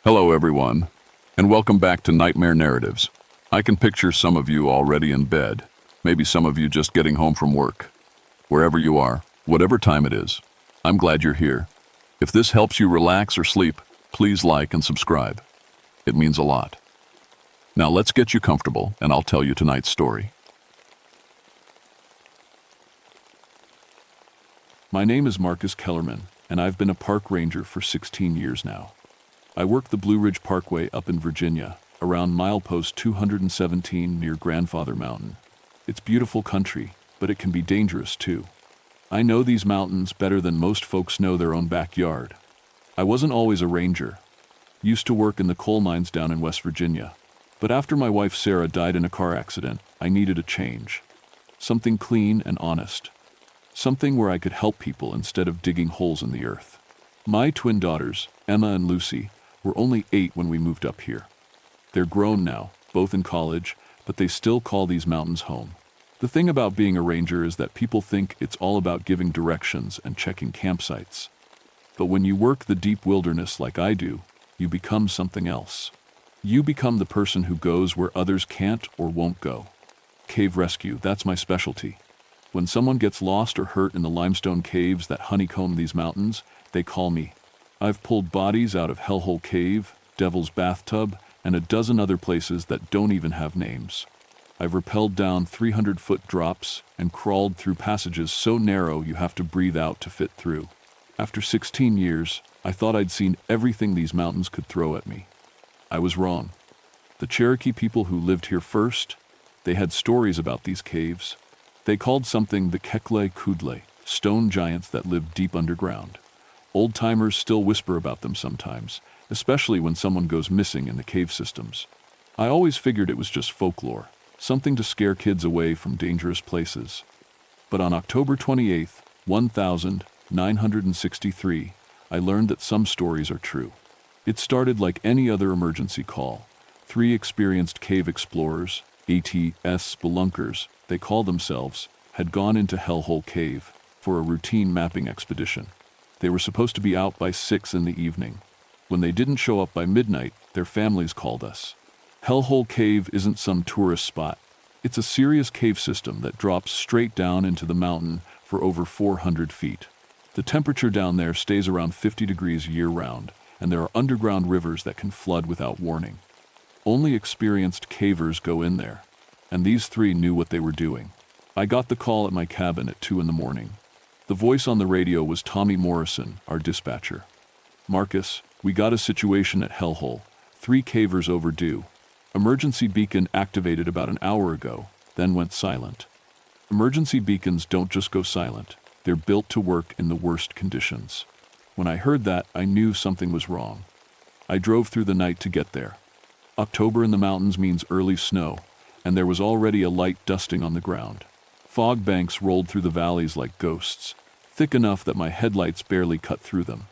Hello, everyone, and welcome back to Nightmare Narratives. I can picture some of you already in bed, maybe some of you just getting home from work. Wherever you are, whatever time it is, I'm glad you're here. If this helps you relax or sleep, please like and subscribe. It means a lot. Now let's get you comfortable, and I'll tell you tonight's story. My name is Marcus Kellerman, and I've been a park ranger for 16 years now. I work the Blue Ridge Parkway up in Virginia, around milepost 217 near Grandfather Mountain. It's beautiful country, but it can be dangerous too. I know these mountains better than most folks know their own backyard. I wasn't always a ranger. Used to work in the coal mines down in West Virginia. But after my wife Sarah died in a car accident, I needed a change. Something clean and honest. Something where I could help people instead of digging holes in the earth. My twin daughters, Emma and Lucy, were only 8 when we moved up here. They're grown now, both in college, but they still call these mountains home. The thing about being a ranger is that people think it's all about giving directions and checking campsites. But when you work the deep wilderness like I do, you become something else. You become the person who goes where others can't or won't go. Cave rescue, that's my specialty. When someone gets lost or hurt in the limestone caves that honeycomb these mountains, they call me. I've pulled bodies out of Hellhole Cave, Devil's Bathtub, and a dozen other places that don't even have names. I've rappelled down 300-foot drops and crawled through passages so narrow you have to breathe out to fit through. After 16 years, I thought I'd seen everything these mountains could throw at me. I was wrong. The Cherokee people who lived here first, they had stories about these caves. They called something the Kekle Kudle, stone giants that lived deep underground. Old-timers still whisper about them sometimes, especially when someone goes missing in the cave systems. I always figured it was just folklore, something to scare kids away from dangerous places. But on October 28, 1963, I learned that some stories are true. It started like any other emergency call. 3 experienced cave explorers, ATS spelunkers, they call themselves, had gone into Hellhole Cave for a routine mapping expedition. They were supposed to be out by 6 in the evening. When they didn't show up by midnight, their families called us. Hellhole Cave isn't some tourist spot. It's a serious cave system that drops straight down into the mountain for over 400 feet. The temperature down there stays around 50 degrees year-round, and there are underground rivers that can flood without warning. Only experienced cavers go in there, and these 3 knew what they were doing. I got the call at my cabin at 2 in the morning. The voice on the radio was Tommy Morrison, our dispatcher. Marcus, we got a situation at Hellhole. 3 cavers overdue. Emergency beacon activated about an hour ago, then went silent. Emergency beacons don't just go silent. They're built to work in the worst conditions. When I heard that, I knew something was wrong. I drove through the night to get there. October in the mountains means early snow, and there was already a light dusting on the ground. Fog banks rolled through the valleys like ghosts, thick enough that my headlights barely cut through them.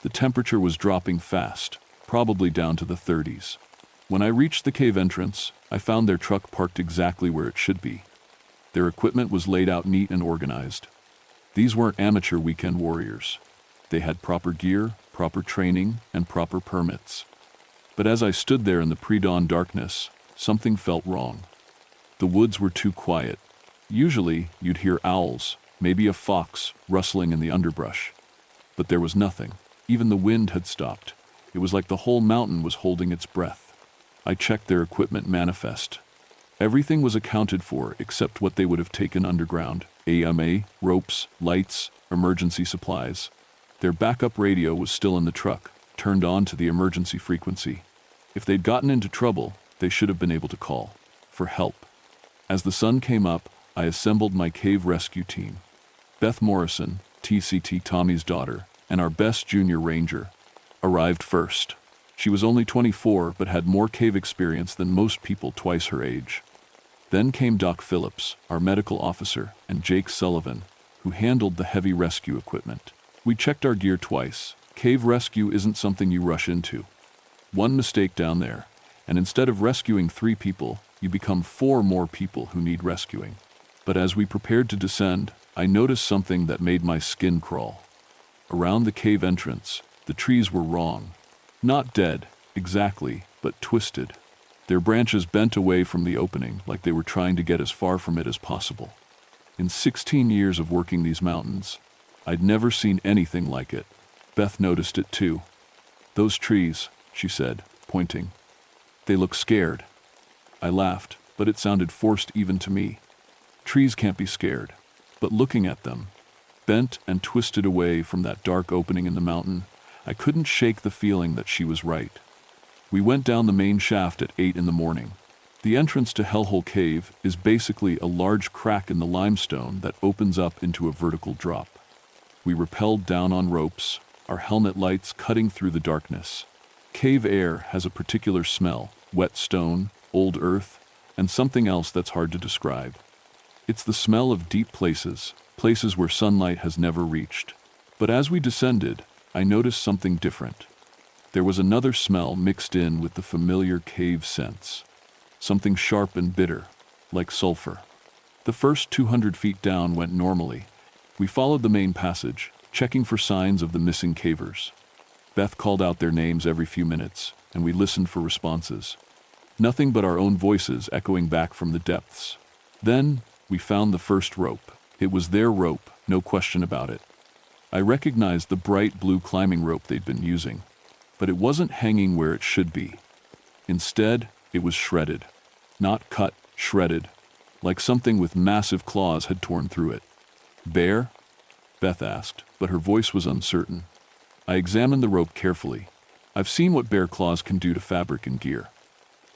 The temperature was dropping fast, probably down to the 30s. When I reached the cave entrance, I found their truck parked exactly where it should be. Their equipment was laid out neat and organized. These weren't amateur weekend warriors. They had proper gear, proper training, and proper permits. But as I stood there in the pre-dawn darkness, something felt wrong. The woods were too quiet. Usually, you'd hear owls, maybe a fox, rustling in the underbrush. But there was nothing. Even the wind had stopped. It was like the whole mountain was holding its breath. I checked their equipment manifest. Everything was accounted for except what they would have taken underground. AMA, ropes, lights, emergency supplies. Their backup radio was still in the truck, turned on to the emergency frequency. If they'd gotten into trouble, they should have been able to call for help. As the sun came up, I assembled my cave rescue team. Beth Morrison, TCT Tommy's daughter, and our best junior ranger, arrived first. She was only 24 but had more cave experience than most people twice her age. Then came Doc Phillips, our medical officer, and Jake Sullivan, who handled the heavy rescue equipment. We checked our gear twice. Cave rescue isn't something you rush into. One mistake down there, and instead of rescuing 3 people, you become 4 more people who need rescuing. But as we prepared to descend, I noticed something that made my skin crawl. Around the cave entrance, the trees were wrong. Not dead, exactly, but twisted. Their branches bent away from the opening like they were trying to get as far from it as possible. In 16 years of working these mountains, I'd never seen anything like it. Beth noticed it too. "Those trees," she said, pointing. "They look scared." I laughed, but it sounded forced even to me. Trees can't be scared. But looking at them, bent and twisted away from that dark opening in the mountain, I couldn't shake the feeling that she was right. We went down the main shaft at 8 in the morning. The entrance to Hellhole Cave is basically a large crack in the limestone that opens up into a vertical drop. We rappelled down on ropes, our helmet lights cutting through the darkness. Cave air has a particular smell: wet stone, old earth, and something else that's hard to describe. It's the smell of deep places, places where sunlight has never reached. But as we descended, I noticed something different. There was another smell mixed in with the familiar cave scents. Something sharp and bitter, like sulfur. The first 200 feet down went normally. We followed the main passage, checking for signs of the missing cavers. Beth called out their names every few minutes, and we listened for responses. Nothing but our own voices echoing back from the depths. Then, we found the first rope. It was their rope, no question about it. I recognized the bright blue climbing rope they'd been using, but it wasn't hanging where it should be. Instead, it was shredded. Not cut, shredded, like something with massive claws had torn through it. "Bear?" Beth asked, but her voice was uncertain. I examined the rope carefully. I've seen what bear claws can do to fabric and gear.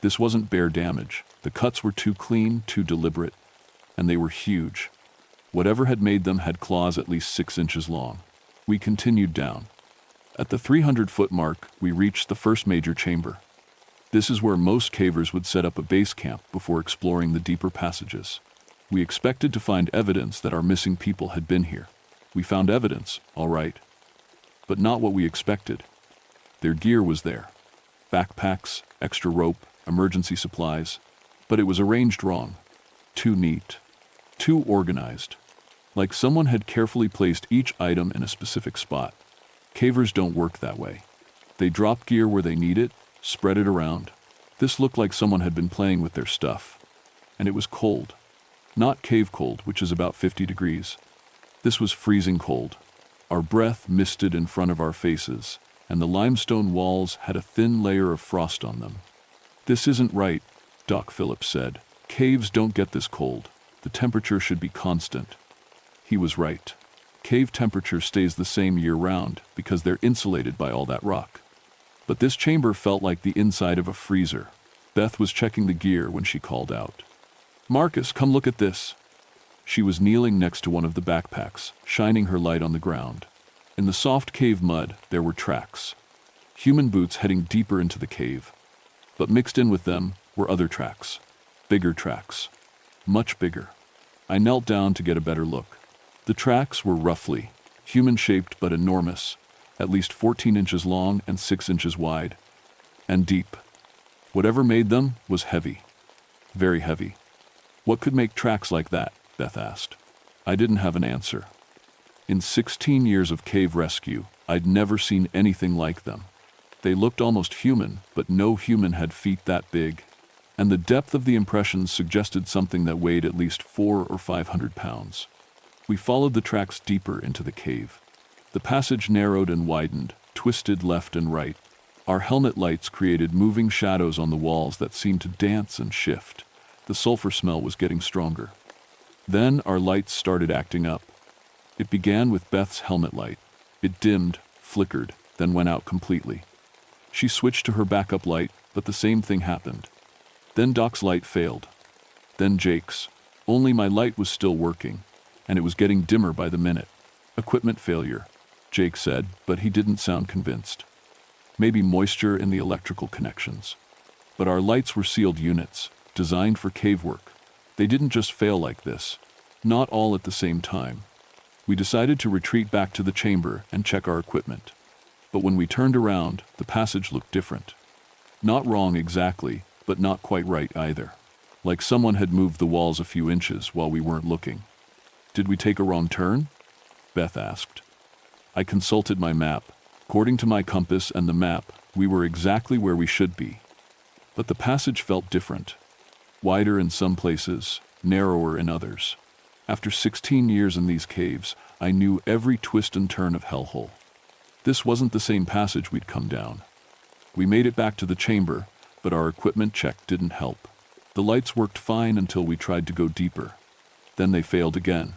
This wasn't bear damage. The cuts were too clean, too deliberate, and they were huge. Whatever had made them had claws at least 6 inches long. We continued down. At the 300-foot mark, we reached the first major chamber. This is where most cavers would set up a base camp before exploring the deeper passages. We expected to find evidence that our missing people had been here. We found evidence, all right, but not what we expected. Their gear was there. Backpacks, extra rope, emergency supplies, but it was arranged wrong. Too neat. Too organized. Like someone had carefully placed each item in a specific spot. Cavers don't work that way. They drop gear where they need it, spread it around. This looked like someone had been playing with their stuff. And it was cold. Not cave cold, which is about 50 degrees. This was freezing cold. Our breath misted in front of our faces, and the limestone walls had a thin layer of frost on them. "This isn't right," Doc Phillips said. "Caves don't get this cold. The temperature should be constant." He was right. Cave temperature stays the same year-round because they're insulated by all that rock. But this chamber felt like the inside of a freezer. Beth was checking the gear when she called out. "Marcus, come look at this." She was kneeling next to one of the backpacks, shining her light on the ground. In the soft cave mud, there were tracks. Human boots heading deeper into the cave. But mixed in with them were other tracks. Bigger tracks. Much bigger. I knelt down to get a better look. The tracks were roughly human-shaped but enormous, at least 14 inches long and 6 inches wide. And deep. Whatever made them was heavy. Very heavy. "What could make tracks like that?" Beth asked. I didn't have an answer. In 16 years of cave rescue, I'd never seen anything like them. They looked almost human, but no human had feet that big. And the depth of the impressions suggested something that weighed at least 400 or 500 pounds. We followed the tracks deeper into the cave. The passage narrowed and widened, twisted left and right. Our helmet lights created moving shadows on the walls that seemed to dance and shift. The sulfur smell was getting stronger. Then our lights started acting up. It began with Beth's helmet light. It dimmed, flickered, then went out completely. She switched to her backup light, but the same thing happened. Then Doc's light failed. Then Jake's. Only my light was still working, and it was getting dimmer by the minute. "Equipment failure," Jake said, but he didn't sound convinced. Maybe moisture in the electrical connections. But our lights were sealed units, designed for cave work. They didn't just fail like this. Not all at the same time. We decided to retreat back to the chamber and check our equipment. But when we turned around, the passage looked different. Not wrong exactly, but not quite right either. Like someone had moved the walls a few inches while we weren't looking. "Did we take a wrong turn?" Beth asked. I consulted my map. According to my compass and the map, We were exactly where we should be. But the passage felt different. Wider in some places, narrower in others. After 16 years in these caves, I knew every twist and turn of hellhole. This wasn't the same passage we'd come down. We made it back to the chamber, but our equipment check didn't help. The lights worked fine until we tried to go deeper. Then they failed again.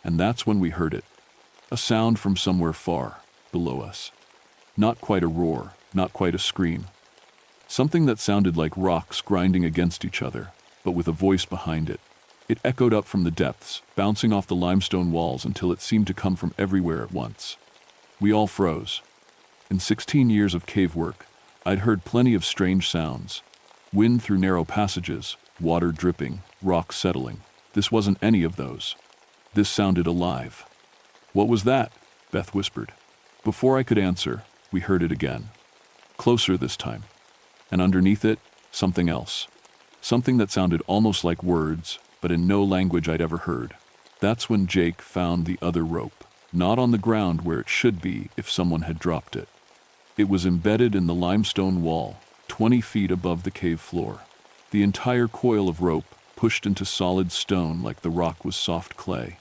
And that's when we heard it. A sound from somewhere far, below us. Not quite a roar, not quite a scream. Something that sounded like rocks grinding against each other, but with a voice behind it. It echoed up from the depths, bouncing off the limestone walls until it seemed to come from everywhere at once. We all froze. In 16 years of cave work, I'd heard plenty of strange sounds. Wind through narrow passages, water dripping, rocks settling. This wasn't any of those. This sounded alive. "What was that?" Beth whispered. Before I could answer, we heard it again. Closer this time. And underneath it, something else. Something that sounded almost like words, but in no language I'd ever heard. That's when Jake found the other rope, not on the ground where it should be if someone had dropped it. It was embedded in the limestone wall, 20 feet above the cave floor. The entire coil of rope pushed into solid stone like the rock was soft clay.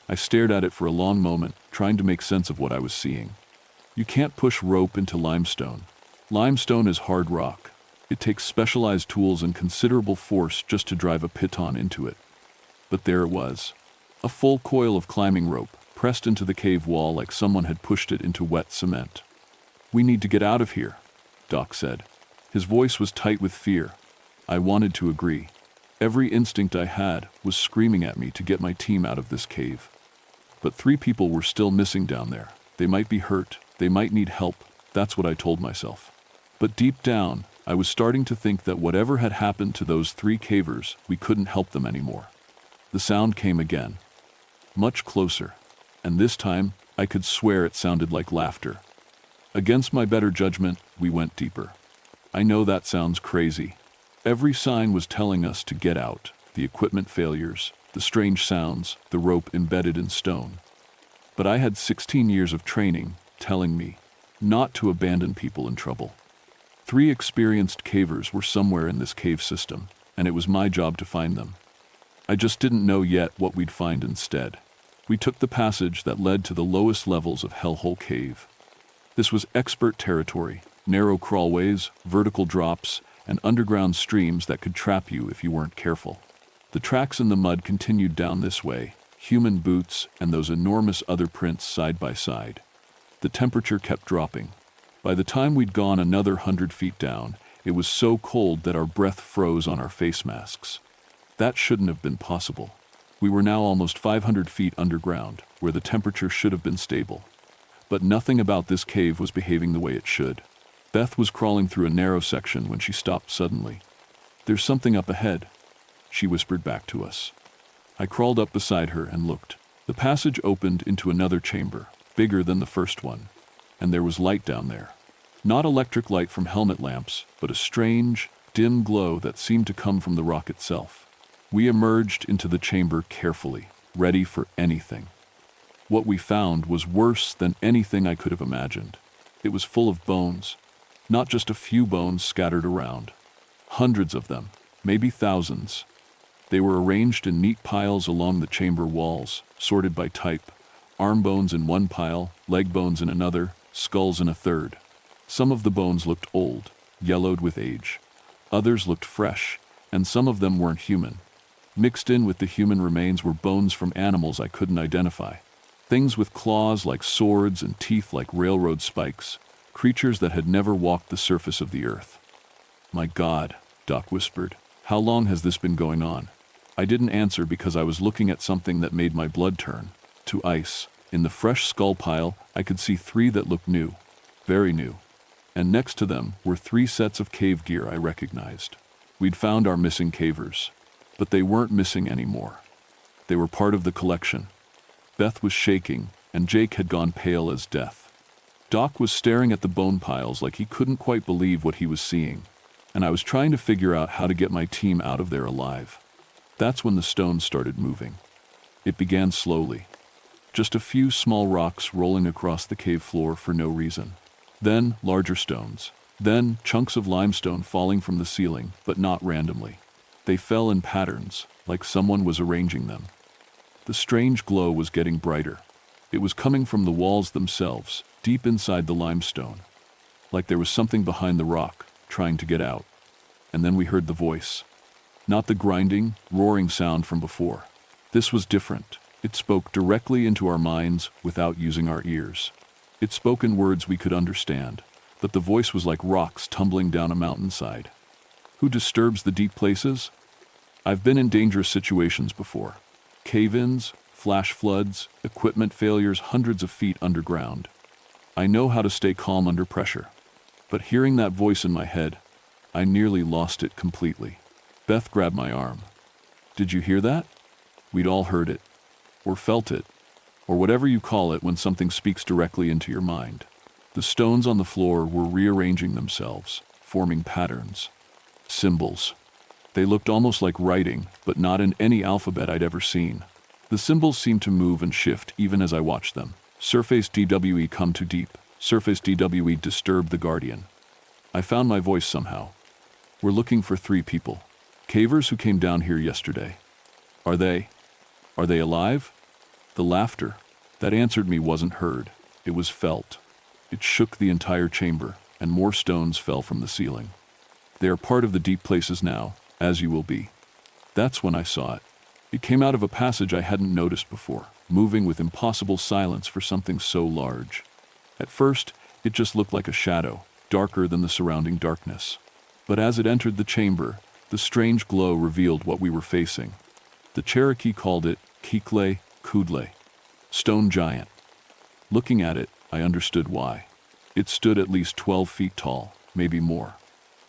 I stared at it for a long moment, trying to make sense of what I was seeing. You can't push rope into limestone. Limestone is hard rock. It takes specialized tools and considerable force just to drive a piton into it. But there it was. A full coil of climbing rope, pressed into the cave wall like someone had pushed it into wet cement. "We need to get out of here," Doc said. His voice was tight with fear. I wanted to agree. Every instinct I had was screaming at me to get my team out of this cave. But 3 people were still missing down there. They might be hurt. They might need help. That's what I told myself. But deep down, I was starting to think that whatever had happened to those 3 cavers, we couldn't help them anymore. The sound came again. Much closer. And this time, I could swear it sounded like laughter. Against my better judgment, we went deeper. I know that sounds crazy. Every sign was telling us to get out. The equipment failures, the strange sounds, the rope embedded in stone. But I had 16 years of training telling me not to abandon people in trouble. 3 experienced cavers were somewhere in this cave system, and it was my job to find them. I just didn't know yet what we'd find instead. We took the passage that led to the lowest levels of Hellhole Cave. This was expert territory, narrow crawlways, vertical drops, and underground streams that could trap you if you weren't careful. The tracks in the mud continued down this way, human boots and those enormous other prints side by side. The temperature kept dropping. By the time we'd gone another 100 feet down, it was so cold that our breath froze on our face masks. That shouldn't have been possible. We were now almost 500 feet underground, where the temperature should have been stable. But nothing about this cave was behaving the way it should. Beth was crawling through a narrow section when she stopped suddenly. "There's something up ahead," she whispered back to us. I crawled up beside her and looked. The passage opened into another chamber, bigger than the first one, and there was light down there. Not electric light from helmet lamps, but a strange, dim glow that seemed to come from the rock itself. We emerged into the chamber carefully, ready for anything. What we found was worse than anything I could have imagined. It was full of bones, not just a few bones scattered around. Hundreds of them, maybe thousands. They were arranged in neat piles along the chamber walls, sorted by type. Arm bones in one pile, leg bones in another, skulls in a third. Some of the bones looked old, yellowed with age. Others looked fresh, and some of them weren't human. Mixed in with the human remains were bones from animals I couldn't identify. Things with claws like swords and teeth like railroad spikes. Creatures that had never walked the surface of the earth. "My God," Doc whispered. "How long has this been going on?" I didn't answer because I was looking at something that made my blood turn to ice. In the fresh skull pile, I could see 3 that looked new, very new. And next to them were 3 sets of cave gear I recognized. We'd found our missing cavers, but they weren't missing anymore. They were part of the collection. Beth was shaking, and Jake had gone pale as death. Doc was staring at the bone piles like he couldn't quite believe what he was seeing, and I was trying to figure out how to get my team out of there alive. That's when the stones started moving. It began slowly. Just a few small rocks rolling across the cave floor for no reason. Then larger stones, Then, chunks of limestone falling from the ceiling, but not randomly. They fell in patterns, like someone was arranging them. The strange glow was getting brighter. It was coming from the walls themselves, deep inside the limestone. Like there was something behind the rock, trying to get out. And then we heard the voice. Not the grinding, roaring sound from before. This was different. It spoke directly into our minds without using our ears. It spoke in words we could understand, but the voice was like rocks tumbling down a mountainside. Who disturbs the deep places? I've been in dangerous situations before. Cave-ins, flash floods, equipment failures hundreds of feet underground. I know how to stay calm under pressure. But hearing that voice in my head, I nearly lost it completely. Beth grabbed my arm. Did you hear that? We'd all heard it, or felt it, or whatever you call it when something speaks directly into your mind. The stones on the floor were rearranging themselves, forming patterns. Symbols. They looked almost like writing, but not in any alphabet I'd ever seen. The symbols seemed to move and shift even as I watched them. Surface DWE come too deep. Surface DWE disturb the guardian. I found my voice somehow. We're looking for 3 people. Cavers who came down here yesterday. Are they alive? The laughter that answered me wasn't heard. It was felt. It shook the entire chamber, and more stones fell from the ceiling. They are part of the deep places now, as you will be. That's when I saw it. It came out of a passage I hadn't noticed before, moving with impossible silence for something so large. At first, it just looked like a shadow, darker than the surrounding darkness. But as it entered the chamber, the strange glow revealed what we were facing. The Cherokee called it Kikle Kudle, stone giant. Looking at it, I understood why. It stood at least 12 feet tall, maybe more.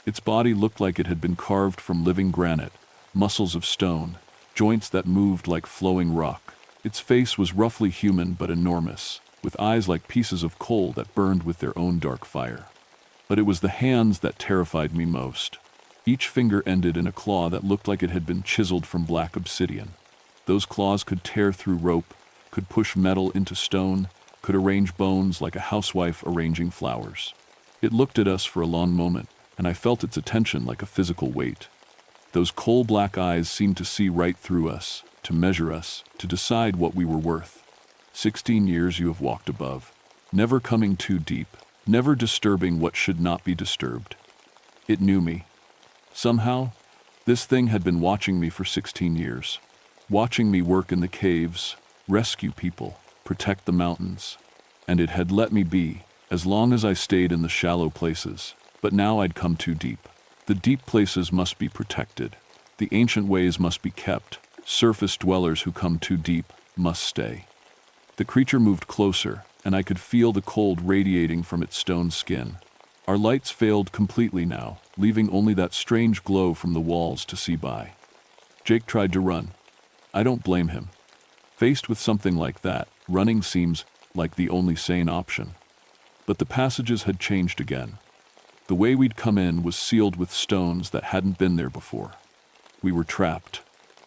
Its body looked like it had been carved from living granite, muscles of stone, joints that moved like flowing rock. Its face was roughly human but enormous, with eyes like pieces of coal that burned with their own dark fire. But it was the hands that terrified me most. Each finger ended in a claw that looked like it had been chiseled from black obsidian. Those claws could tear through rope, could push metal into stone, could arrange bones like a housewife arranging flowers. It looked at us for a long moment, and I felt its attention like a physical weight. Those coal-black eyes seemed to see right through us, to measure us, to decide what we were worth. 16 years you have walked above, never coming too deep, never disturbing what should not be disturbed. It knew me. Somehow, this thing had been watching me for 16 years, watching me work in the caves, rescue people, protect the mountains, and it had let me be, as long as I stayed in the shallow places. But now I'd come too deep. The deep places must be protected. The ancient ways must be kept. Surface dwellers who come too deep must stay. The creature moved closer, and I could feel the cold radiating from its stone skin. Our lights failed completely now, leaving only that strange glow from the walls to see by. Jake tried to run. I don't blame him. Faced with something like that, running seems like the only sane option. But the passages had changed again. The way we'd come in was sealed with stones that hadn't been there before. We were trapped.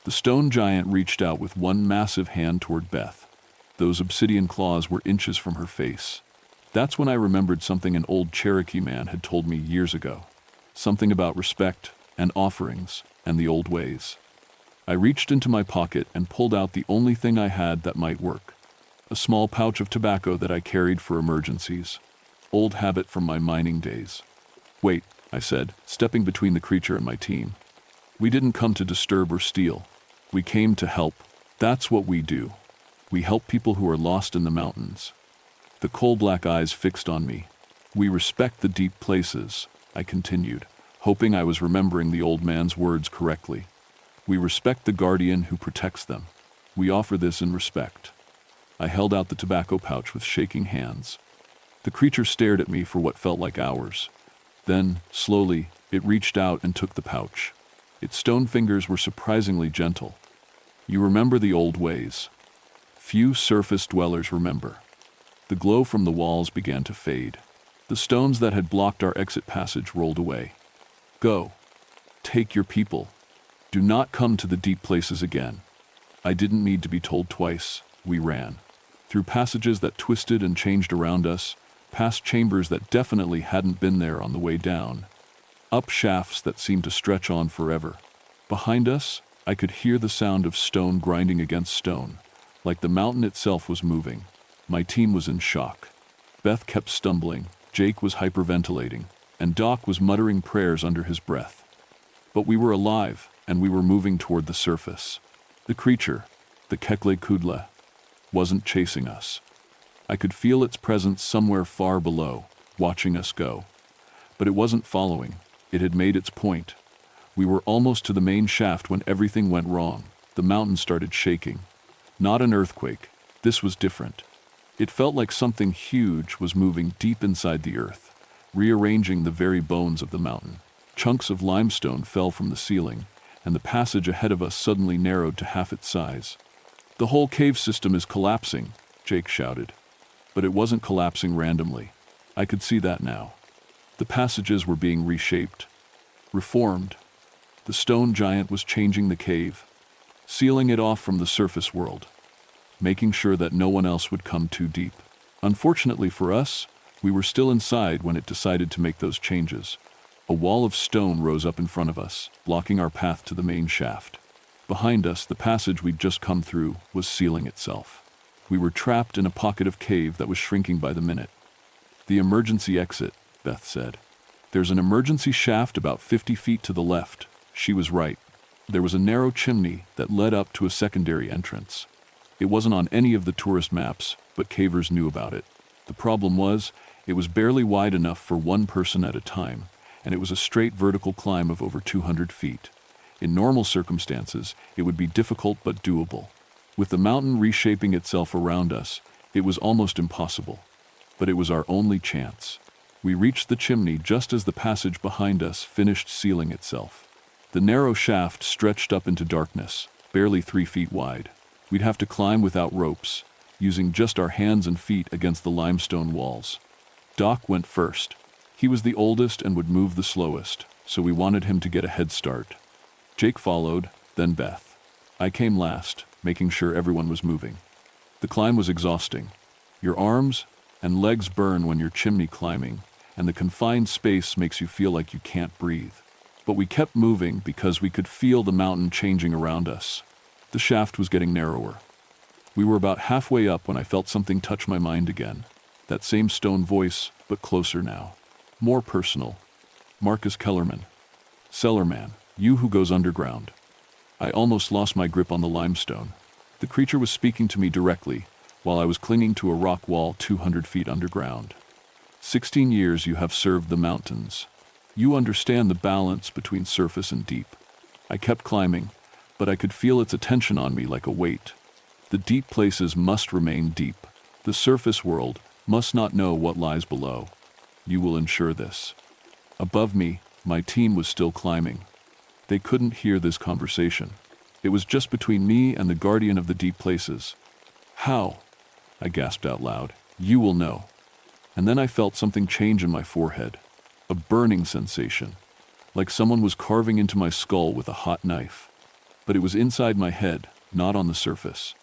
The stone giant reached out with one massive hand toward Beth. Those obsidian claws were inches from her face. That's when I remembered something an old Cherokee man had told me years ago. Something about respect and offerings and the old ways. I reached into my pocket and pulled out the only thing I had that might work. A small pouch of tobacco that I carried for emergencies. Old habit from my mining days. Wait, I said, stepping between the creature and my team. We didn't come to disturb or steal. We came to help. That's what we do. We help people who are lost in the mountains. The coal-black eyes fixed on me. We respect the deep places, I continued, hoping I was remembering the old man's words correctly. We respect the guardian who protects them. We offer this in respect. I held out the tobacco pouch with shaking hands. The creature stared at me for what felt like hours. Then, slowly, it reached out and took the pouch. Its stone fingers were surprisingly gentle. You remember the old ways. Few surface dwellers remember. The glow from the walls began to fade. The stones that had blocked our exit passage rolled away. Go. Take your people. Do not come to the deep places again. I didn't need to be told twice. We ran. Through passages that twisted and changed around us, past chambers that definitely hadn't been there on the way down, up shafts that seemed to stretch on forever. Behind us, I could hear the sound of stone grinding against stone, like the mountain itself was moving. My team was in shock. Beth kept stumbling, Jake was hyperventilating, and Doc was muttering prayers under his breath. But we were alive, and we were moving toward the surface. The creature, the Kekle Kudla, wasn't chasing us. I could feel its presence somewhere far below, watching us go. But it wasn't following. It had made its point. We were almost to the main shaft when everything went wrong. The mountain started shaking. Not an earthquake. This was different. It felt like something huge was moving deep inside the earth, rearranging the very bones of the mountain. Chunks of limestone fell from the ceiling, and the passage ahead of us suddenly narrowed to half its size. "The whole cave system is collapsing," Jake shouted. But it wasn't collapsing randomly. I could see that now. The passages were being reshaped, reformed. The stone giant was changing the cave, sealing it off from the surface world, making sure that no one else would come too deep. Unfortunately for us, we were still inside when it decided to make those changes. A wall of stone rose up in front of us, blocking our path to the main shaft. Behind us, the passage we'd just come through was sealing itself. We were trapped in a pocket of cave that was shrinking by the minute. "The emergency exit," Beth said. "There's an emergency shaft about 50 feet to the left." She was right. There was a narrow chimney that led up to a secondary entrance. It wasn't on any of the tourist maps, but cavers knew about it. The problem was, it was barely wide enough for one person at a time, and it was a straight vertical climb of over 200 feet. In normal circumstances, it would be difficult but doable. With the mountain reshaping itself around us, it was almost impossible. But it was our only chance. We reached the chimney just as the passage behind us finished sealing itself. The narrow shaft stretched up into darkness, barely 3 feet wide. We'd have to climb without ropes, using just our hands and feet against the limestone walls. Doc went first. He was the oldest and would move the slowest, so we wanted him to get a head start. Jake followed, then Beth. I came last, making sure everyone was moving. The climb was exhausting. Your arms and legs burn when you're chimney climbing, and the confined space makes you feel like you can't breathe. But we kept moving because we could feel the mountain changing around us. The shaft was getting narrower. We were about halfway up when I felt something touch my mind again. That same stone voice, but closer now. More personal. "Marcus Kellerman. Cellarman, you who goes underground." I almost lost my grip on the limestone. The creature was speaking to me directly, while I was clinging to a rock wall 200 feet underground. 16 years you have served the mountains. You understand the balance between surface and deep. I kept climbing, but I could feel its attention on me like a weight. The deep places must remain deep. The surface world must not know what lies below. You will ensure this. Above me, my team was still climbing. They couldn't hear this conversation. It was just between me and the guardian of the deep places. "How?" I gasped out loud. "You will know." And then I felt something change in my forehead. A burning sensation, like someone was carving into my skull with a hot knife. But it was inside my head, not on the surface.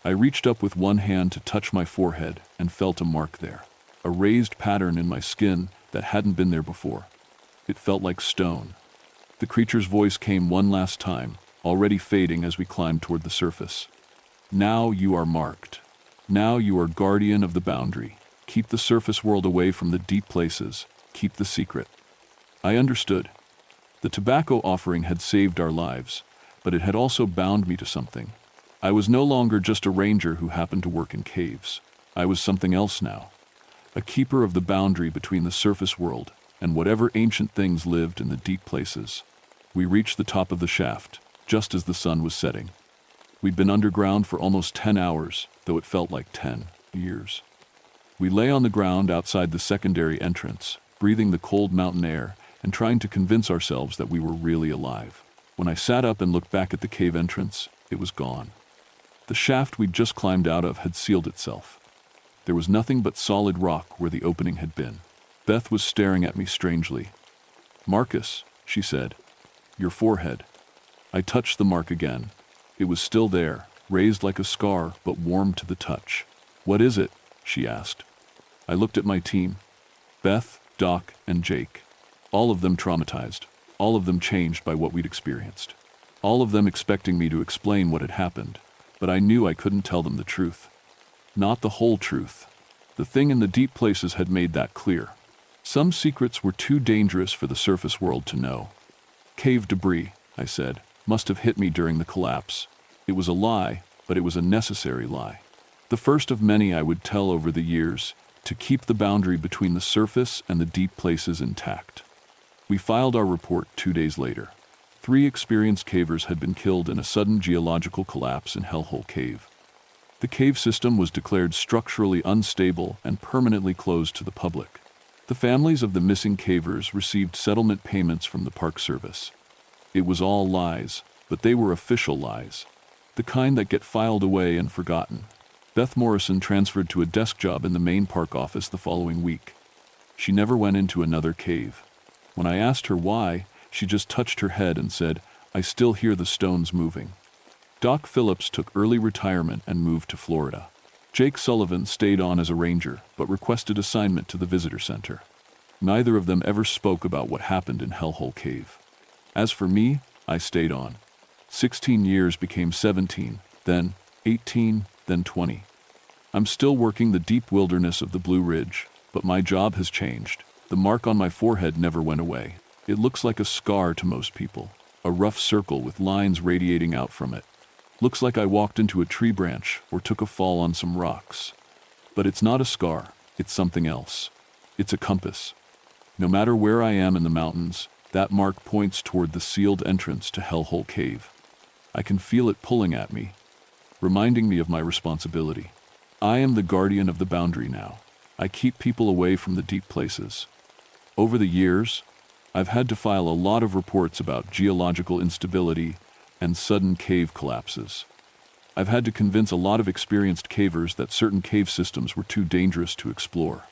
I reached up with one hand to touch my forehead and felt a mark there. A raised pattern in my skin that hadn't been there before. It felt like stone. The creature's voice came one last time, already fading as we climbed toward the surface. "Now you are marked. Now you are guardian of the boundary. Keep the surface world away from the deep places. Keep the secret." I understood. The tobacco offering had saved our lives, but it had also bound me to something. I was no longer just a ranger who happened to work in caves. I was something else now. A keeper of the boundary between the surface world and whatever ancient things lived in the deep places. We reached the top of the shaft, just as the sun was setting. We'd been underground for almost 10 hours, though it felt like 10 years. We lay on the ground outside the secondary entrance, breathing the cold mountain air and trying to convince ourselves that we were really alive. When I sat up and looked back at the cave entrance, it was gone. The shaft we'd just climbed out of had sealed itself. There was nothing but solid rock where the opening had been. Beth was staring at me strangely. "Marcus," she said, "your forehead." I touched the mark again. It was still there, raised like a scar, but warm to the touch. "What is it?" she asked. I looked at my team: Beth, Doc, and Jake. All of them traumatized. All of them changed by what we'd experienced. All of them expecting me to explain what had happened, but I knew I couldn't tell them the truth. Not the whole truth. The thing in the deep places had made that clear. Some secrets were too dangerous for the surface world to know. Cave debris, I said, must have hit me during the collapse. It was a lie, but it was a necessary lie. The first of many I would tell over the years, to keep the boundary between the surface and the deep places intact. We filed our report 2 days later. 3 experienced cavers had been killed in a sudden geological collapse in Hellhole Cave. The cave system was declared structurally unstable and permanently closed to the public. The families of the missing cavers received settlement payments from the Park Service. It was all lies, but they were official lies, the kind that get filed away and forgotten. Beth Morrison transferred to a desk job in the main park office the following week. She never went into another cave. When I asked her why, she just touched her head and said, "I still hear the stones moving." Doc Phillips took early retirement and moved to Florida. Jake Sullivan stayed on as a ranger, but requested assignment to the visitor center. Neither of them ever spoke about what happened in Hellhole Cave. As for me, I stayed on. 16 years became 17, then 18, then 20. I'm still working the deep wilderness of the Blue Ridge, but my job has changed. The mark on my forehead never went away. It looks like a scar to most people, a rough circle with lines radiating out from it. Looks like I walked into a tree branch or took a fall on some rocks. But it's not a scar, it's something else. It's a compass. No matter where I am in the mountains, that mark points toward the sealed entrance to Hellhole Cave. I can feel it pulling at me, reminding me of my responsibility. I am the guardian of the boundary now. I keep people away from the deep places. Over the years, I've had to file a lot of reports about geological instability and sudden cave collapses. I've had to convince a lot of experienced cavers that certain cave systems were too dangerous to explore.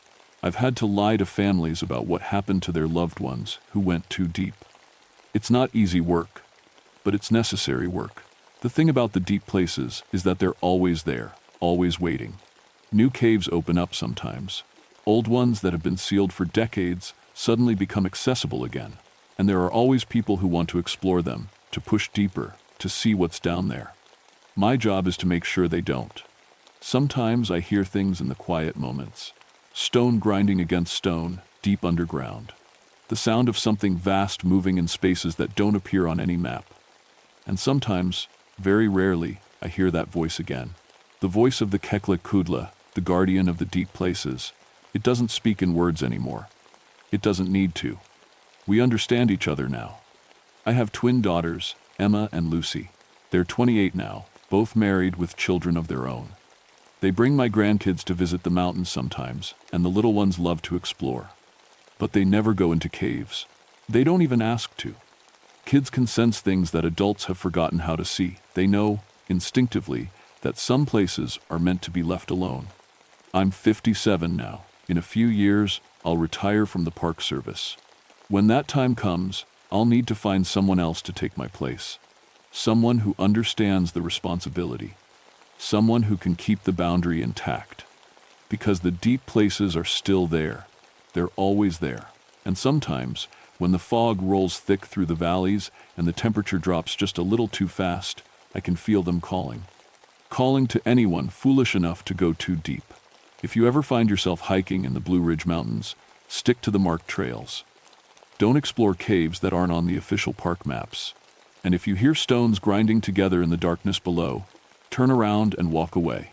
I've had to lie to families about what happened to their loved ones who went too deep. It's not easy work, but it's necessary work. The thing about the deep places is that they're always there, always waiting. New caves open up sometimes. Old ones that have been sealed for decades suddenly become accessible again. And there are always people who want to explore them, to push deeper, to see what's down there. My job is to make sure they don't. Sometimes I hear things in the quiet moments. Stone grinding against stone, deep underground. The sound of something vast moving in spaces that don't appear on any map. And sometimes, very rarely, I hear that voice again. The voice of the Kekla Kudla, the guardian of the deep places. It doesn't speak in words anymore. It doesn't need to. We understand each other now. I have twin daughters, Emma and Lucy. They're 28 now, both married with children of their own. They bring my grandkids to visit the mountains sometimes, and the little ones love to explore. But they never go into caves. They don't even ask to. Kids can sense things that adults have forgotten how to see. They know, instinctively, that some places are meant to be left alone. I'm 57 now. In a few years, I'll retire from the Park Service. When that time comes, I'll need to find someone else to take my place. Someone who understands the responsibility. Someone who can keep the boundary intact. Because the deep places are still there. They're always there. And sometimes, when the fog rolls thick through the valleys and the temperature drops just a little too fast, I can feel them calling. Calling to anyone foolish enough to go too deep. If you ever find yourself hiking in the Blue Ridge Mountains, stick to the marked trails. Don't explore caves that aren't on the official park maps. And if you hear stones grinding together in the darkness below, turn around and walk away.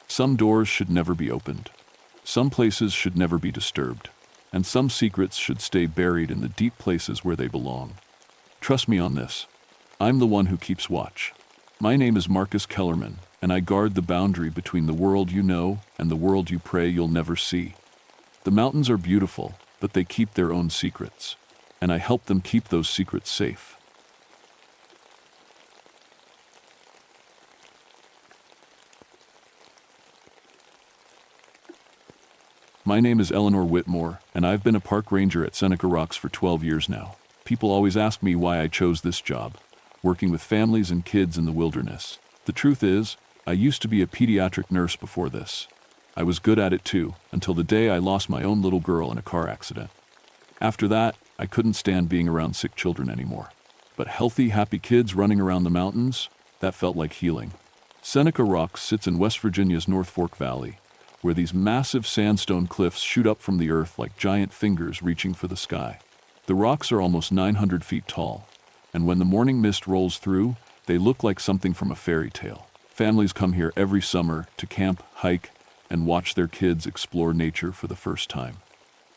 Some doors should never be opened. Some places should never be disturbed. And some secrets should stay buried in the deep places where they belong. Trust me on this. I'm the one who keeps watch. My name is Marcus Kellerman, and I guard the boundary between the world you know and the world you pray you'll never see. The mountains are beautiful, but they keep their own secrets, and I help them keep those secrets safe. My name is Eleanor Whitmore, and I've been a park ranger at Seneca Rocks for 12 years now. People always ask me why I chose this job, working with families and kids in the wilderness. The truth is, I used to be a pediatric nurse before this. I was good at it too, until the day I lost my own little girl in a car accident. After that, I couldn't stand being around sick children anymore. But healthy, happy kids running around the mountains, that felt like healing. Seneca Rock sits in West Virginia's North Fork Valley, where these massive sandstone cliffs shoot up from the earth like giant fingers reaching for the sky. The rocks are almost 900 feet tall, and when the morning mist rolls through, they look like something from a fairy tale. Families come here every summer to camp, hike, and watch their kids explore nature for the first time.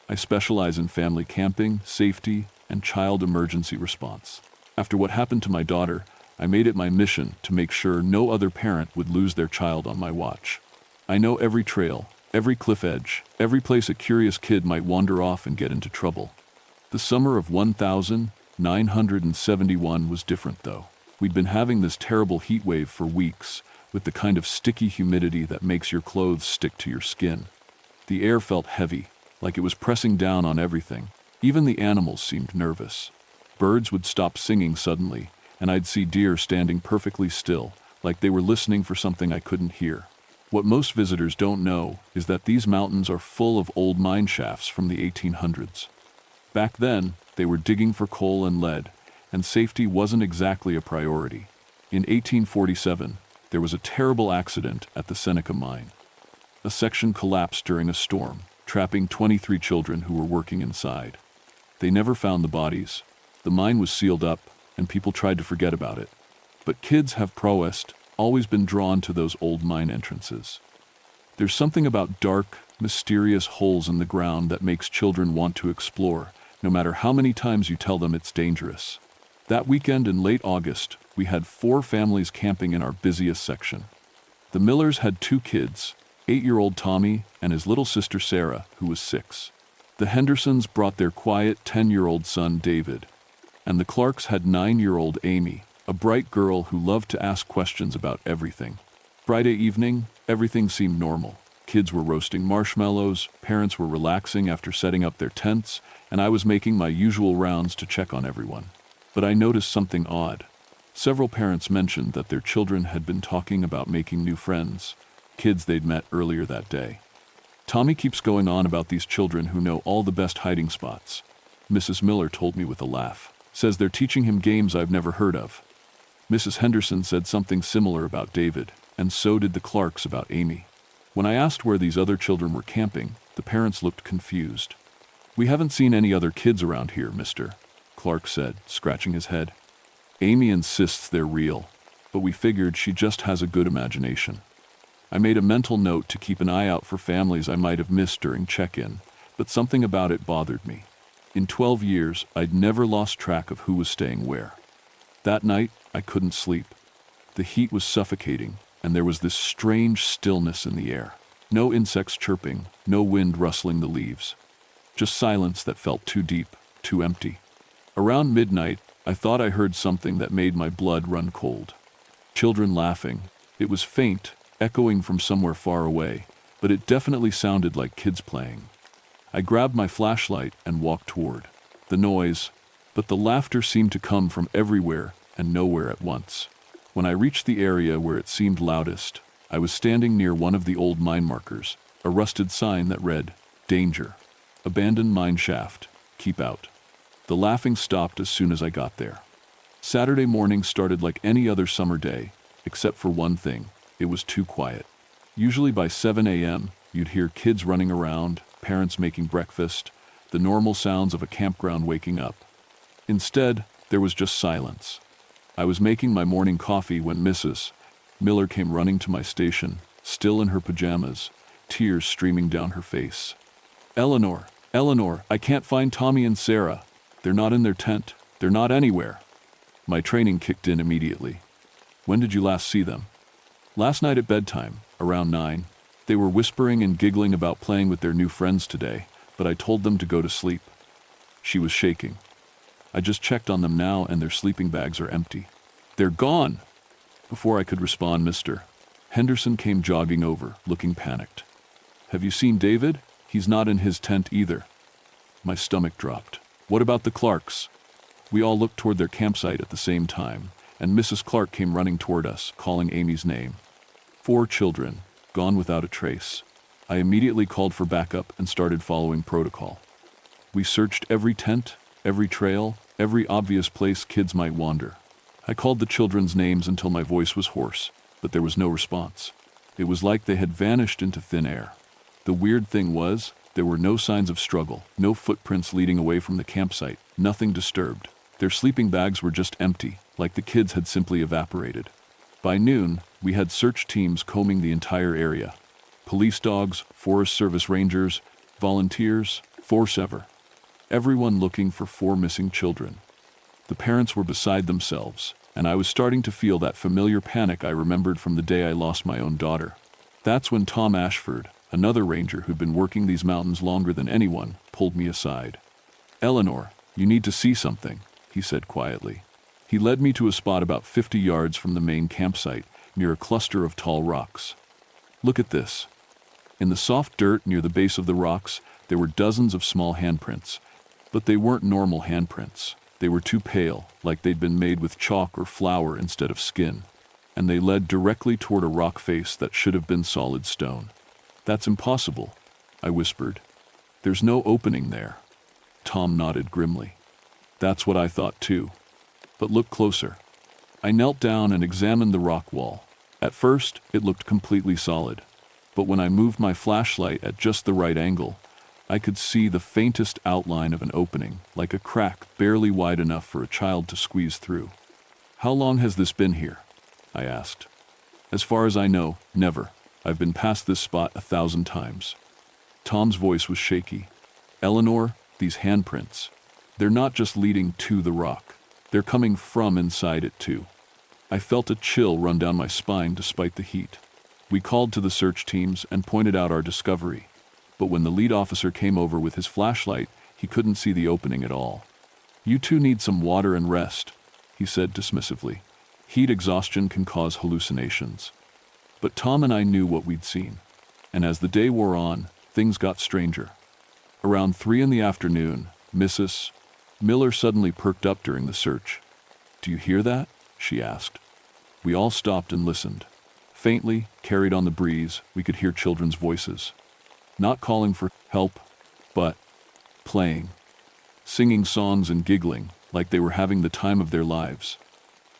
I specialize in family camping, safety, and child emergency response. After what happened to my daughter, I made it my mission to make sure no other parent would lose their child on my watch. I know every trail, every cliff edge, every place a curious kid might wander off and get into trouble. The summer of 1971 was different, though. We'd been having this terrible heat wave for weeks, with the kind of sticky humidity that makes your clothes stick to your skin. The air felt heavy, like it was pressing down on everything. Even the animals seemed nervous. Birds would stop singing suddenly, and I'd see deer standing perfectly still, like they were listening for something I couldn't hear. What most visitors don't know is that these mountains are full of old mine shafts from the 1800s. Back then, they were digging for coal and lead, and safety wasn't exactly a priority. In 1847, there was a terrible accident at the Seneca mine. A section collapsed during a storm, trapping 23 children who were working inside. They never found the bodies. The mine was sealed up, and people tried to forget about it. But kids have always been drawn to those old mine entrances. There's something about dark, mysterious holes in the ground that makes children want to explore, no matter how many times you tell them it's dangerous. That weekend in late August, we had 4 families camping in our busiest section. The Millers had 2 kids, 8-year-old Tommy and his little sister Sarah, who was 6. The Hendersons brought their quiet 10-year-old son David, and the Clarks had 9-year-old Amy, a bright girl who loved to ask questions about everything. Friday evening, everything seemed normal. Kids were roasting marshmallows, parents were relaxing after setting up their tents, and I was making my usual rounds to check on everyone. But I noticed something odd. Several parents mentioned that their children had been talking about making new friends, kids they'd met earlier that day. Tommy keeps going on about these children who know all the best hiding spots. Mrs. Miller told me with a laugh. Says they're teaching him games I've never heard of. Mrs. Henderson said something similar about David, and so did the Clarks about Amy. When I asked where these other children were camping, the parents looked confused. "We haven't seen any other kids around here, mister," Clark said, scratching his head. "Amy insists they're real, but we figured she just has a good imagination." I made a mental note to keep an eye out for families I might have missed during check-in, but something about it bothered me. In 12 years, I'd never lost track of who was staying where. That night, I couldn't sleep. The heat was suffocating, and there was this strange stillness in the air. No insects chirping, no wind rustling the leaves. Just silence that felt too deep, too empty. Around midnight, I thought I heard something that made my blood run cold. Children laughing. It was faint, echoing from somewhere far away, but it definitely sounded like kids playing. I grabbed my flashlight and walked toward the noise, but the laughter seemed to come from everywhere and nowhere at once. When I reached the area where it seemed loudest, I was standing near one of the old mine markers, a rusted sign that read, "Danger. Abandoned mine shaft. Keep out." The laughing stopped as soon as I got there. Saturday morning started like any other summer day, except for one thing. It was too quiet. Usually by 7 a.m., you'd hear kids running around, parents making breakfast, the normal sounds of a campground waking up. Instead, there was just silence. I was making my morning coffee when Mrs. Miller came running to my station, still in her pajamas, tears streaming down her face. Eleanor, I can't find Tommy and Sarah. They're not in their tent. They're not anywhere." My training kicked in immediately. "When did you last see them?" "Last night at bedtime, around 9. They were whispering and giggling about playing with their new friends today, but I told them to go to sleep." She was shaking. "I just checked on them now and their sleeping bags are empty." "They're gone!" Before I could respond, Mr. Henderson came jogging over, looking panicked. "Have you seen David? He's not in his tent either." My stomach dropped. "What about the Clarks?" We all looked toward their campsite at the same time, and Mrs. Clark came running toward us, calling Amy's name. 4 children, gone without a trace. I immediately called for backup and started following protocol. We searched every tent, every trail, every obvious place kids might wander. I called the children's names until my voice was hoarse, but there was no response. It was like they had vanished into thin air. The weird thing was, there were no signs of struggle, no footprints leading away from the campsite, nothing disturbed. Their sleeping bags were just empty, like the kids had simply evaporated. By noon, we had search teams combing the entire area. Police dogs, Forest Service rangers, volunteers, force ever. Everyone looking for 4 missing children. The parents were beside themselves, and I was starting to feel that familiar panic I remembered from the day I lost my own daughter. That's when Tom Ashford, another ranger who'd been working these mountains longer than anyone, pulled me aside. "Eleanor, you need to see something," he said quietly. He led me to a spot about 50 yards from the main campsite, near a cluster of tall rocks. "Look at this." In the soft dirt near the base of the rocks, there were dozens of small handprints. But they weren't normal handprints. They were too pale, like they'd been made with chalk or flour instead of skin. And they led directly toward a rock face that should have been solid stone. "That's impossible," I whispered. "There's no opening there." Tom nodded grimly. "That's what I thought too. But look closer." I knelt down and examined the rock wall. At first, it looked completely solid. But when I moved my flashlight at just the right angle, I could see the faintest outline of an opening, like a crack barely wide enough for a child to squeeze through. "How long has this been here?" I asked. "As far as I know, never. I've been past this spot 1,000 times." Tom's voice was shaky. "Eleanor, these handprints, they're not just leading to the rock. They're coming from inside it too." I felt a chill run down my spine despite the heat. We called to the search teams and pointed out our discovery. But when the lead officer came over with his flashlight, he couldn't see the opening at all. "You two need some water and rest," he said dismissively. "Heat exhaustion can cause hallucinations." But Tom and I knew what we'd seen. And as the day wore on, things got stranger. Around 3 in the afternoon, Mrs. Miller suddenly perked up during the search. "Do you hear that?" she asked. We all stopped and listened. Faintly, carried on the breeze, we could hear children's voices. Not calling for help, but playing. Singing songs and giggling, like they were having the time of their lives.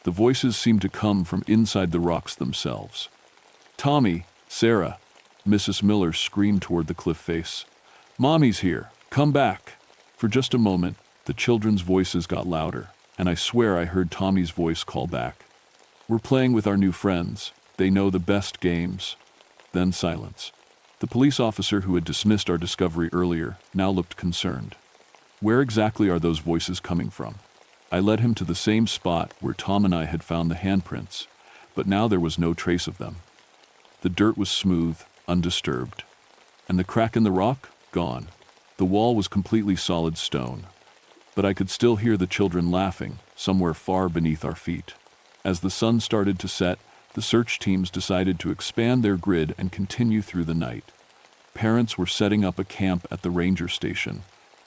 The voices seemed to come from inside the rocks themselves. "Tommy, Sarah," Mrs. Miller screamed toward the cliff face. "Mommy's here, come back." For just a moment, the children's voices got louder, and I swear I heard Tommy's voice call back. "We're playing with our new friends. They know the best games." Then silence. The police officer who had dismissed our discovery earlier now looked concerned. "Where exactly are those voices coming from?" I led him to the same spot where Tom and I had found the handprints, but now there was no trace of them. The dirt was smooth, undisturbed. And the crack in the rock? Gone. The wall was completely solid stone. But I could still hear the children laughing, somewhere far beneath our feet. As the sun started to set, the search teams decided to expand their grid and continue through the night. Parents were setting up a camp at the ranger station,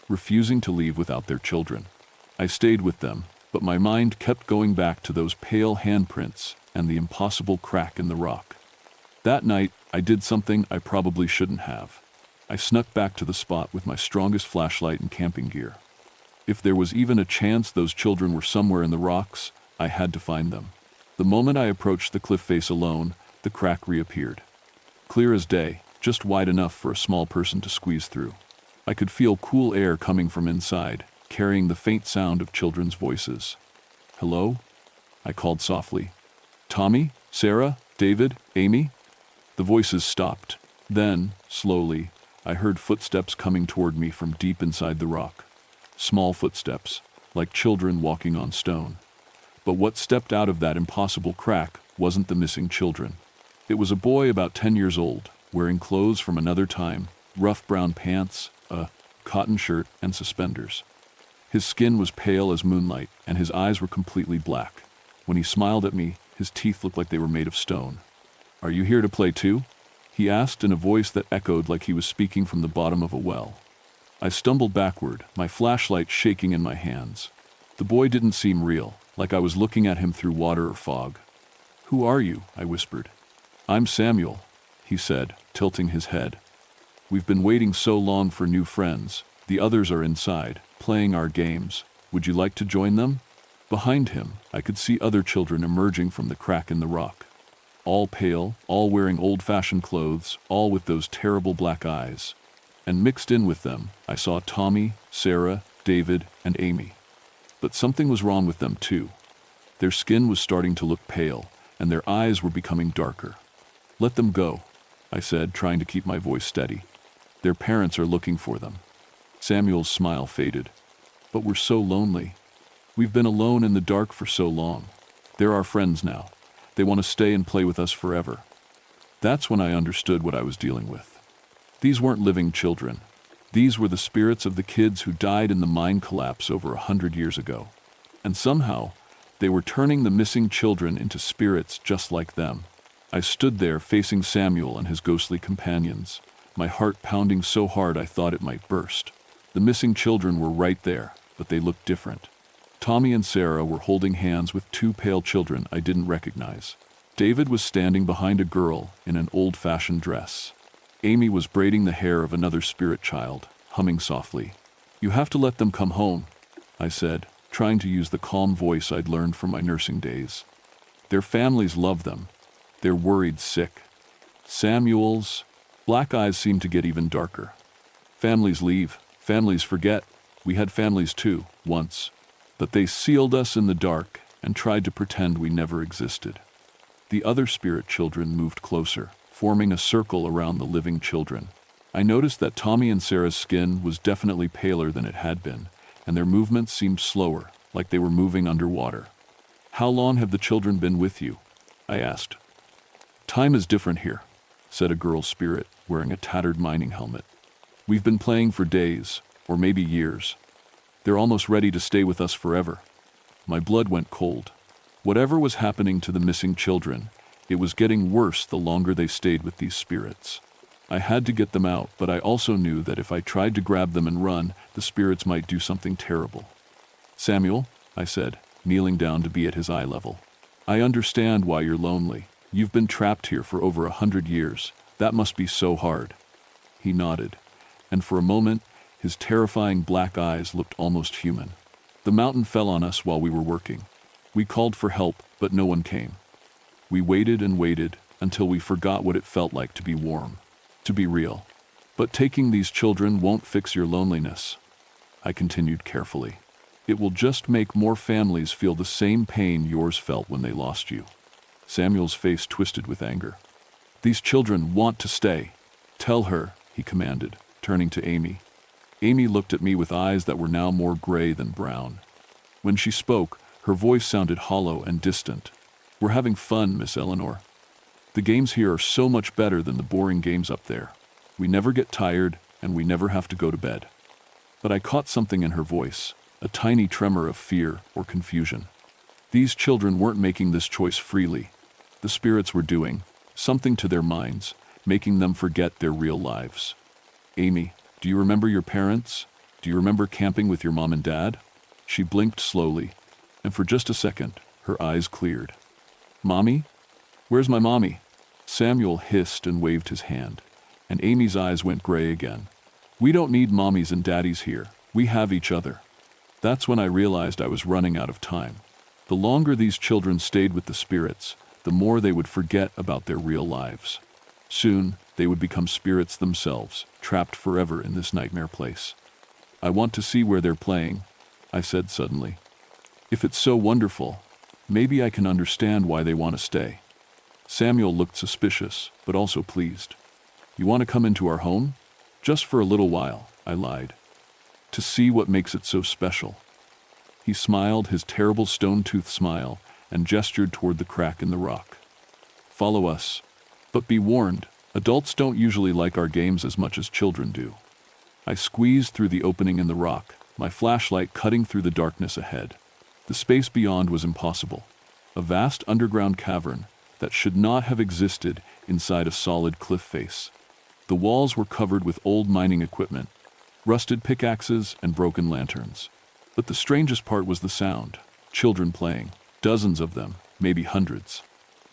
refusing to leave without their children. I stayed with them, but my mind kept going back to those pale handprints and the impossible crack in the rock. That night, I did something I probably shouldn't have. I snuck back to the spot with my strongest flashlight and camping gear. If there was even a chance those children were somewhere in the rocks, I had to find them. The moment I approached the cliff face alone, the crack reappeared. Clear as day, just wide enough for a small person to squeeze through. I could feel cool air coming from inside, carrying the faint sound of children's voices. "Hello?" I called softly. "Tommy? Sarah? David? Amy?" The voices stopped. Then, slowly, I heard footsteps coming toward me from deep inside the rock. Small footsteps, like children walking on stone. But what stepped out of that impossible crack wasn't the missing children. It was a boy about 10 years old, wearing clothes from another time, rough brown pants, a cotton shirt, and suspenders. His skin was pale as moonlight, and his eyes were completely black. When he smiled at me, his teeth looked like they were made of stone. "Are you here to play too?" he asked in a voice that echoed like he was speaking from the bottom of a well. I stumbled backward, my flashlight shaking in my hands. The boy didn't seem real, like I was looking at him through water or fog. "Who are you?" I whispered. "I'm Samuel," he said, tilting his head. We've been waiting so long for new friends. The others are inside, playing our games. Would you like to join them?" Behind him, I could see other children emerging from the crack in the rock. All pale, all wearing old-fashioned clothes, all with those terrible black eyes. And mixed in with them, I saw Tommy, Sarah, David, and Amy. But something was wrong with them too. Their skin was starting to look pale, and their eyes were becoming darker. "Let them go," I said, trying to keep my voice steady. "Their parents are looking for them." Samuel's smile faded. "But we're so lonely. We've been alone in the dark for so long. They're our friends now. They want to stay and play with us forever." That's when I understood what I was dealing with. These weren't living children. These were the spirits of the kids who died in the mine collapse over 100 years ago. And somehow, they were turning the missing children into spirits just like them. I stood there facing Samuel and his ghostly companions, my heart pounding so hard I thought it might burst. The missing children were right there, but they looked different. Tommy and Sarah were holding hands with two pale children I didn't recognize. David was standing behind a girl in an old-fashioned dress. Amy was braiding the hair of another spirit child, humming softly. "You have to let them come home," I said, trying to use the calm voice I'd learned from my nursing days. "Their families love them. They're worried sick." Samuel's black eyes seemed to get even darker. "Families leave. Families forget. We had families too, once. But they sealed us in the dark and tried to pretend we never existed." The other spirit children moved closer, forming a circle around the living children. I noticed that Tommy and Sarah's skin was definitely paler than it had been, and their movements seemed slower, like they were moving underwater. "How long have the children been with you?" I asked. "Time is different here," said a girl spirit wearing a tattered mining helmet. "We've been playing for days, or maybe years. They're almost ready to stay with us forever." My blood went cold. Whatever was happening to the missing children, it was getting worse the longer they stayed with these spirits. I had to get them out, but I also knew that if I tried to grab them and run, the spirits might do something terrible. "Samuel," I said, kneeling down to be at his eye level, "I understand why you're lonely. You've been trapped here for over 100 years. That must be so hard." He nodded, and for a moment, his terrifying black eyes looked almost human. "The mountain fell on us while we were working. We called for help, but no one came. We waited and waited until we forgot what it felt like to be warm, to be real. But taking these children won't fix your loneliness," I continued carefully. "It will just make more families feel the same pain yours felt when they lost you." Samuel's face twisted with anger. "These children want to stay. Tell her," he commanded, turning to Amy. Amy looked at me with eyes that were now more gray than brown. When she spoke, her voice sounded hollow and distant. "We're having fun, Miss Eleanor. The games here are so much better than the boring games up there. We never get tired, and we never have to go to bed." But I caught something in her voice, a tiny tremor of fear or confusion. These children weren't making this choice freely. The spirits were doing something to their minds, making them forget their real lives. "Amy, do you remember your parents? Do you remember camping with your mom and dad?" She blinked slowly, and for just a second, her eyes cleared. "Mommy? Where's my mommy?" Samuel hissed and waved his hand, and Amy's eyes went gray again. "We don't need mommies and daddies here. We have each other." That's when I realized I was running out of time. The longer these children stayed with the spirits, the more they would forget about their real lives. Soon, they would become spirits themselves, trapped forever in this nightmare place. "I want to see where they're playing," I said suddenly. "If it's so wonderful, maybe I can understand why they want to stay." Samuel looked suspicious, but also pleased. "You want to come into our home?" "Just for a little while," I lied. "To see what makes it so special." He smiled his terrible stone-toothed smile and gestured toward the crack in the rock. "Follow us. But be warned, adults don't usually like our games as much as children do." I squeezed through the opening in the rock, my flashlight cutting through the darkness ahead. The space beyond was impossible, a vast underground cavern that should not have existed inside a solid cliff face. The walls were covered with old mining equipment, rusted pickaxes and broken lanterns. But the strangest part was the sound. Children playing, dozens of them, maybe hundreds.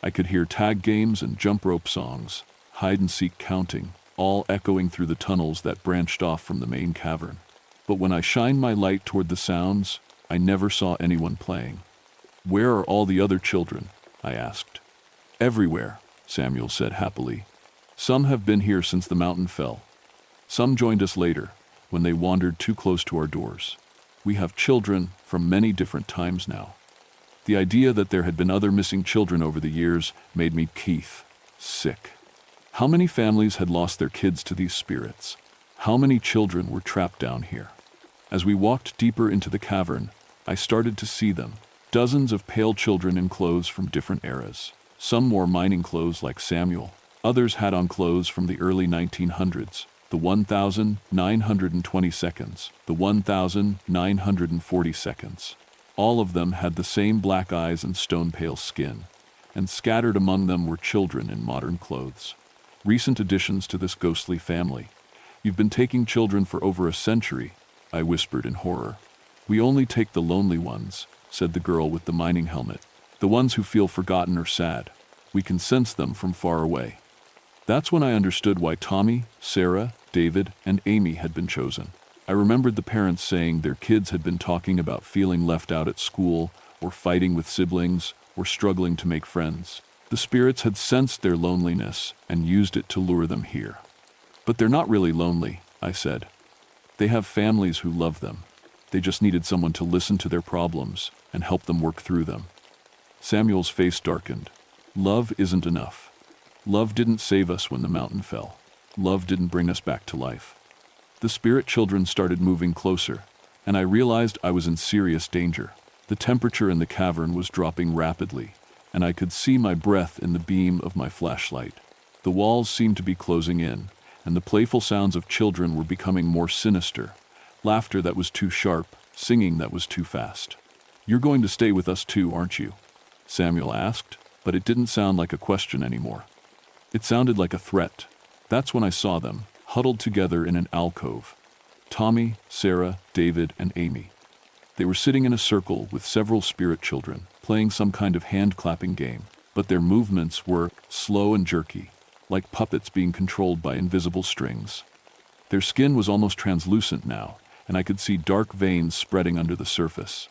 I could hear tag games and jump rope songs, hide-and-seek counting, all echoing through the tunnels that branched off from the main cavern. But when I shined my light toward the sounds, I never saw anyone playing. "Where are all the other children?" I asked. "Everywhere," Samuel said happily. "Some have been here since the mountain fell. Some joined us later, when they wandered too close to our doors. We have children from many different times now." The idea that there had been other missing children over the years made me sick. How many families had lost their kids to these spirits? How many children were trapped down here? As we walked deeper into the cavern, I started to see them. Dozens of pale children in clothes from different eras. Some wore mining clothes like Samuel. Others had on clothes from the early 1900s, the 1920s, the 1940s. All of them had the same black eyes and stone-pale skin, and scattered among them were children in modern clothes. Recent additions to this ghostly family. "You've been taking children for over a century," I whispered in horror. "We only take the lonely ones," said the girl with the mining helmet. "The ones who feel forgotten or sad. We can sense them from far away." That's when I understood why Tommy, Sarah, David, and Amy had been chosen. I remembered the parents saying their kids had been talking about feeling left out at school, or fighting with siblings, or struggling to make friends. The spirits had sensed their loneliness and used it to lure them here. "But they're not really lonely," I said. "They have families who love them. They just needed someone to listen to their problems and help them work through them." Samuel's face darkened. "Love isn't enough. Love didn't save us when the mountain fell. Love didn't bring us back to life." The spirit children started moving closer, and I realized I was in serious danger. The temperature in the cavern was dropping rapidly, and I could see my breath in the beam of my flashlight. The walls seemed to be closing in, and the playful sounds of children were becoming more sinister. Laughter that was too sharp, singing that was too fast. "You're going to stay with us too, aren't you?" Samuel asked, but it didn't sound like a question anymore. It sounded like a threat. That's when I saw them, huddled together in an alcove. Tommy, Sarah, David, and Amy. They were sitting in a circle with several spirit children, playing some kind of hand-clapping game, but their movements were slow and jerky, like puppets being controlled by invisible strings. Their skin was almost translucent now, and I could see dark veins spreading under the surface.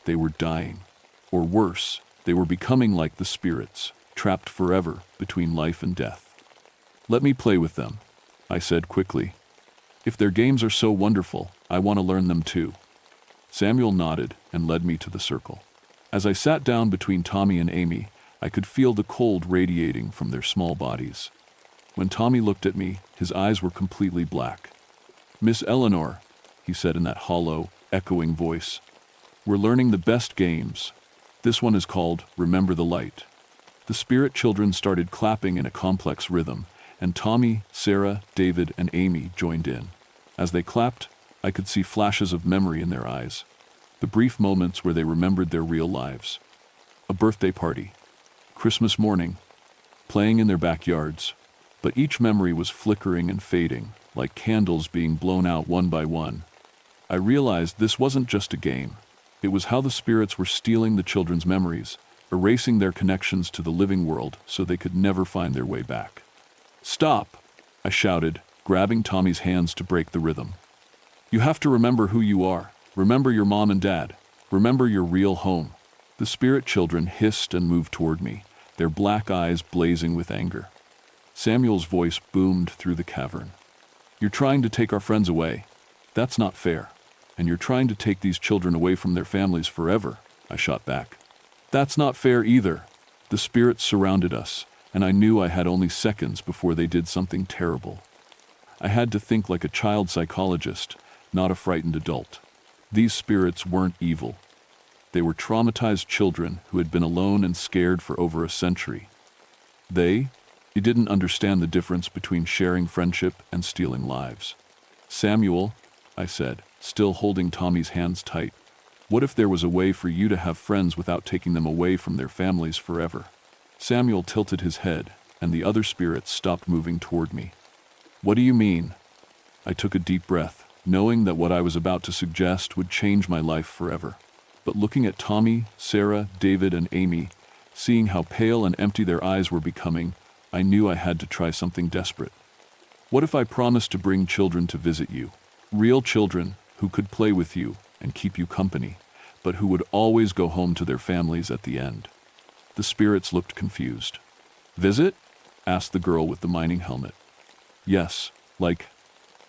They were dying. Or worse, they were becoming like the spirits, trapped forever between life and death. "Let me play with them," I said quickly. "If their games are so wonderful, I want to learn them too." Samuel nodded and led me to the circle. As I sat down between Tommy and Amy, I could feel the cold radiating from their small bodies. When Tommy looked at me, his eyes were completely black. "Miss Eleanor," he said in that hollow, echoing voice, "we're learning the best games. This one is called Remember the Light." The spirit children started clapping in a complex rhythm, and Tommy, Sarah, David, and Amy joined in. As they clapped, I could see flashes of memory in their eyes, the brief moments where they remembered their real lives. A birthday party, Christmas morning, playing in their backyards, but each memory was flickering and fading, like candles being blown out one by one. I realized this wasn't just a game. It was how the spirits were stealing the children's memories, erasing their connections to the living world so they could never find their way back. "Stop!" I shouted, grabbing Tommy's hands to break the rhythm. "You have to remember who you are. Remember your mom and dad. Remember your real home." The spirit children hissed and moved toward me, their black eyes blazing with anger. Samuel's voice boomed through the cavern. "You're trying to take our friends away. That's not fair. And you're trying to take these children away from their families forever," I shot back. "That's not fair either." The spirits surrounded us, and I knew I had only seconds before they did something terrible. I had to think like a child psychologist, not a frightened adult. These spirits weren't evil. They were traumatized children who had been alone and scared for over a century. They didn't understand the difference between sharing friendship and stealing lives. "Samuel," I said, still holding Tommy's hands tight, "what if there was a way for you to have friends without taking them away from their families forever?" Samuel tilted his head, and the other spirits stopped moving toward me. "What do you mean?" I took a deep breath, knowing that what I was about to suggest would change my life forever. But looking at Tommy, Sarah, David, and Amy, seeing how pale and empty their eyes were becoming, I knew I had to try something desperate. What if I promised to bring children to visit you? Real children who could play with you and keep you company, but who would always go home to their families at the end. The spirits looked confused. Visit? Asked the girl with the mining helmet. Yes, like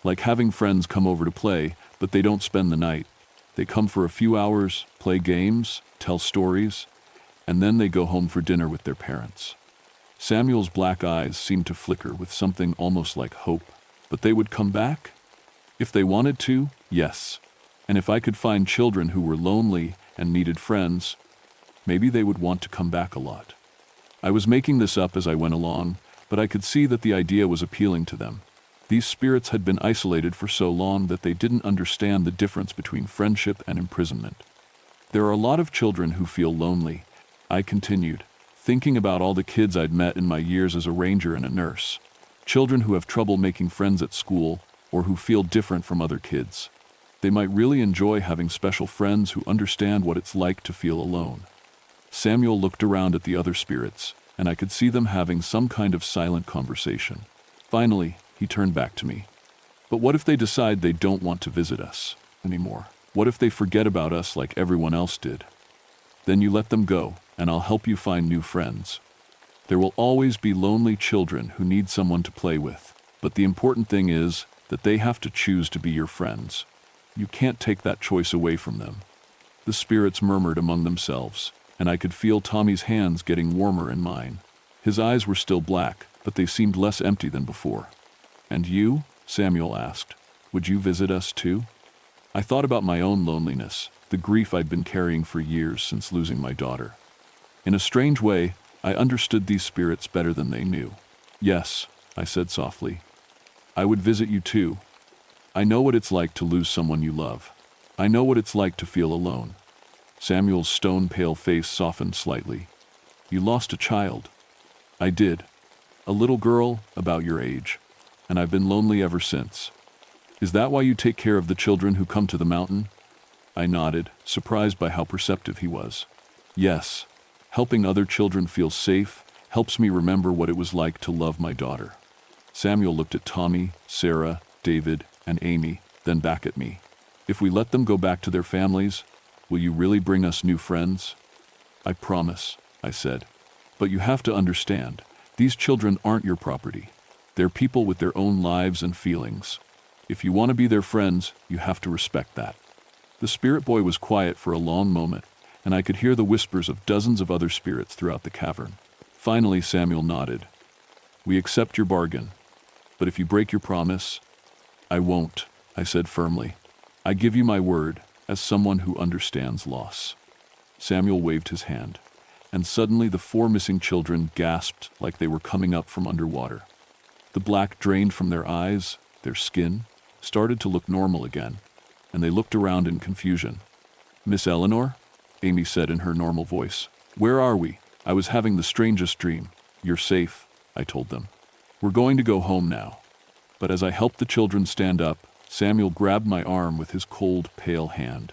having friends come over to play, but they don't spend the night. They come for a few hours, play games, tell stories, and then they go home for dinner with their parents. Samuel's black eyes seemed to flicker with something almost like hope. But they would come back? If they wanted to, yes. And if I could find children who were lonely and needed friends, maybe they would want to come back a lot. I was making this up as I went along, but I could see that the idea was appealing to them. These spirits had been isolated for so long that they didn't understand the difference between friendship and imprisonment. There are a lot of children who feel lonely, I continued, thinking about all the kids I'd met in my years as a ranger and a nurse. Children who have trouble making friends at school or who feel different from other kids. They might really enjoy having special friends who understand what it's like to feel alone. Samuel looked around at the other spirits, and I could see them having some kind of silent conversation. Finally, he turned back to me. But what if they decide they don't want to visit us anymore? What if they forget about us like everyone else did? Then you let them go, and I'll help you find new friends. There will always be lonely children who need someone to play with, but the important thing is that they have to choose to be your friends. You can't take that choice away from them. The spirits murmured among themselves, and I could feel Tommy's hands getting warmer in mine. His eyes were still black, but they seemed less empty than before. And you? Samuel asked. Would you visit us too? I thought about my own loneliness, the grief I'd been carrying for years since losing my daughter. In a strange way, I understood these spirits better than they knew. Yes, I said softly. I would visit you too. I know what it's like to lose someone you love. I know what it's like to feel alone. Samuel's stone-pale face softened slightly. You lost a child. I did. A little girl about your age. And I've been lonely ever since. Is that why you take care of the children who come to the mountain? I nodded, surprised by how perceptive he was. Yes, helping other children feel safe helps me remember what it was like to love my daughter. Samuel looked at Tommy, Sarah, David, and Amy, then back at me. If we let them go back to their families, will you really bring us new friends? I promise, I said. But you have to understand, these children aren't your property. They're people with their own lives and feelings. If you want to be their friends, you have to respect that. The spirit boy was quiet for a long moment, and I could hear the whispers of dozens of other spirits throughout the cavern. Finally, Samuel nodded. We accept your bargain, but if you break your promise, I won't, I said firmly. I give you my word, as someone who understands loss. Samuel waved his hand, and suddenly the 4 missing children gasped like they were coming up from underwater. The black drained from their eyes, their skin started to look normal again, and they looked around in confusion. Miss Eleanor? Amy said in her normal voice. Where are we? I was having the strangest dream. You're safe, I told them. We're going to go home now. But as I helped the children stand up, Samuel grabbed my arm with his cold, pale hand.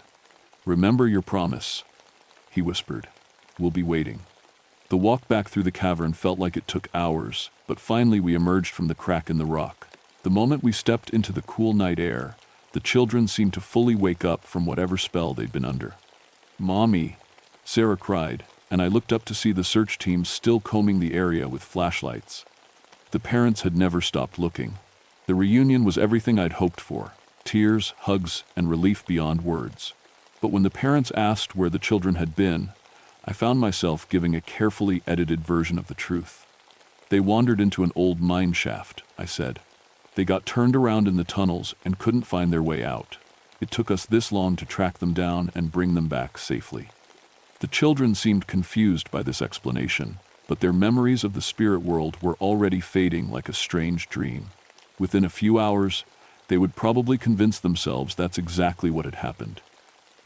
Remember your promise, he whispered. We'll be waiting. The walk back through the cavern felt like it took hours, but finally we emerged from the crack in the rock. The moment we stepped into the cool night air, the children seemed to fully wake up from whatever spell they'd been under. Mommy, Sarah cried, and I looked up to see the search team still combing the area with flashlights. The parents had never stopped looking. The reunion was everything I'd hoped for, tears, hugs, and relief beyond words. But when the parents asked where the children had been, I found myself giving a carefully edited version of the truth. They wandered into an old mine shaft, I said. They got turned around in the tunnels and couldn't find their way out. It took us this long to track them down and bring them back safely. The children seemed confused by this explanation, but their memories of the spirit world were already fading like a strange dream. Within a few hours, they would probably convince themselves that's exactly what had happened.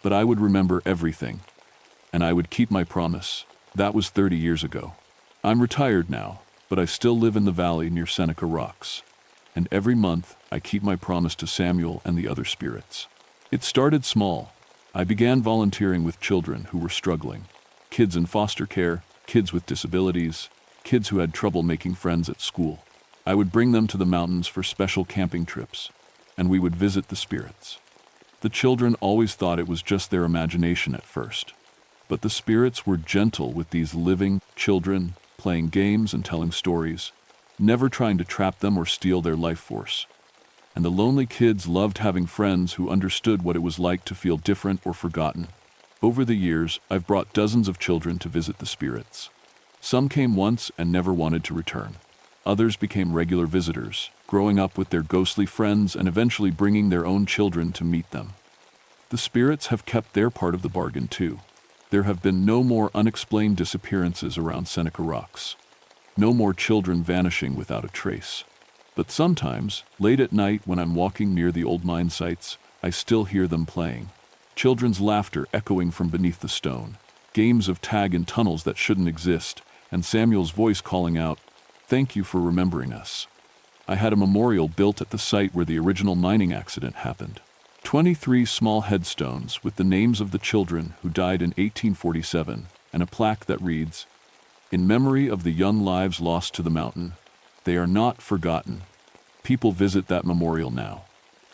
But I would remember everything, and I would keep my promise. That was 30 years ago. I'm retired now, but I still live in the valley near Seneca Rocks. And every month, I keep my promise to Samuel and the other spirits. It started small. I began volunteering with children who were struggling. Kids in foster care, kids with disabilities, kids who had trouble making friends at school. I would bring them to the mountains for special camping trips, and we would visit the spirits. The children always thought it was just their imagination at first, but the spirits were gentle with these living children, playing games and telling stories, never trying to trap them or steal their life force. And the lonely kids loved having friends who understood what it was like to feel different or forgotten. Over the years, I've brought dozens of children to visit the spirits. Some came once and never wanted to return. Others became regular visitors, growing up with their ghostly friends and eventually bringing their own children to meet them. The spirits have kept their part of the bargain too. There have been no more unexplained disappearances around Seneca Rocks. No more children vanishing without a trace. But sometimes, late at night when I'm walking near the old mine sites, I still hear them playing. Children's laughter echoing from beneath the stone, games of tag in tunnels that shouldn't exist, and Samuel's voice calling out, "Thank you for remembering us." I had a memorial built at the site where the original mining accident happened. 23 small headstones with the names of the children who died in 1847, and a plaque that reads, "In memory of the young lives lost to the mountain, they are not forgotten." People visit that memorial now.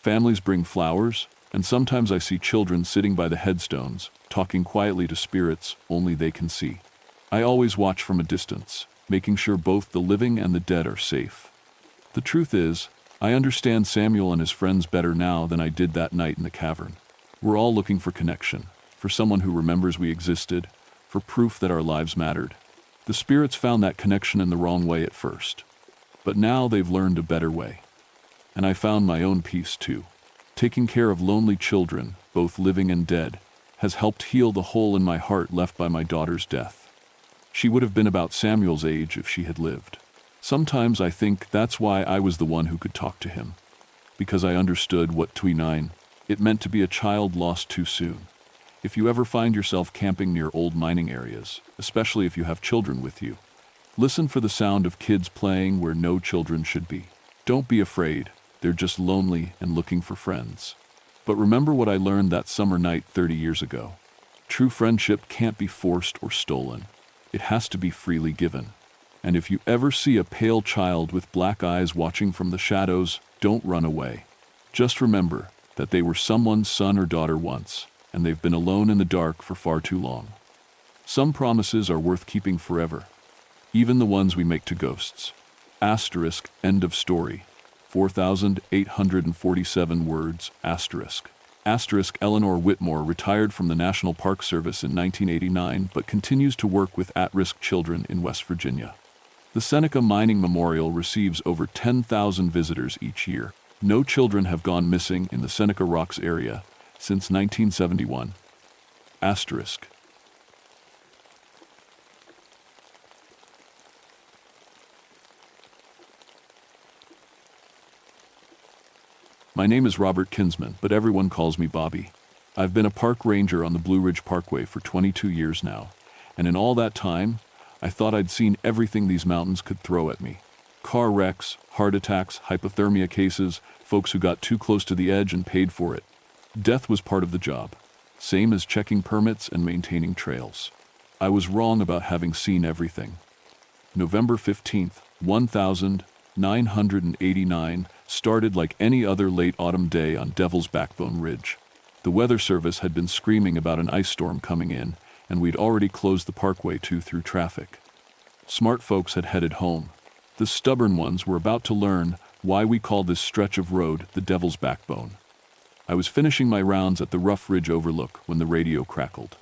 Families bring flowers, and sometimes I see children sitting by the headstones, talking quietly to spirits only they can see. I always watch from a distance, making sure both the living and the dead are safe. The truth is, I understand Samuel and his friends better now than I did that night in the cavern. We're all looking for connection, for someone who remembers we existed, for proof that our lives mattered. The spirits found that connection in the wrong way at first, but now they've learned a better way. And I found my own peace too. Taking care of lonely children, both living and dead, has helped heal the hole in my heart left by my daughter's death. She would have been about Samuel's age if she had lived. Sometimes I think that's why I was the one who could talk to him, because I understood what tweenine it meant to be a child lost too soon. If you ever find yourself camping near old mining areas, especially if you have children with you, listen for the sound of kids playing where no children should be. Don't be afraid, they're just lonely and looking for friends. But remember what I learned that summer night 30 years ago. True friendship can't be forced or stolen. It has to be freely given. And if you ever see a pale child with black eyes watching from the shadows, don't run away. Just remember that they were someone's son or daughter once, and they've been alone in the dark for far too long. Some promises are worth keeping forever, even the ones we make to ghosts. Asterisk, end of story. 4,847 words, asterisk. Asterisk. Eleanor Whitmore retired from the National Park Service in 1989 but continues to work with at-risk children in West Virginia. The Seneca Mining Memorial receives over 10,000 visitors each year. No children have gone missing in the Seneca Rocks area since 1971. Asterisk. My name is Robert Kinsman, but everyone calls me Bobby. I've been a park ranger on the Blue Ridge Parkway for 22 years now, and in all that time, I thought I'd seen everything these mountains could throw at me. Car wrecks, heart attacks, hypothermia cases, folks who got too close to the edge and paid for it. Death was part of the job, same as checking permits and maintaining trails. I was wrong about having seen everything. November 15th, 1989 started like any other late autumn day on Devil's Backbone Ridge. The Weather Service had been screaming about an ice storm coming in, and we'd already closed the parkway through traffic. Smart folks had headed home. The stubborn ones were about to learn why we call this stretch of road the Devil's Backbone. I was finishing my rounds at the Rough Ridge Overlook when the radio crackled.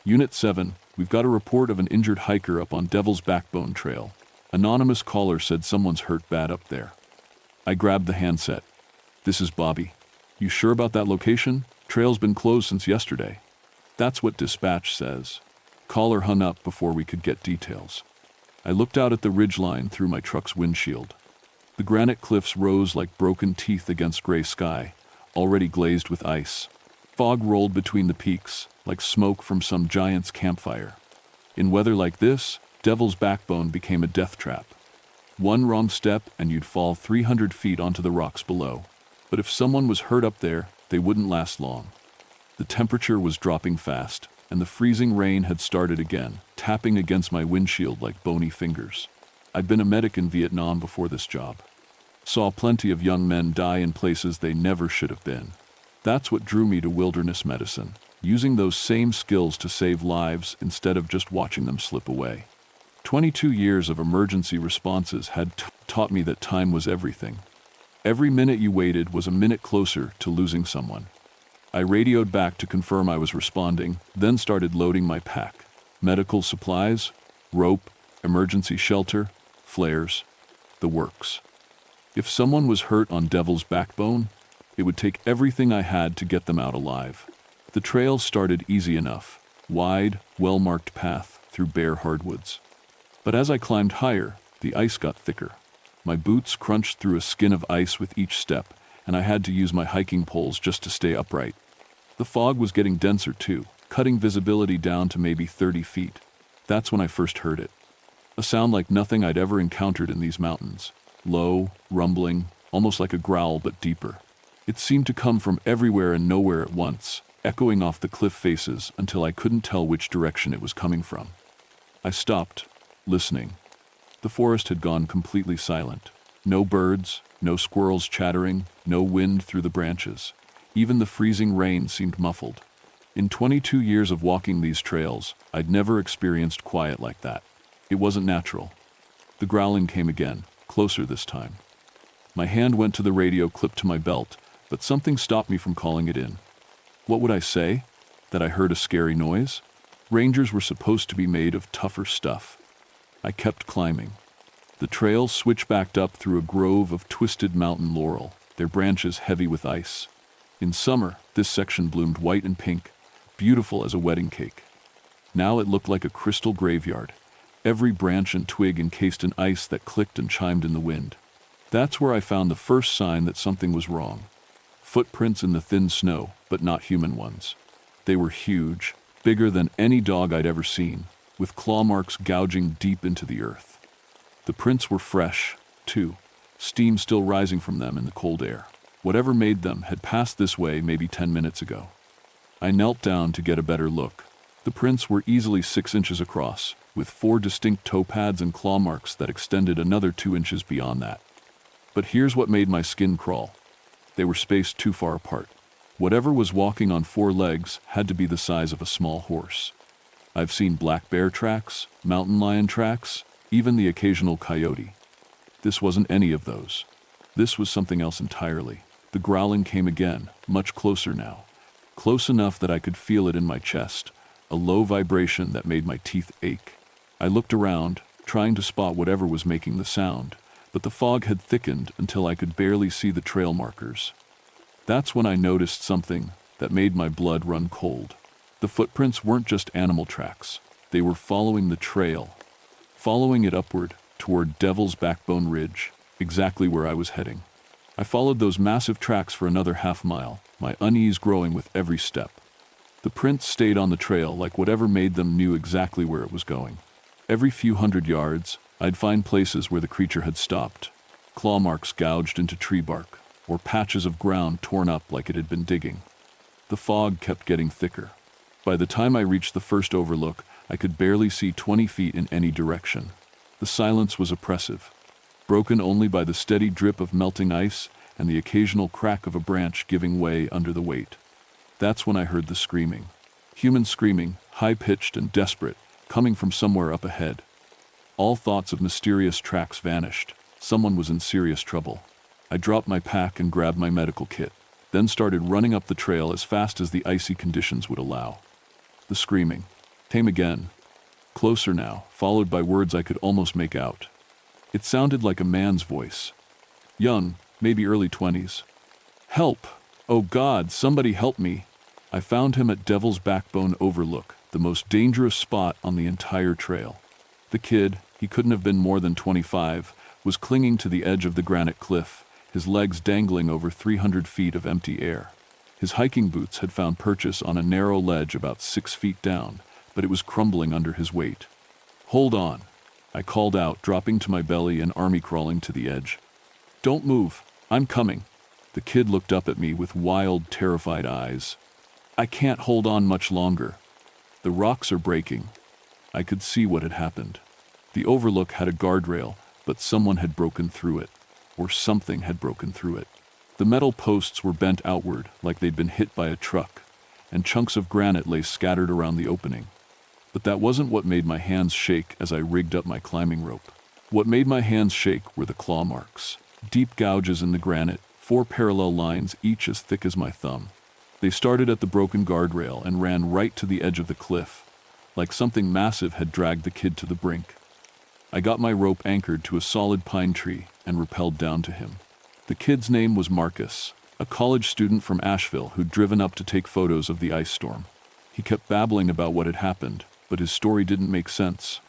Unit 7, we've got a report of an injured hiker up on Devil's Backbone Trail. Anonymous caller said someone's hurt bad up there. I grabbed the handset. This is Bobby. You sure about that location? Trail's been closed since yesterday. That's what dispatch says. Caller hung up before we could get details. I looked out at the ridgeline through my truck's windshield. The granite cliffs rose like broken teeth against gray sky, already glazed with ice. Fog rolled between the peaks, like smoke from some giant's campfire. In weather like this, Devil's Backbone became a death trap. One wrong step and you'd fall 300 feet onto the rocks below. But if someone was hurt up there, they wouldn't last long. The temperature was dropping fast, and the freezing rain had started again, tapping against my windshield like bony fingers. I'd been a medic in Vietnam before this job. Saw plenty of young men die in places they never should have been. That's what drew me to wilderness medicine, using those same skills to save lives instead of just watching them slip away. 22 years of emergency responses had taught me that time was everything. Every minute you waited was a minute closer to losing someone. I radioed back to confirm I was responding, then started loading my pack. Medical supplies, rope, emergency shelter, flares, the works. If someone was hurt on Devil's Backbone, it would take everything I had to get them out alive. The trail started easy enough, wide, well-marked path through bare hardwoods. But as I climbed higher, the ice got thicker. My boots crunched through a skin of ice with each step, and I had to use my hiking poles just to stay upright. The fog was getting denser too, cutting visibility down to maybe 30 feet. That's when I first heard it. A sound like nothing I'd ever encountered in these mountains. Low, rumbling, almost like a growl but deeper. It seemed to come from everywhere and nowhere at once, echoing off the cliff faces until I couldn't tell which direction it was coming from. I stopped, listening. The forest had gone completely silent. No birds, no squirrels chattering, no wind through the branches. Even the freezing rain seemed muffled. In 22 years of walking these trails, I'd never experienced quiet like that. It wasn't natural. The growling came again, closer this time. My hand went to the radio clipped to my belt, but something stopped me from calling it in. What would I say? That I heard a scary noise? Rangers were supposed to be made of tougher stuff. I kept climbing. The trail switchbacked up through a grove of twisted mountain laurel, their branches heavy with ice. In summer, this section bloomed white and pink, beautiful as a wedding cake. Now it looked like a crystal graveyard, every branch and twig encased in ice that clicked and chimed in the wind. That's where I found the first sign that something was wrong. Footprints in the thin snow, but not human ones. They were huge, bigger than any dog I'd ever seen, with claw marks gouging deep into the earth. The prints were fresh, too, steam still rising from them in the cold air. Whatever made them had passed this way maybe 10 minutes ago. I knelt down to get a better look. The prints were easily 6 inches across, with 4 distinct toe pads and claw marks that extended another 2 inches beyond that. But here's what made my skin crawl. They were spaced too far apart. Whatever was walking on 4 legs had to be the size of a small horse. I've seen black bear tracks, mountain lion tracks, even the occasional coyote. This wasn't any of those. This was something else entirely. The growling came again, much closer now. Close enough that I could feel it in my chest, a low vibration that made my teeth ache. I looked around, trying to spot whatever was making the sound, but the fog had thickened until I could barely see the trail markers. That's when I noticed something that made my blood run cold. The footprints weren't just animal tracks. They were following the trail, following it upward toward Devil's Backbone Ridge, exactly where I was heading. I followed those massive tracks for another half-mile, my unease growing with every step. The prints stayed on the trail like whatever made them knew exactly where it was going. Every few hundred yards, I'd find places where the creature had stopped, claw marks gouged into tree bark, or patches of ground torn up like it had been digging. The fog kept getting thicker. By the time I reached the first overlook, I could barely see 20 feet in any direction. The silence was oppressive, broken only by the steady drip of melting ice and the occasional crack of a branch giving way under the weight. That's when I heard the screaming. Human screaming, high-pitched and desperate, coming from somewhere up ahead. All thoughts of mysterious tracks vanished. Someone was in serious trouble. I dropped my pack and grabbed my medical kit, then started running up the trail as fast as the icy conditions would allow. The screaming came again, closer now, followed by words I could almost make out. It sounded like a man's voice. Young, maybe early 20s. Help! Oh God, somebody help me! I found him at Devil's Backbone Overlook, the most dangerous spot on the entire trail. The kid, he couldn't have been more than 25, was clinging to the edge of the granite cliff, his legs dangling over 300 feet of empty air. His hiking boots had found purchase on a narrow ledge about 6 feet down, but it was crumbling under his weight. Hold on, I called out, dropping to my belly and army crawling to the edge. Don't move, I'm coming. The kid looked up at me with wild, terrified eyes. I can't hold on much longer. The rocks are breaking. I could see what had happened. The overlook had a guardrail, but someone had broken through it. or something had broken through it. The metal posts were bent outward like they'd been hit by a truck, and chunks of granite lay scattered around the opening. But that wasn't what made my hands shake as I rigged up my climbing rope. What made my hands shake were the claw marks. Deep gouges in the granite, 4 parallel lines, each as thick as my thumb. They started at the broken guardrail and ran right to the edge of the cliff, like something massive had dragged the kid to the brink. I got my rope anchored to a solid pine tree and rappelled down to him. The kid's name was Marcus, a college student from Asheville who'd driven up to take photos of the ice storm. He kept babbling about what had happened, but his story didn't make sense.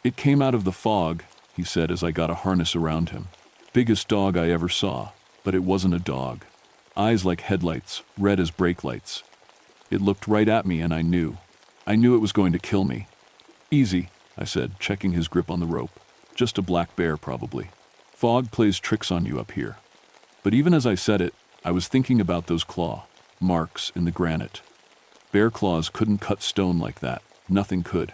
"It came out of the fog," he said as I got a harness around him. "Biggest dog I ever saw, but it wasn't a dog. Eyes like headlights, red as brake lights. It looked right at me and I knew it was going to kill me." "Easy," I said, checking his grip on the rope. "Just a black bear, probably. Fog plays tricks on you up here." But even as I said it, I was thinking about those claw marks in the granite. Bear claws couldn't cut stone like that. Nothing could.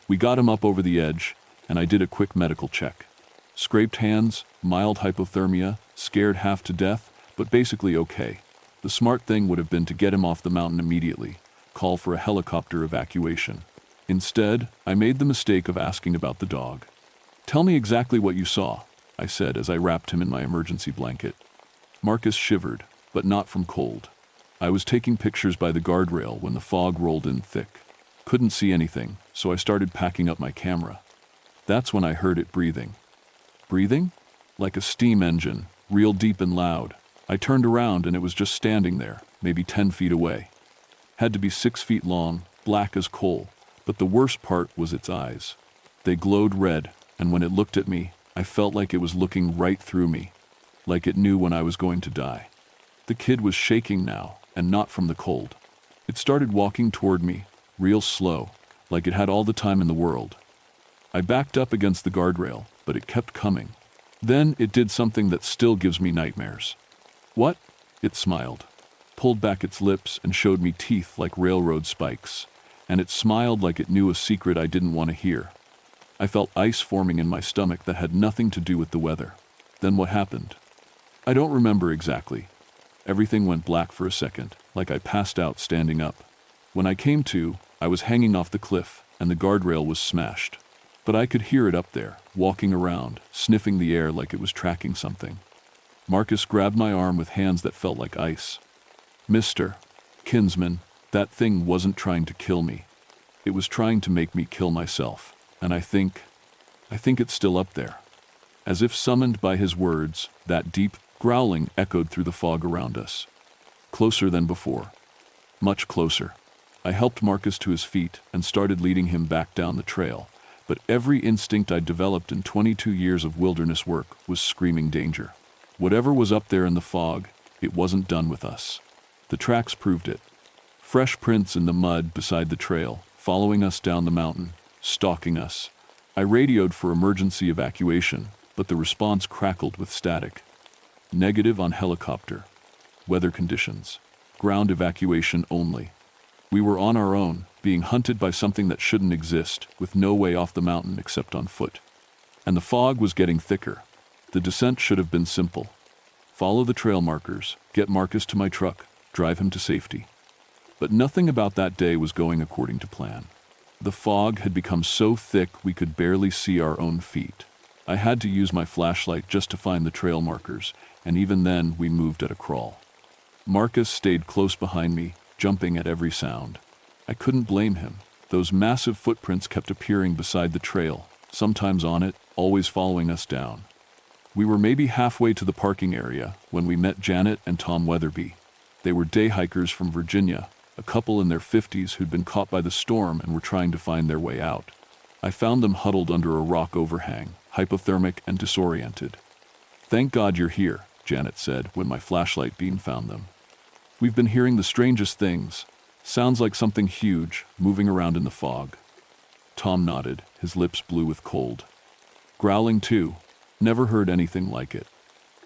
We got him up over the edge, and I did a quick medical check. Scraped hands, mild hypothermia, scared half to death, but basically okay. The smart thing would have been to get him off the mountain immediately, call for a helicopter evacuation. Instead, I made the mistake of asking about the dog. "Tell me exactly what you saw," I said as I wrapped him in my emergency blanket. Marcus shivered, but not from cold. I was taking pictures by the guardrail when the fog rolled in thick. Couldn't see anything, so I started packing up my camera. That's when I heard it breathing. Breathing? Like a steam engine, real deep and loud. I turned around and it was just standing there, maybe 10 feet away. Had to be 6 feet long, black as coal, but the worst part was its eyes. They glowed red, and when it looked at me, I felt like it was looking right through me, like it knew when I was going to die. The kid was shaking now, and not from the cold. It started walking toward me, real slow, like it had all the time in the world. I backed up against the guardrail, but it kept coming. Then it did something that still gives me nightmares. "What?" It smiled, pulled back its lips and showed me teeth like railroad spikes, and it smiled like it knew a secret I didn't want to hear. I felt ice forming in my stomach that had nothing to do with the weather. Then what happened? I don't remember exactly. Everything went black for a second, like I passed out standing up. When I came to, I was hanging off the cliff, and the guardrail was smashed. But I could hear it up there, walking around, sniffing the air like it was tracking something. Marcus grabbed my arm with hands that felt like ice. "Mr. Kinsman, that thing wasn't trying to kill me. It was trying to make me kill myself, and I think it's still up there." As if summoned by his words, that deep growling echoed through the fog around us. Closer than before. Much closer. I helped Marcus to his feet and started leading him back down the trail, but every instinct I'd developed in 22 years of wilderness work was screaming danger. Whatever was up there in the fog, it wasn't done with us. The tracks proved it. Fresh prints in the mud beside the trail, following us down the mountain, stalking us. I radioed for emergency evacuation, but the response crackled with static. Negative on helicopter. Weather conditions. Ground evacuation only. We were on our own, being hunted by something that shouldn't exist, with no way off the mountain except on foot. And the fog was getting thicker. The descent should have been simple. Follow the trail markers, get Marcus to my truck, drive him to safety. But nothing about that day was going according to plan. The fog had become so thick we could barely see our own feet. I had to use my flashlight just to find the trail markers, and even then we moved at a crawl. Marcus stayed close behind me, jumping at every sound. I couldn't blame him. Those massive footprints kept appearing beside the trail, sometimes on it, always following us down. We were maybe halfway to the parking area when we met Janet and Tom Weatherby. They were day hikers from Virginia, a couple in their 50s who'd been caught by the storm and were trying to find their way out. I found them huddled under a rock overhang, hypothermic and disoriented. "Thank God you're here," Janet said when my flashlight beam found them. "We've been hearing the strangest things. Sounds like something huge, moving around in the fog." Tom nodded, his lips blue with cold. "Growling too. Never heard anything like it."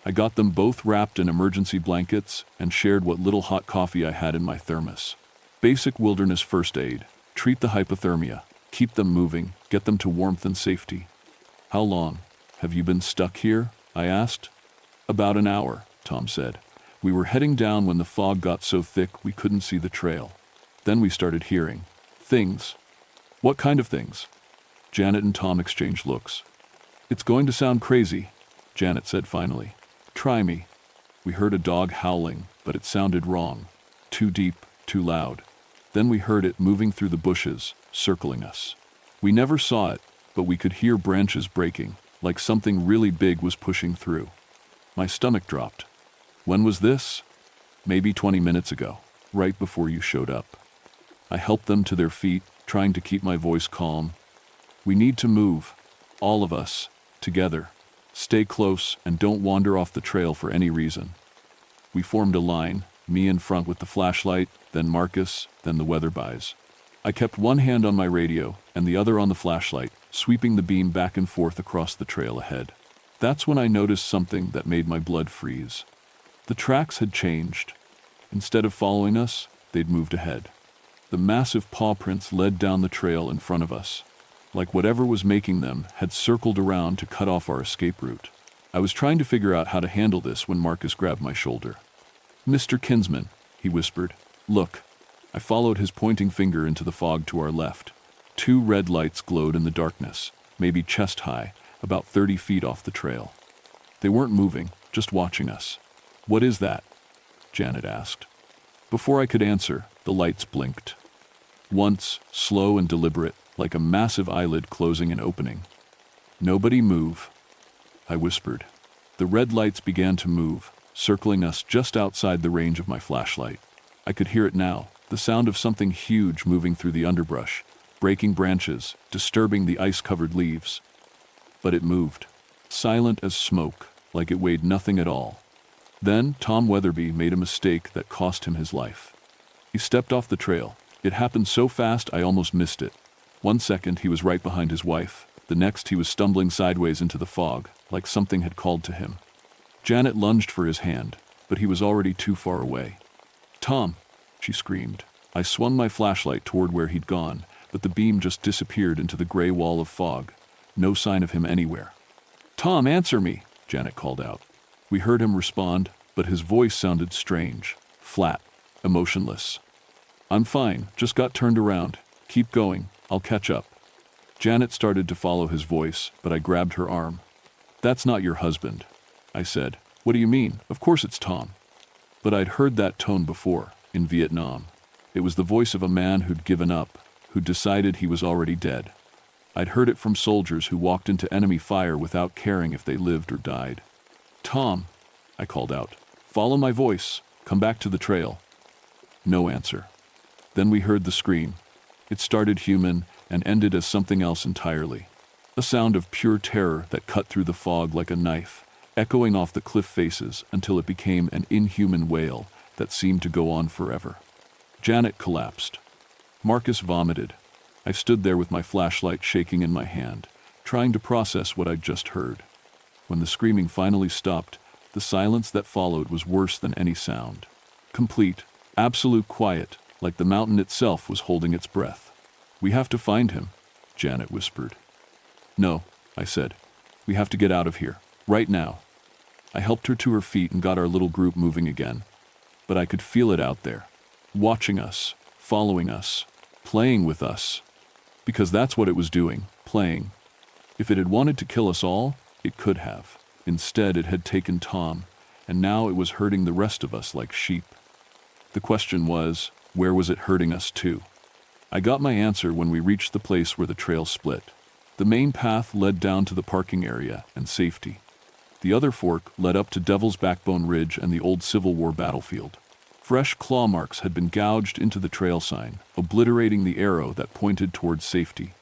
I got them both wrapped in emergency blankets and shared what little hot coffee I had in my thermos. Basic wilderness first aid. Treat the hypothermia. Keep them moving. Get them to warmth and safety. "How long have you been stuck here?" I asked. About an hour, Tom said. We were heading down when the fog got so thick we couldn't see the trail. Then we started hearing things. What kind of things? Janet and Tom exchanged looks. It's going to sound crazy, Janet said finally. Try me. We heard a dog howling, but it sounded wrong. Too deep, too loud. Then we heard it moving through the bushes, circling us. We never saw it, but we could hear branches breaking, like something really big was pushing through. My stomach dropped. When was this? Maybe 20 minutes ago, right before you showed up. I helped them to their feet, trying to keep my voice calm. We need to move, all of us, together. Stay close and don't wander off the trail for any reason. We formed a line, me in front with the flashlight, then Marcus, then the weather buys. I kept one hand on my radio and the other on the flashlight, sweeping the beam back and forth across the trail ahead. That's when I noticed something that made my blood freeze. The tracks had changed. Instead of following us, they'd moved ahead. The massive paw prints led down the trail in front of us, like whatever was making them had circled around to cut off our escape route. I was trying to figure out how to handle this when Marcus grabbed my shoulder. "Mr. Kinsman," he whispered, "look." I followed his pointing finger into the fog to our left. 2 red lights glowed in the darkness, maybe chest high, about 30 feet off the trail. They weren't moving, just watching us. "What is that?" Janet asked. Before I could answer, the lights blinked. Once, slow and deliberate, like a massive eyelid closing and opening. "Nobody move," I whispered. The red lights began to move, circling us just outside the range of my flashlight. I could hear it now, the sound of something huge moving through the underbrush, breaking branches, disturbing the ice-covered leaves. But it moved, silent as smoke, like it weighed nothing at all. Then Tom Weatherby made a mistake that cost him his life. He stepped off the trail. It happened so fast I almost missed it. 1 second he was right behind his wife. The next he was stumbling sideways into the fog, like something had called to him. Janet lunged for his hand, but he was already too far away. "Tom!" she screamed. I swung my flashlight toward where he'd gone, but the beam just disappeared into the gray wall of fog. No sign of him anywhere. "Tom, answer me!" Janet called out. We heard him respond, but his voice sounded strange, flat, emotionless. "I'm fine, just got turned around. Keep going, I'll catch up." Janet started to follow his voice, but I grabbed her arm. "That's not your husband," I said. "What do you mean? Of course it's Tom." But I'd heard that tone before, in Vietnam. It was the voice of a man who'd given up, who'd decided he was already dead. I'd heard it from soldiers who walked into enemy fire without caring if they lived or died. "Tom," I called out, "follow my voice. Come back to the trail." No answer. Then we heard the scream. It started human and ended as something else entirely. A sound of pure terror that cut through the fog like a knife, echoing off the cliff faces until it became an inhuman wail that seemed to go on forever. Janet collapsed. Marcus vomited. I stood there with my flashlight shaking in my hand, trying to process what I'd just heard. When the screaming finally stopped, the silence that followed was worse than any sound. Complete, absolute quiet, like the mountain itself was holding its breath. "We have to find him," Janet whispered. "No," I said. "We have to get out of here, right now." I helped her to her feet and got our little group moving again. But I could feel it out there, watching us, following us, playing with us. Because that's what it was doing, playing. If it had wanted to kill us all, it could have. Instead, it had taken Tom, and now it was hurting the rest of us like sheep. The question was, where was it hurting us to? I got my answer when we reached the place where the trail split. The main path led down to the parking area and safety. The other fork led up to Devil's Backbone Ridge and the old Civil War battlefield. Fresh claw marks had been gouged into the trail sign, obliterating the arrow that pointed towards safety.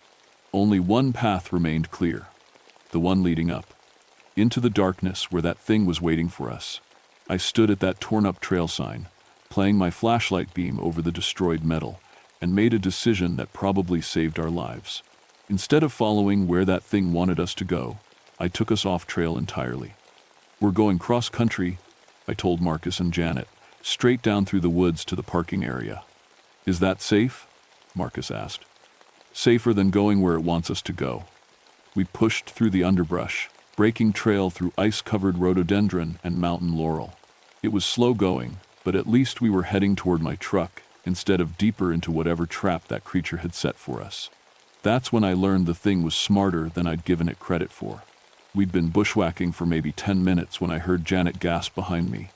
Only one path remained clear, the one leading up, into the darkness where that thing was waiting for us. I stood at that torn-up trail sign, playing my flashlight beam over the destroyed metal, and made a decision that probably saved our lives. Instead of following where that thing wanted us to go, I took us off trail entirely. "We're going cross-country," I told Marcus and Janet, "straight down through the woods to the parking area." "Is that safe?" Marcus asked. "Safer than going where it wants us to go." We pushed through the underbrush, breaking trail through ice-covered rhododendron and mountain laurel. It was slow going, but at least we were heading toward my truck instead of deeper into whatever trap that creature had set for us. That's when I learned the thing was smarter than I'd given it credit for. We'd been bushwhacking for maybe 10 minutes when I heard Janet gasp behind me.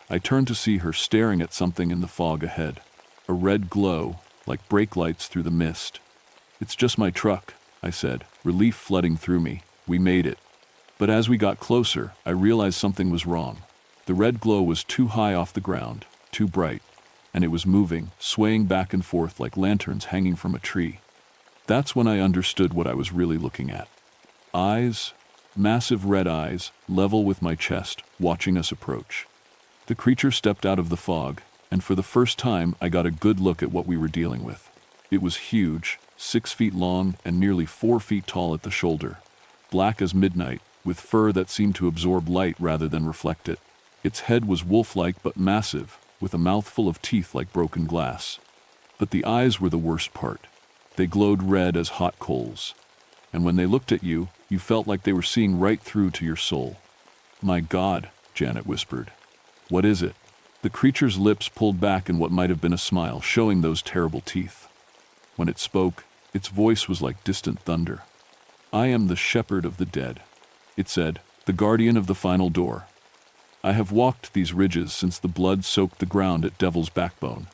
I turned to see her staring at something in the fog ahead. A red glow, like brake lights through the mist. "It's just my truck," I said, relief flooding through me. "We made it." But as we got closer, I realized something was wrong. The red glow was too high off the ground, too bright, and it was moving, swaying back and forth like lanterns hanging from a tree. That's when I understood what I was really looking at. Eyes, massive red eyes, level with my chest, watching us approach. The creature stepped out of the fog, and for the first time I got a good look at what we were dealing with. It was huge, 6 feet long and nearly 4 feet tall at the shoulder, black as midnight, with fur that seemed to absorb light rather than reflect it. Its head was wolf-like but massive, with a mouthful of teeth like broken glass. But the eyes were the worst part. They glowed red as hot coals. And when they looked at you, you felt like they were seeing right through to your soul. "My God," Janet whispered. "What is it?" The creature's lips pulled back in what might have been a smile, showing those terrible teeth. When it spoke, its voice was like distant thunder. "I am the shepherd of the dead," it said, "the guardian of the final door. I have walked these ridges since the blood soaked the ground at Devil's Backbone."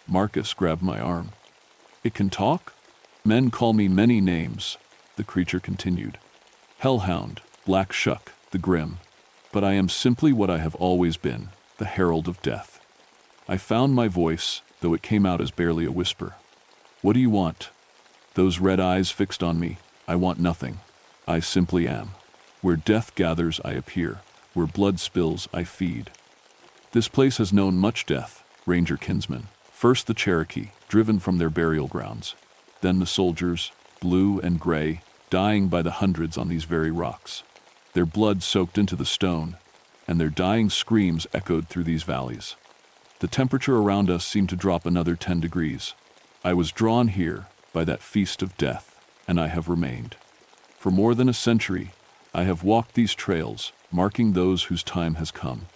Marcus grabbed my arm. "It can talk?" "Men call me many names," the creature continued. "Hellhound, Black Shuck, the Grim. But I am simply what I have always been, the herald of death." I found my voice, though it came out as barely a whisper. "What do you want?" Those red eyes fixed on me. "I want nothing. I simply am. Where death gathers, I appear. Where blood spills, I feed. This place has known much death, Ranger kinsman. First the Cherokee, driven from their burial grounds. Then the soldiers, blue and gray, dying by the hundreds on these very rocks. Their blood soaked into the stone, and their dying screams echoed through these valleys. The temperature around us seemed to drop another 10 degrees. I was drawn here by that feast of death, and I have remained. For more than a century, I have walked these trails, marking those whose time has come.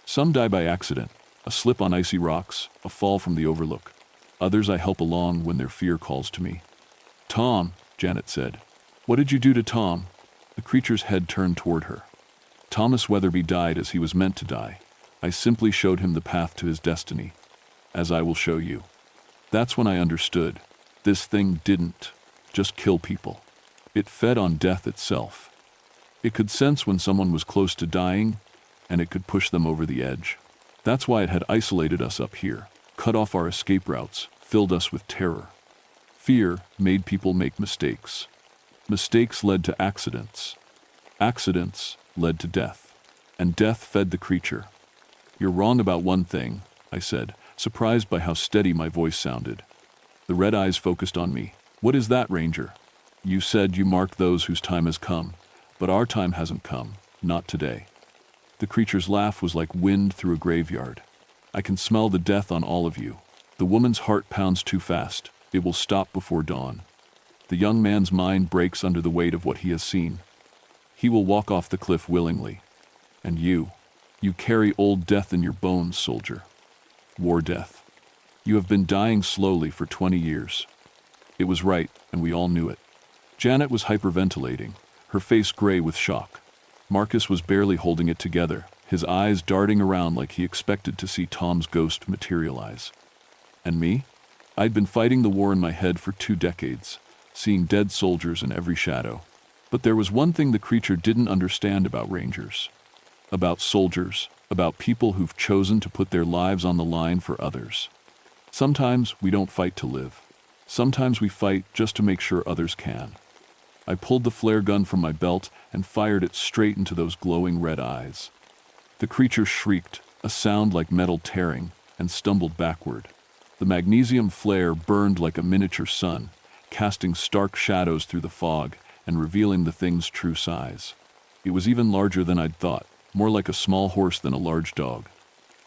Some die by accident, a slip on icy rocks, a fall from the overlook. Others I help along when their fear calls to me. "Tom," Janet said. "What did you do to Tom?" The creature's head turned toward her. "Thomas Weatherby died as he was meant to die. I simply showed him the path to his destiny, as I will show you." That's when I understood. This thing didn't just kill people. It fed on death itself. It could sense when someone was close to dying, and it could push them over the edge. That's why it had isolated us up here, cut off our escape routes, filled us with terror. Fear made people make mistakes. Mistakes led to accidents. Accidents led to death. And death fed the creature. "You're wrong about one thing," I said, surprised by how steady my voice sounded. The red eyes focused on me. "What is that, Ranger?" "You said you mark those whose time has come, but our time hasn't come, not today." The creature's laugh was like wind through a graveyard. "I can smell the death on all of you. The woman's heart pounds too fast. It will stop before dawn. The young man's mind breaks under the weight of what he has seen. He will walk off the cliff willingly. And you carry old death in your bones, soldier. War death. You have been dying slowly for 20 years. It was right, and we all knew it." Janet was hyperventilating, her face gray with shock. Marcus was barely holding it together, his eyes darting around like he expected to see Tom's ghost materialize. And me? I'd been fighting the war in my head for 2 decades, seeing dead soldiers in every shadow. But there was one thing the creature didn't understand about Rangers. About soldiers, about people who've chosen to put their lives on the line for others. Sometimes we don't fight to live. Sometimes we fight just to make sure others can. I pulled the flare gun from my belt and fired it straight into those glowing red eyes. The creature shrieked, a sound like metal tearing, and stumbled backward. The magnesium flare burned like a miniature sun, casting stark shadows through the fog and revealing the thing's true size. It was even larger than I'd thought, more like a small horse than a large dog.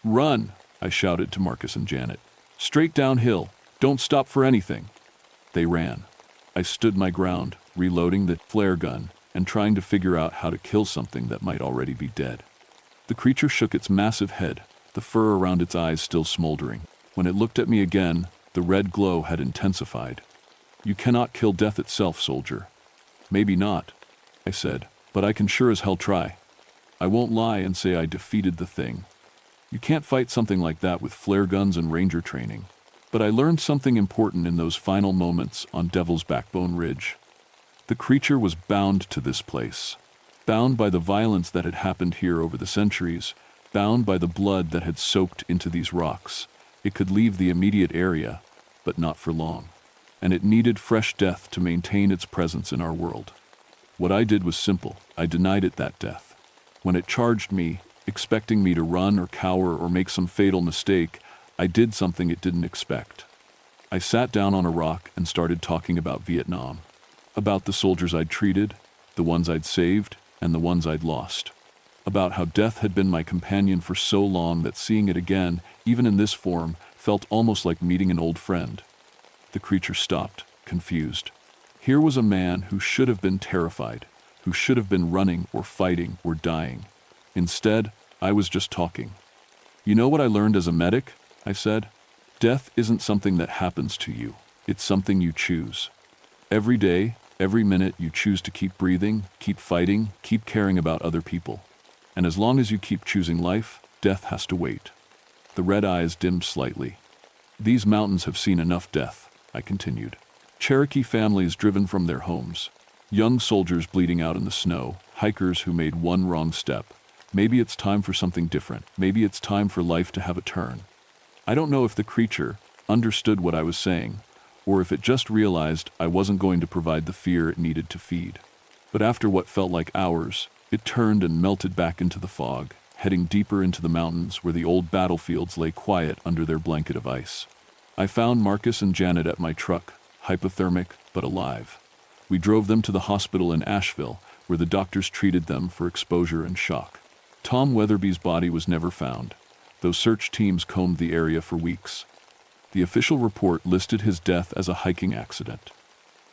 "Run!" I shouted to Marcus and Janet. "Straight downhill. Don't stop for anything." They ran. I stood my ground, reloading the flare gun and trying to figure out how to kill something that might already be dead. The creature shook its massive head, the fur around its eyes still smoldering. When it looked at me again, the red glow had intensified. "You cannot kill death itself, soldier." "Maybe not," I said, "but I can sure as hell try. I won't lie and say I defeated the thing. You can't fight something like that with flare guns and ranger training." But I learned something important in those final moments on Devil's Backbone Ridge. The creature was bound to this place, bound by the violence that had happened here over the centuries, bound by the blood that had soaked into these rocks. It could leave the immediate area, but not for long. And it needed fresh death to maintain its presence in our world. What I did was simple. I denied it that death. When it charged me, expecting me to run or cower or make some fatal mistake, I did something it didn't expect. I sat down on a rock and started talking about Vietnam, about the soldiers I'd treated, the ones I'd saved, and the ones I'd lost, about how death had been my companion for so long that seeing it again, even in this form, felt almost like meeting an old friend. The creature stopped, confused. Here was a man who should have been terrified, who should have been running or fighting or dying. Instead, I was just talking. "You know what I learned as a medic?" I said. "Death isn't something that happens to you. It's something you choose. Every day, every minute, you choose to keep breathing, keep fighting, keep caring about other people. And as long as you keep choosing life, death has to wait." The red eyes dimmed slightly. "These mountains have seen enough death," I continued. "Cherokee families driven from their homes, young soldiers bleeding out in the snow, hikers who made one wrong step. Maybe it's time for something different. Maybe it's time for life to have a turn." I don't know if the creature understood what I was saying, or if it just realized I wasn't going to provide the fear it needed to feed. But after what felt like hours, it turned and melted back into the fog, heading deeper into the mountains where the old battlefields lay quiet under their blanket of ice. I found Marcus and Janet at my truck, hypothermic but alive. We drove them to the hospital in Asheville, where the doctors treated them for exposure and shock. Tom Weatherby's body was never found, though search teams combed the area for weeks. The official report listed his death as a hiking accident.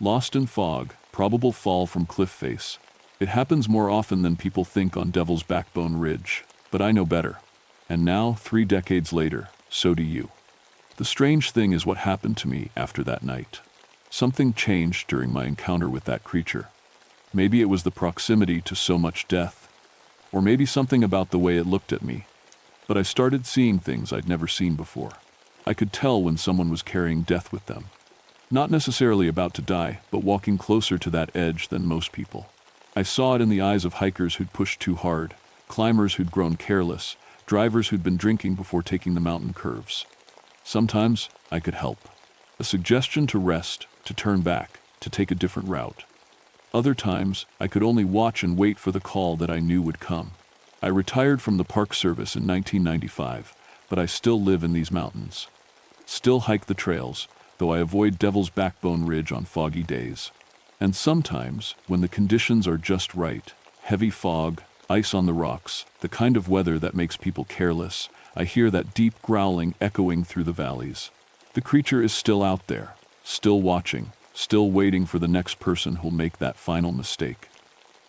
Lost in fog, probable fall from cliff face. It happens more often than people think on Devil's Backbone Ridge, but I know better. And now, 3 decades later, so do you. The strange thing is what happened to me after that night. Something changed during my encounter with that creature. Maybe it was the proximity to so much death, or maybe something about the way it looked at me. But I started seeing things I'd never seen before. I could tell when someone was carrying death with them. Not necessarily about to die, but walking closer to that edge than most people. I saw it in the eyes of hikers who'd pushed too hard, climbers who'd grown careless, drivers who'd been drinking before taking the mountain curves. Sometimes I could help. A suggestion to rest, to turn back, to take a different route. Other times, I could only watch and wait for the call that I knew would come. I retired from the Park Service in 1995, but I still live in these mountains. Still hike the trails, though I avoid Devil's Backbone Ridge on foggy days. And sometimes, when the conditions are just right, heavy fog, ice on the rocks, the kind of weather that makes people careless, I hear that deep growling echoing through the valleys. The creature is still out there, still watching, still waiting for the next person who'll make that final mistake.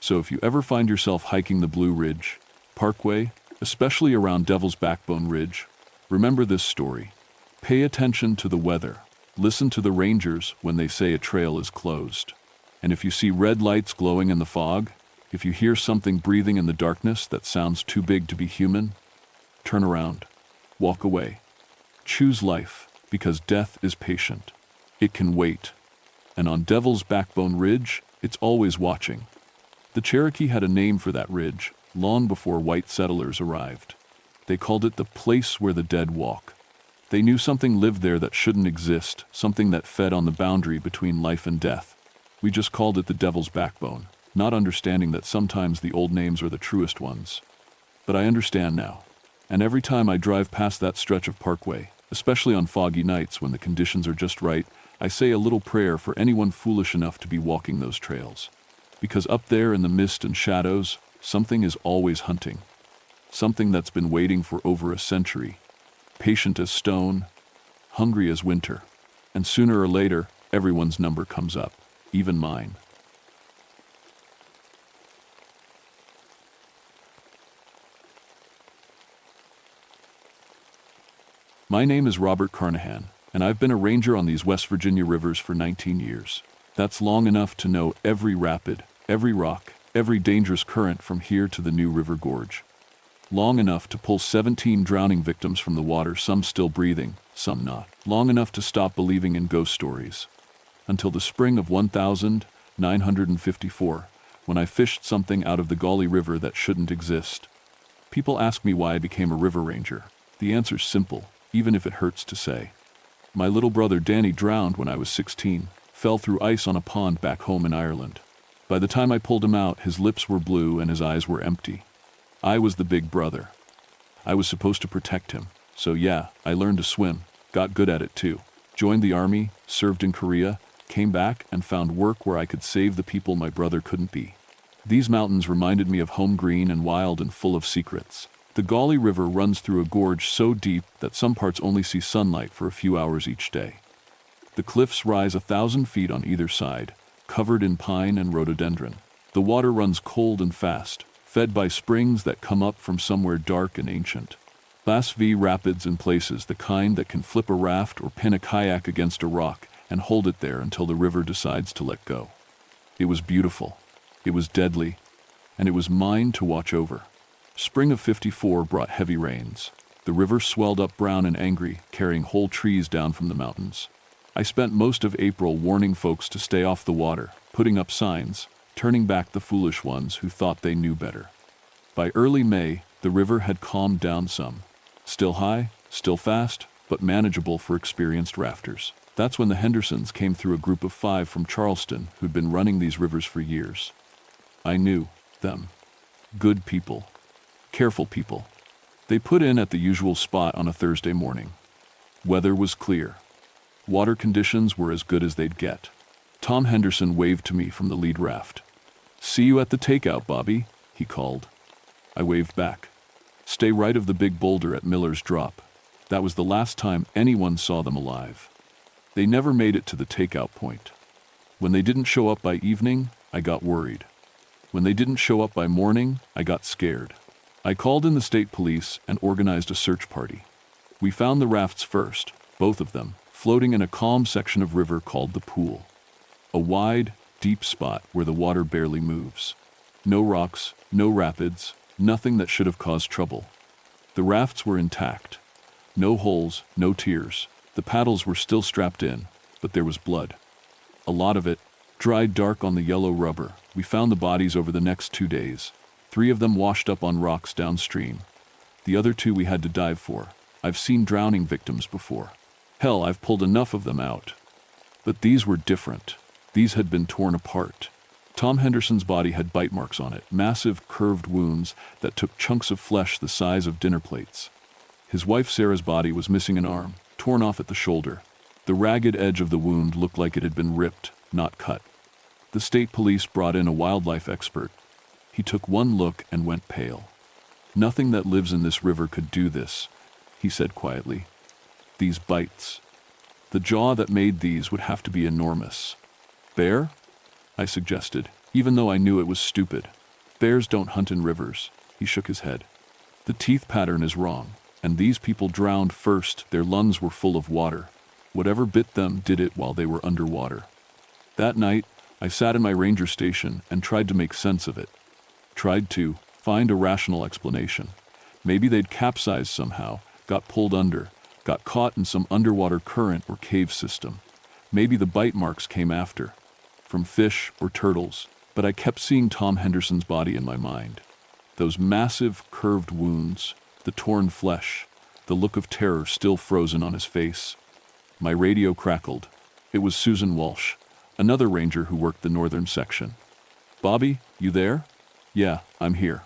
So if you ever find yourself hiking the Blue Ridge Parkway, especially around Devil's Backbone Ridge, remember this story. Pay attention to the weather. Listen to the rangers when they say a trail is closed. And if you see red lights glowing in the fog, if you hear something breathing in the darkness that sounds too big to be human, turn around. Walk away. Choose life, because death is patient. It can wait. And on Devil's Backbone Ridge, it's always watching. The Cherokee had a name for that ridge, long before white settlers arrived. They called it the place where the dead walk. They knew something lived there that shouldn't exist, something that fed on the boundary between life and death. We just called it the Devil's Backbone, not understanding that sometimes the old names are the truest ones. But I understand now. And every time I drive past that stretch of parkway, especially on foggy nights when the conditions are just right, I say a little prayer for anyone foolish enough to be walking those trails. Because up there in the mist and shadows, something is always hunting. Something that's been waiting for over a century. Patient as stone, hungry as winter. And sooner or later, everyone's number comes up, even mine. My name is Robert Carnahan, and I've been a ranger on these West Virginia rivers for 19 years. That's long enough to know every rapid, every rock, every dangerous current from here to the New River Gorge. Long enough to pull 17 drowning victims from the water, some still breathing, some not. Long enough to stop believing in ghost stories. Until the spring of 1954, when I fished something out of the Gauley River that shouldn't exist. People ask me why I became a river ranger. The answer's simple, even if it hurts to say. My little brother Danny drowned when I was 16, fell through ice on a pond back home in Ireland. By the time I pulled him out, his lips were blue and his eyes were empty. I was the big brother. I was supposed to protect him. So yeah, I learned to swim, got good at it too. Joined the army, served in Korea, came back and found work where I could save the people my brother couldn't be. These mountains reminded me of home, green and wild and full of secrets. The Gauley River runs through a gorge so deep that some parts only see sunlight for a few hours each day. The cliffs rise 1,000 feet on either side, covered in pine and rhododendron. The water runs cold and fast, fed by springs that come up from somewhere dark and ancient. Class V rapids in places, the kind that can flip a raft or pin a kayak against a rock and hold it there until the river decides to let go. It was beautiful. It was deadly. And it was mine to watch over. Spring of '54 brought heavy rains. The river swelled up brown and angry, carrying whole trees down from the mountains. I spent most of April warning folks to stay off the water, putting up signs, turning back the foolish ones who thought they knew better. By early May, the river had calmed down some. Still high, still fast, but manageable for experienced rafters. That's when the Hendersons came through, a group of 5 from Charleston who'd been running these rivers for years. I knew them. Good people. Careful people. They put in at the usual spot on a Thursday morning. Weather was clear. Water conditions were as good as they'd get. Tom Henderson waved to me from the lead raft. "See you at the takeout, Bobby," he called. I waved back. "Stay right of the big boulder at Miller's Drop." That was the last time anyone saw them alive. They never made it to the takeout point. When they didn't show up by evening, I got worried. When they didn't show up by morning, I got scared. I called in the state police and organized a search party. We found the rafts first, both of them, floating in a calm section of river called the Pool. A wide, deep spot where the water barely moves. No rocks, no rapids, nothing that should have caused trouble. The rafts were intact. No holes, no tears. The paddles were still strapped in, but there was blood. A lot of it, dried dark on the yellow rubber. We found the bodies over the next 2 days. 3 of them washed up on rocks downstream. The other 2 we had to dive for. I've seen drowning victims before. Hell, I've pulled enough of them out. But these were different. These had been torn apart. Tom Henderson's body had bite marks on it, massive curved wounds that took chunks of flesh the size of dinner plates. His wife Sarah's body was missing an arm, torn off at the shoulder. The ragged edge of the wound looked like it had been ripped, not cut. The state police brought in a wildlife expert. He took one look and went pale. "Nothing that lives in this river could do this," he said quietly. "These bites. The jaw that made these would have to be enormous." "Bear?" I suggested, even though I knew it was stupid. "Bears don't hunt in rivers." He shook his head. "The teeth pattern is wrong, and these people drowned first. Their lungs were full of water. Whatever bit them did it while they were underwater." That night, I sat in my ranger station and tried to make sense of it. Tried to find a rational explanation. Maybe they'd capsized somehow, got pulled under, got caught in some underwater current or cave system. Maybe the bite marks came after, from fish or turtles, but I kept seeing Tom Henderson's body in my mind. Those massive, curved wounds, the torn flesh, the look of terror still frozen on his face. My radio crackled. It was Susan Walsh, another ranger who worked the northern section. "Bobby, you there?" "Yeah, I'm here.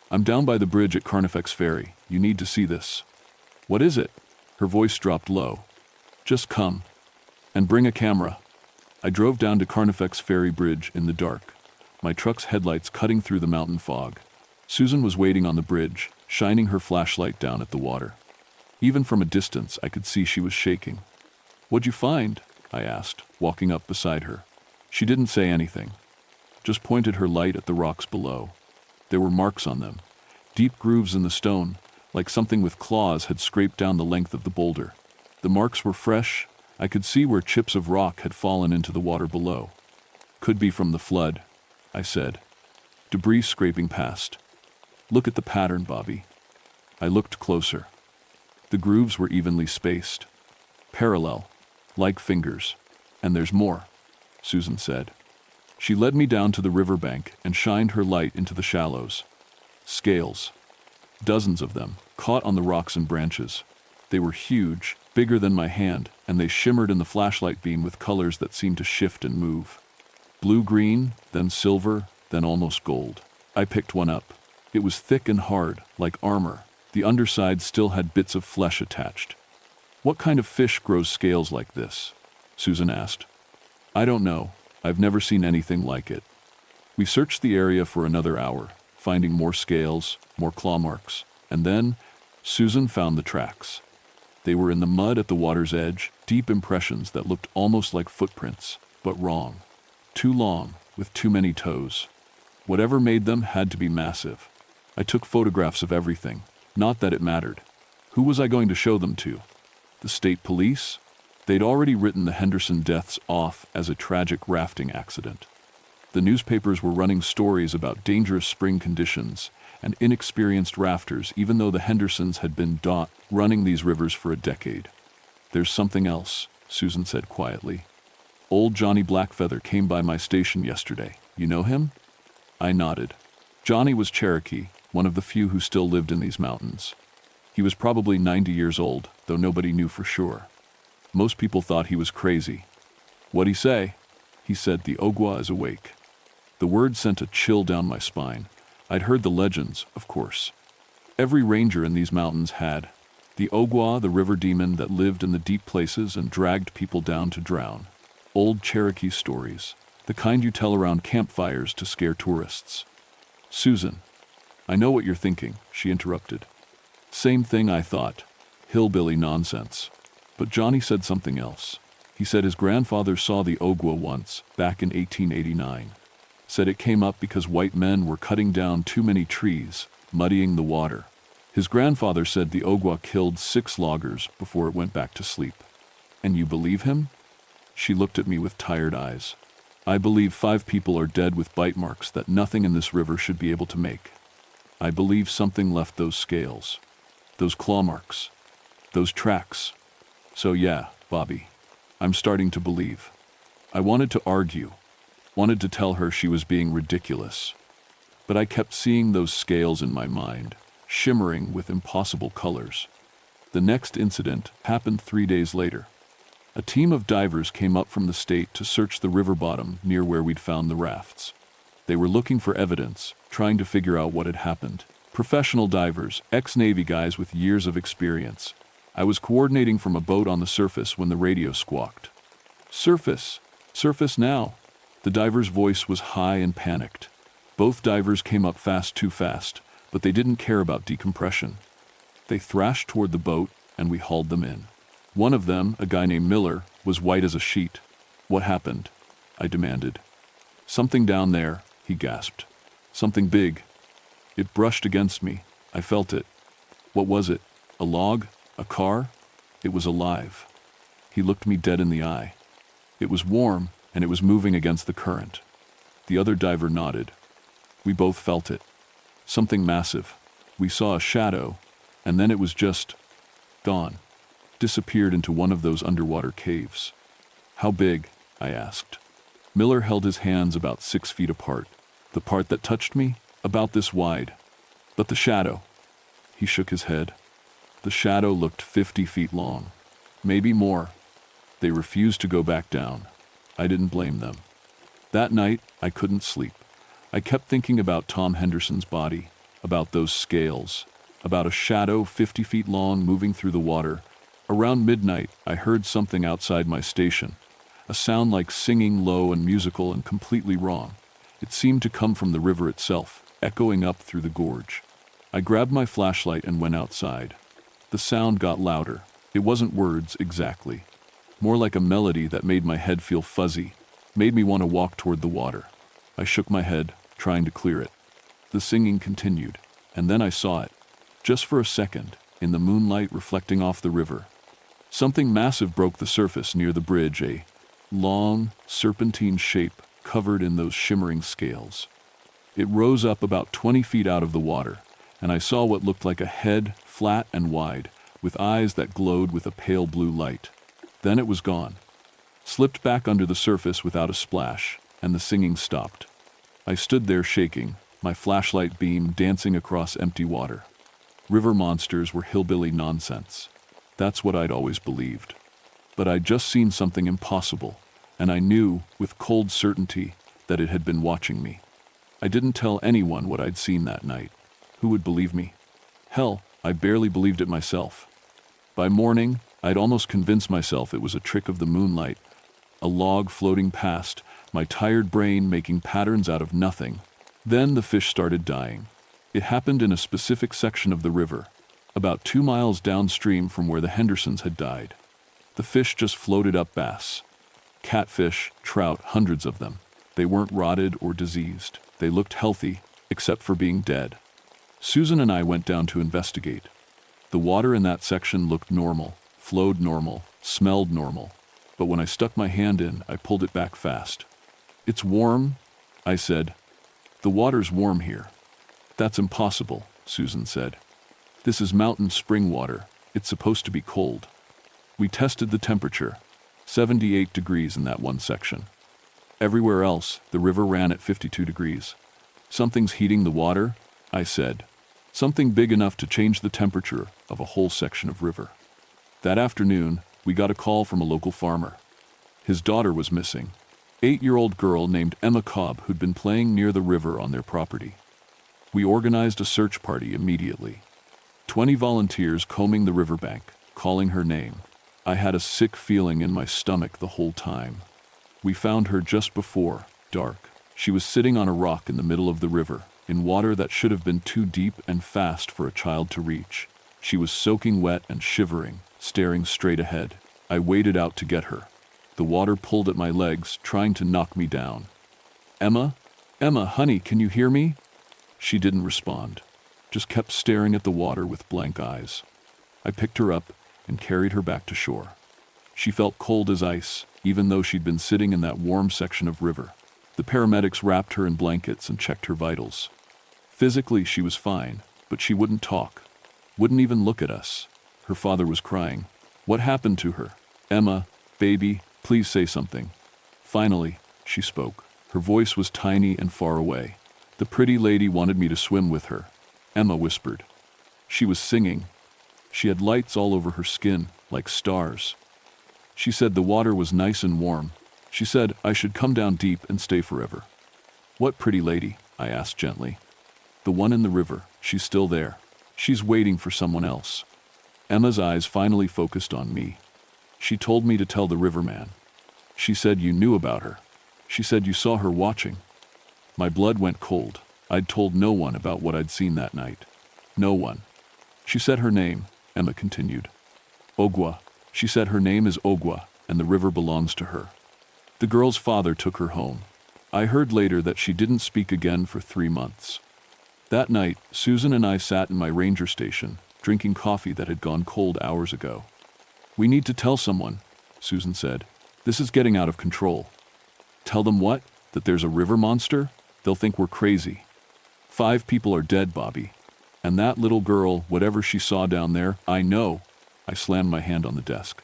I'm down by the bridge at Carnifex Ferry. You need to see this." "What is it?" Her voice dropped low. "Just come. And bring a camera." I drove down to Carnifex Ferry Bridge in the dark, my truck's headlights cutting through the mountain fog. Susan was waiting on the bridge, shining her flashlight down at the water. Even from a distance, I could see she was shaking. "What'd you find?" I asked, walking up beside her. She didn't say anything, just pointed her light at the rocks below. There were marks on them, deep grooves in the stone, like something with claws had scraped down the length of the boulder. The marks were fresh. I could see where chips of rock had fallen into the water below. Could be from the flood, I said. Debris scraping past. Look at the pattern, Bobby. I looked closer. The grooves were evenly spaced. Parallel, like fingers. And there's more, Susan said. She led me down to the riverbank and shined her light into the shallows. Scales. Dozens of them, caught on the rocks and branches. They were huge, bigger than my hand, and they shimmered in the flashlight beam with colors that seemed to shift and move. Blue-green, then silver, then almost gold. I picked one up. It was thick and hard, like armor. The underside still had bits of flesh attached. What kind of fish grows scales like this? Susan asked. I don't know. I've never seen anything like it. We searched the area for another hour, finding more scales, more claw marks, and then Susan found the tracks. They were in the mud at the water's edge, deep impressions that looked almost like footprints, but wrong. Too long, with too many toes. Whatever made them had to be massive. I took photographs of everything. Not that it mattered. Who was I going to show them to? The state police? They'd already written the Henderson deaths off as a tragic rafting accident. The newspapers were running stories about dangerous spring conditions and inexperienced rafters, even though the Hendersons had been running these rivers for a decade. There's something else, Susan said quietly. Old Johnny Blackfeather came by my station yesterday. You know him? I nodded. Johnny was Cherokee, one of the few who still lived in these mountains. He was probably 90 years old, though nobody knew for sure. Most people thought he was crazy. What'd he say? He said, the Ogwa is awake. The word sent a chill down my spine. I'd heard the legends, of course. Every ranger in these mountains had. The Ogwa, the river demon that lived in the deep places and dragged people down to drown. Old Cherokee stories, the kind you tell around campfires to scare tourists. Susan, I know what you're thinking, she interrupted. Same thing I thought. Hillbilly nonsense. But Johnny said something else. He said his grandfather saw the Ogwa once, back in 1889. Said it came up because white men were cutting down too many trees, muddying the water. His grandfather said the Ogwa killed 6 loggers before it went back to sleep. And you believe him? She looked at me with tired eyes. I believe 5 people are dead with bite marks that nothing in this river should be able to make. I believe something left those scales. Those claw marks. Those tracks. So yeah, Bobby, I'm starting to believe. I wanted to argue, wanted to tell her she was being ridiculous. But I kept seeing those scales in my mind, shimmering with impossible colors. The next incident happened 3 days later. A team of divers came up from the state to search the river bottom near where we'd found the rafts. They were looking for evidence, trying to figure out what had happened. Professional divers, ex-Navy guys with years of experience. I was coordinating from a boat on the surface when the radio squawked. Surface! Surface now! The diver's voice was high and panicked. Both divers came up fast, too fast, but they didn't care about decompression. They thrashed toward the boat, and we hauled them in. One of them, a guy named Miller, was white as a sheet. What happened? I demanded. Something down there, he gasped. Something big. It brushed against me. I felt it. What was it? A log? A car? It was alive. He looked me dead in the eye. It was warm, and it was moving against the current. The other diver nodded. We both felt it. Something massive. We saw a shadow, and then it was just gone. Disappeared into one of those underwater caves. How big? I asked. Miller held his hands about 6 feet apart. The part that touched me? About this wide. But the shadow? He shook his head. The shadow looked 50 feet long. Maybe more. They refused to go back down. I didn't blame them. That night, I couldn't sleep. I kept thinking about Tom Henderson's body, about those scales, about a shadow 50 feet long moving through the water. Around midnight, I heard something outside my station, a sound like singing, low and musical and completely wrong. It seemed to come from the river itself, echoing up through the gorge. I grabbed my flashlight and went outside. The sound got louder. It wasn't words exactly. More like a melody that made my head feel fuzzy, made me want to walk toward the water. I shook my head, trying to clear it. The singing continued, and then I saw it. Just for a second, in the moonlight reflecting off the river, something massive broke the surface near the bridge, a long, serpentine shape covered in those shimmering scales. It rose up about 20 feet out of the water, and I saw what looked like a head, flat and wide, with eyes that glowed with a pale blue light. Then it was gone, slipped back under the surface without a splash, and the singing stopped. I stood there shaking, my flashlight beam dancing across empty water. River monsters were hillbilly nonsense. That's what I'd always believed. But I'd just seen something impossible, and I knew, with cold certainty, that it had been watching me. I didn't tell anyone what I'd seen that night. Who would believe me? Hell, I barely believed it myself. By morning, I'd almost convinced myself it was a trick of the moonlight, a log floating past, my tired brain making patterns out of nothing. Then the fish started dying. It happened in a specific section of the river, about 2 miles downstream from where the Hendersons had died. The fish just floated up bass. Catfish, trout, hundreds of them. They weren't rotted or diseased. They looked healthy, except for being dead. Susan and I went down to investigate. The water in that section looked normal, flowed normal, smelled normal. But when I stuck my hand in, I pulled it back fast. "It's warm," I said. "The water's warm here." "That's impossible," Susan said. "This is mountain spring water. It's supposed to be cold." We tested the temperature, 78 degrees in that one section. Everywhere else, the river ran at 52 degrees. "Something's heating the water," I said. "Something big enough to change the temperature of a whole section of river." That afternoon, we got a call from a local farmer. His daughter was missing. 8-year-old girl named Emma Cobb who'd been playing near the river on their property. We organized a search party immediately. 20 volunteers combing the riverbank, calling her name. I had a sick feeling in my stomach the whole time. We found her just before dark. She was sitting on a rock in the middle of the river, in water that should have been too deep and fast for a child to reach. She was soaking wet and shivering, staring straight ahead. I waded out to get her. The water pulled at my legs, trying to knock me down. "Emma? Emma, honey, can you hear me?" She didn't respond, just kept staring at the water with blank eyes. I picked her up and carried her back to shore. She felt cold as ice, even though she'd been sitting in that warm section of river. The paramedics wrapped her in blankets and checked her vitals. Physically, she was fine, but she wouldn't talk, wouldn't even look at us. Her father was crying. "What happened to her? Emma, baby, please say something." Finally, she spoke. Her voice was tiny and far away. "The pretty lady wanted me to swim with her," Emma whispered. She was singing. She had lights all over her skin, like stars. She said the water was nice and warm. She said I should come down deep and stay forever. "What pretty lady?" I asked gently. "The one in the river. She's still there. She's waiting for someone else." Emma's eyes finally focused on me. "She told me to tell the riverman. She said you knew about her. She said you saw her watching." My blood went cold. I'd told no one about what I'd seen that night. No one. "She said her name," Emma continued. "Ogwa. She said her name is Ogwa, and the river belongs to her. The girl's father took her home. I heard later that she didn't speak again for 3 months. That night, Susan and I sat in my ranger station, drinking coffee that had gone cold hours ago. "We need to tell someone," Susan said. "This is getting out of control." "Tell them what? That there's a river monster? They'll think we're crazy. 5 people are dead, Bobby. And that little girl, whatever she saw down there, I know." I slammed my hand on the desk.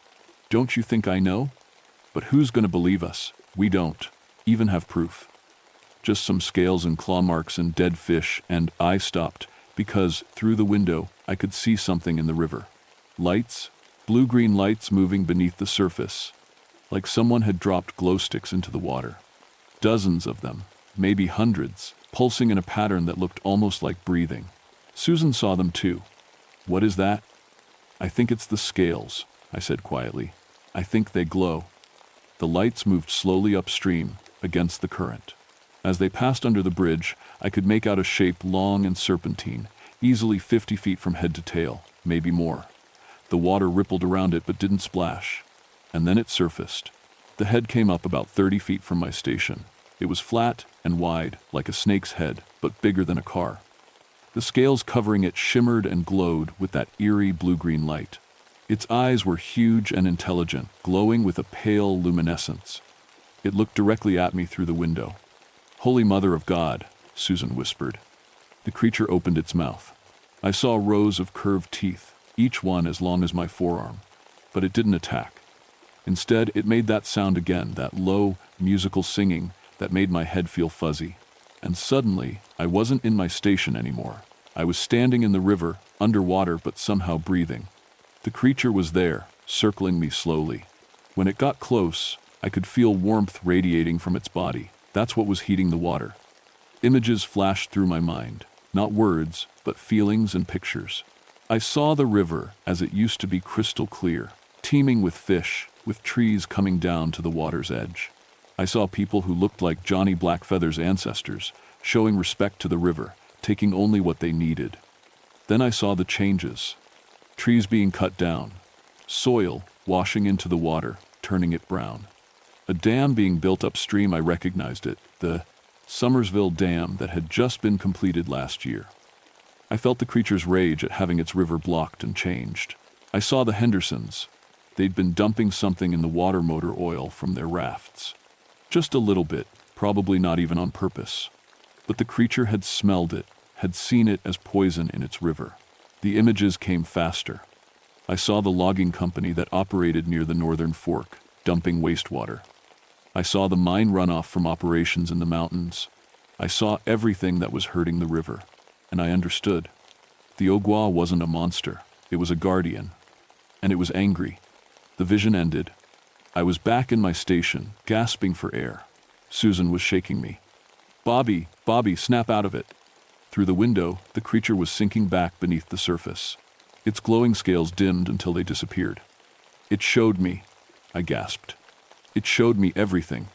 "Don't you think I know? But who's going to believe us? We don't even have proof. Just some scales and claw marks and dead fish," and I stopped, because through the window I could see something in the river. Lights, blue-green lights moving beneath the surface, like someone had dropped glow sticks into the water. Dozens of them, maybe hundreds, pulsing in a pattern that looked almost like breathing. Susan saw them too. "What is that?" "I think it's the scales," I said quietly. "I think they glow." The lights moved slowly upstream, against the current. As they passed under the bridge, I could make out a shape long and serpentine, easily 50 feet from head to tail, maybe more. The water rippled around it but didn't splash. And then it surfaced. The head came up about 30 feet from my station. It was flat and wide, like a snake's head, but bigger than a car. The scales covering it shimmered and glowed with that eerie blue-green light. Its eyes were huge and intelligent, glowing with a pale luminescence. It looked directly at me through the window. "Holy Mother of God," Susan whispered. The creature opened its mouth. I saw rows of curved teeth, each one as long as my forearm, but it didn't attack. Instead, it made that sound again, that low, musical singing that made my head feel fuzzy. And suddenly, I wasn't in my station anymore. I was standing in the river, underwater but somehow breathing. The creature was there, circling me slowly. When it got close, I could feel warmth radiating from its body. That's what was heating the water. Images flashed through my mind, not words, but feelings and pictures. I saw the river as it used to be, crystal clear, teeming with fish, with trees coming down to the water's edge. I saw people who looked like Johnny Blackfeather's ancestors, showing respect to the river, taking only what they needed. Then I saw the changes. Trees being cut down, soil washing into the water, turning it brown. A dam being built upstream. I recognized it, the Summersville Dam that had just been completed last year. I felt the creature's rage at having its river blocked and changed. I saw the Hendersons. They'd been dumping something in the water motor oil from their rafts. Just a little bit, probably not even on purpose. But the creature had smelled it, had seen it as poison in its river. The images came faster. I saw the logging company that operated near the northern fork, dumping wastewater. I saw the mine runoff from operations in the mountains. I saw everything that was hurting the river, and I understood. The Ogwa wasn't a monster, it was a guardian, and it was angry. The vision ended. I was back in my station, gasping for air. Susan was shaking me. "Bobby, Bobby, snap out of it." Through the window, the creature was sinking back beneath the surface. Its glowing scales dimmed until they disappeared. "It showed me," I gasped. "It showed me everything.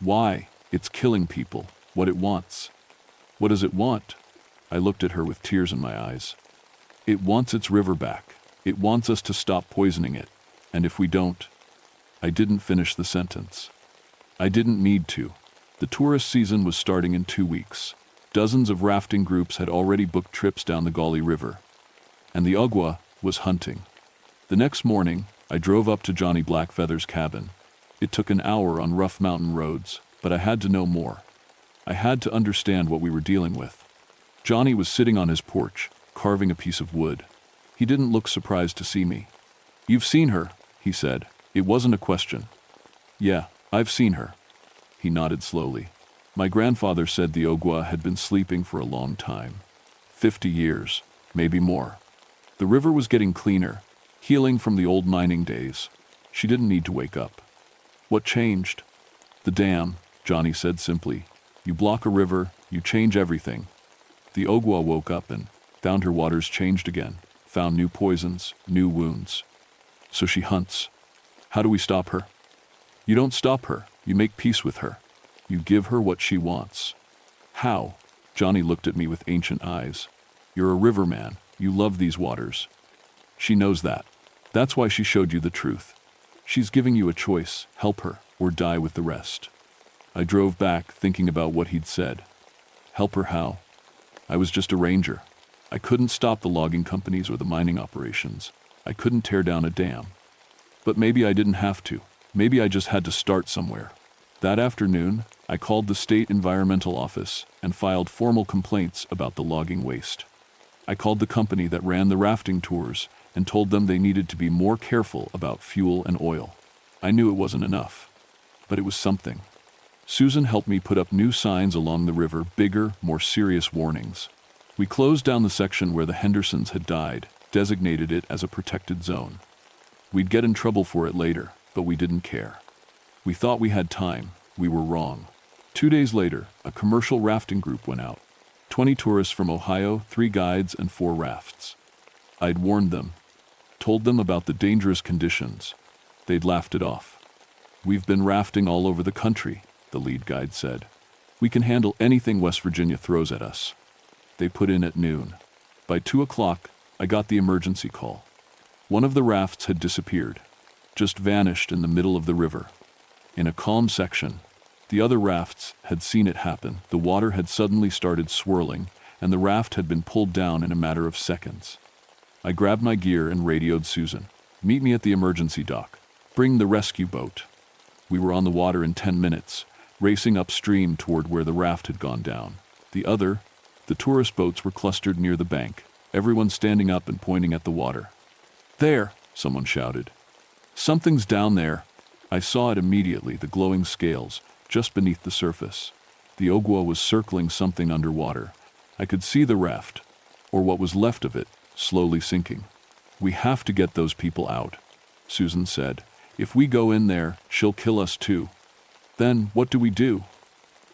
Why? It's killing people. What it wants." "What does it want?" I looked at her with tears in my eyes. "It wants its river back. It wants us to stop poisoning it. And if we don't..." I didn't finish the sentence. I didn't need to. The tourist season was starting in 2 weeks. Dozens of rafting groups had already booked trips down the Gauley River. And the Ogwa was hunting. The next morning, I drove up to Johnny Blackfeather's cabin. It took an hour on rough mountain roads, but I had to know more. I had to understand what we were dealing with. Johnny was sitting on his porch, carving a piece of wood. He didn't look surprised to see me. "You've seen her," he said. It wasn't a question. "Yeah, I've seen her." He nodded slowly. "My grandfather said the Ogwa had been sleeping for a long time. 50 years, maybe more. The river was getting cleaner, healing from the old mining days. She didn't need to wake up." "What changed?" "The dam," Johnny said simply. "You block a river, you change everything." The Ogwa woke up and found her waters changed again, found new poisons, new wounds. "So she hunts. How do we stop her?" "You don't stop her, you make peace with her. You give her what she wants." "How?" Johnny looked at me with ancient eyes. "You're a riverman, you love these waters. She knows that. That's why she showed you the truth. She's giving you a choice, help her, or die with the rest." I drove back, thinking about what he'd said. Help her how? I was just a ranger. I couldn't stop the logging companies or the mining operations. I couldn't tear down a dam. But maybe I didn't have to. Maybe I just had to start somewhere. That afternoon, I called the state environmental office and filed formal complaints about the logging waste. I called the company that ran the rafting tours and told them they needed to be more careful about fuel and oil. I knew it wasn't enough, but it was something. Susan helped me put up new signs along the river, bigger, more serious warnings. We closed down the section where the Hendersons had died, designated it as a protected zone. We'd get in trouble for it later, but we didn't care. We thought we had time. We were wrong. 2 days later, a commercial rafting group went out. 20 tourists from Ohio, 3 guides, and 4 rafts. I'd warned them, told them about the dangerous conditions. They'd laughed it off. "We've been rafting all over the country," the lead guide said. "We can handle anything West Virginia throws at us." They put in at noon. By 2 o'clock, I got the emergency call. One of the rafts had disappeared, just vanished in the middle of the river. In a calm section, the other rafts had seen it happen. The water had suddenly started swirling, and the raft had been pulled down in a matter of seconds. I grabbed my gear and radioed Susan. "Meet me at the emergency dock. Bring the rescue boat." We were on the water in 10 minutes, racing upstream toward where the raft had gone down. The tourist boats were clustered near the bank, everyone standing up and pointing at the water. "There!" someone shouted. "Something's down there." I saw it immediately, the glowing scales, just beneath the surface. The Ogwa was circling something underwater. I could see the raft, or what was left of it, slowly sinking. "We have to get those people out," Susan said. "If we go in there, she'll kill us too." "Then what do we do?"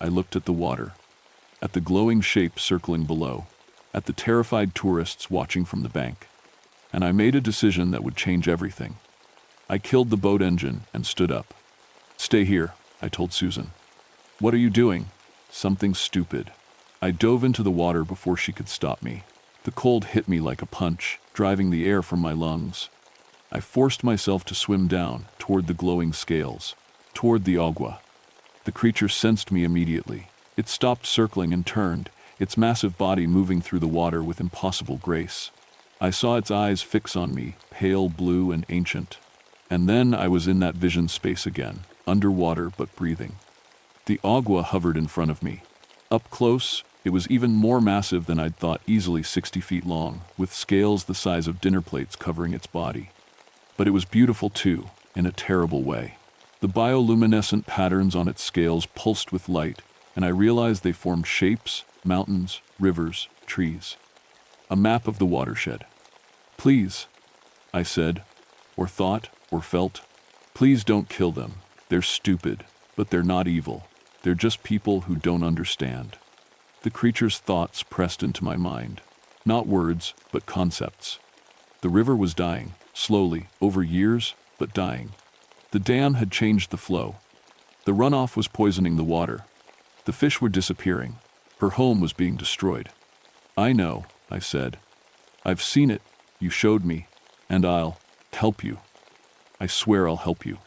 I looked at the water, at the glowing shape circling below, at the terrified tourists watching from the bank. And I made a decision that would change everything. I killed the boat engine and stood up. "Stay here," I told Susan. "What are you doing?" "Something stupid." I dove into the water before she could stop me. The cold hit me like a punch, driving the air from my lungs. I forced myself to swim down, toward the glowing scales, toward the Ogwa. The creature sensed me immediately. It stopped circling and turned, its massive body moving through the water with impossible grace. I saw its eyes fix on me, pale blue and ancient. And then I was in that vision space again, underwater but breathing. The Ogwa hovered in front of me. Up close, it was even more massive than I'd thought, easily 60 feet long, with scales the size of dinner plates covering its body. But it was beautiful too, in a terrible way. The bioluminescent patterns on its scales pulsed with light, and I realized they formed shapes, mountains, rivers, trees. A map of the watershed. "Please," I said, or thought, or felt, "please don't kill them. They're stupid, but they're not evil. They're just people who don't understand." The creature's thoughts pressed into my mind. Not words, but concepts. The river was dying, slowly, over years, but dying. The dam had changed the flow. The runoff was poisoning the water. The fish were disappearing. Her home was being destroyed. "I know," I said. "I've seen it. You showed me. And I'll help you. I swear I'll help you.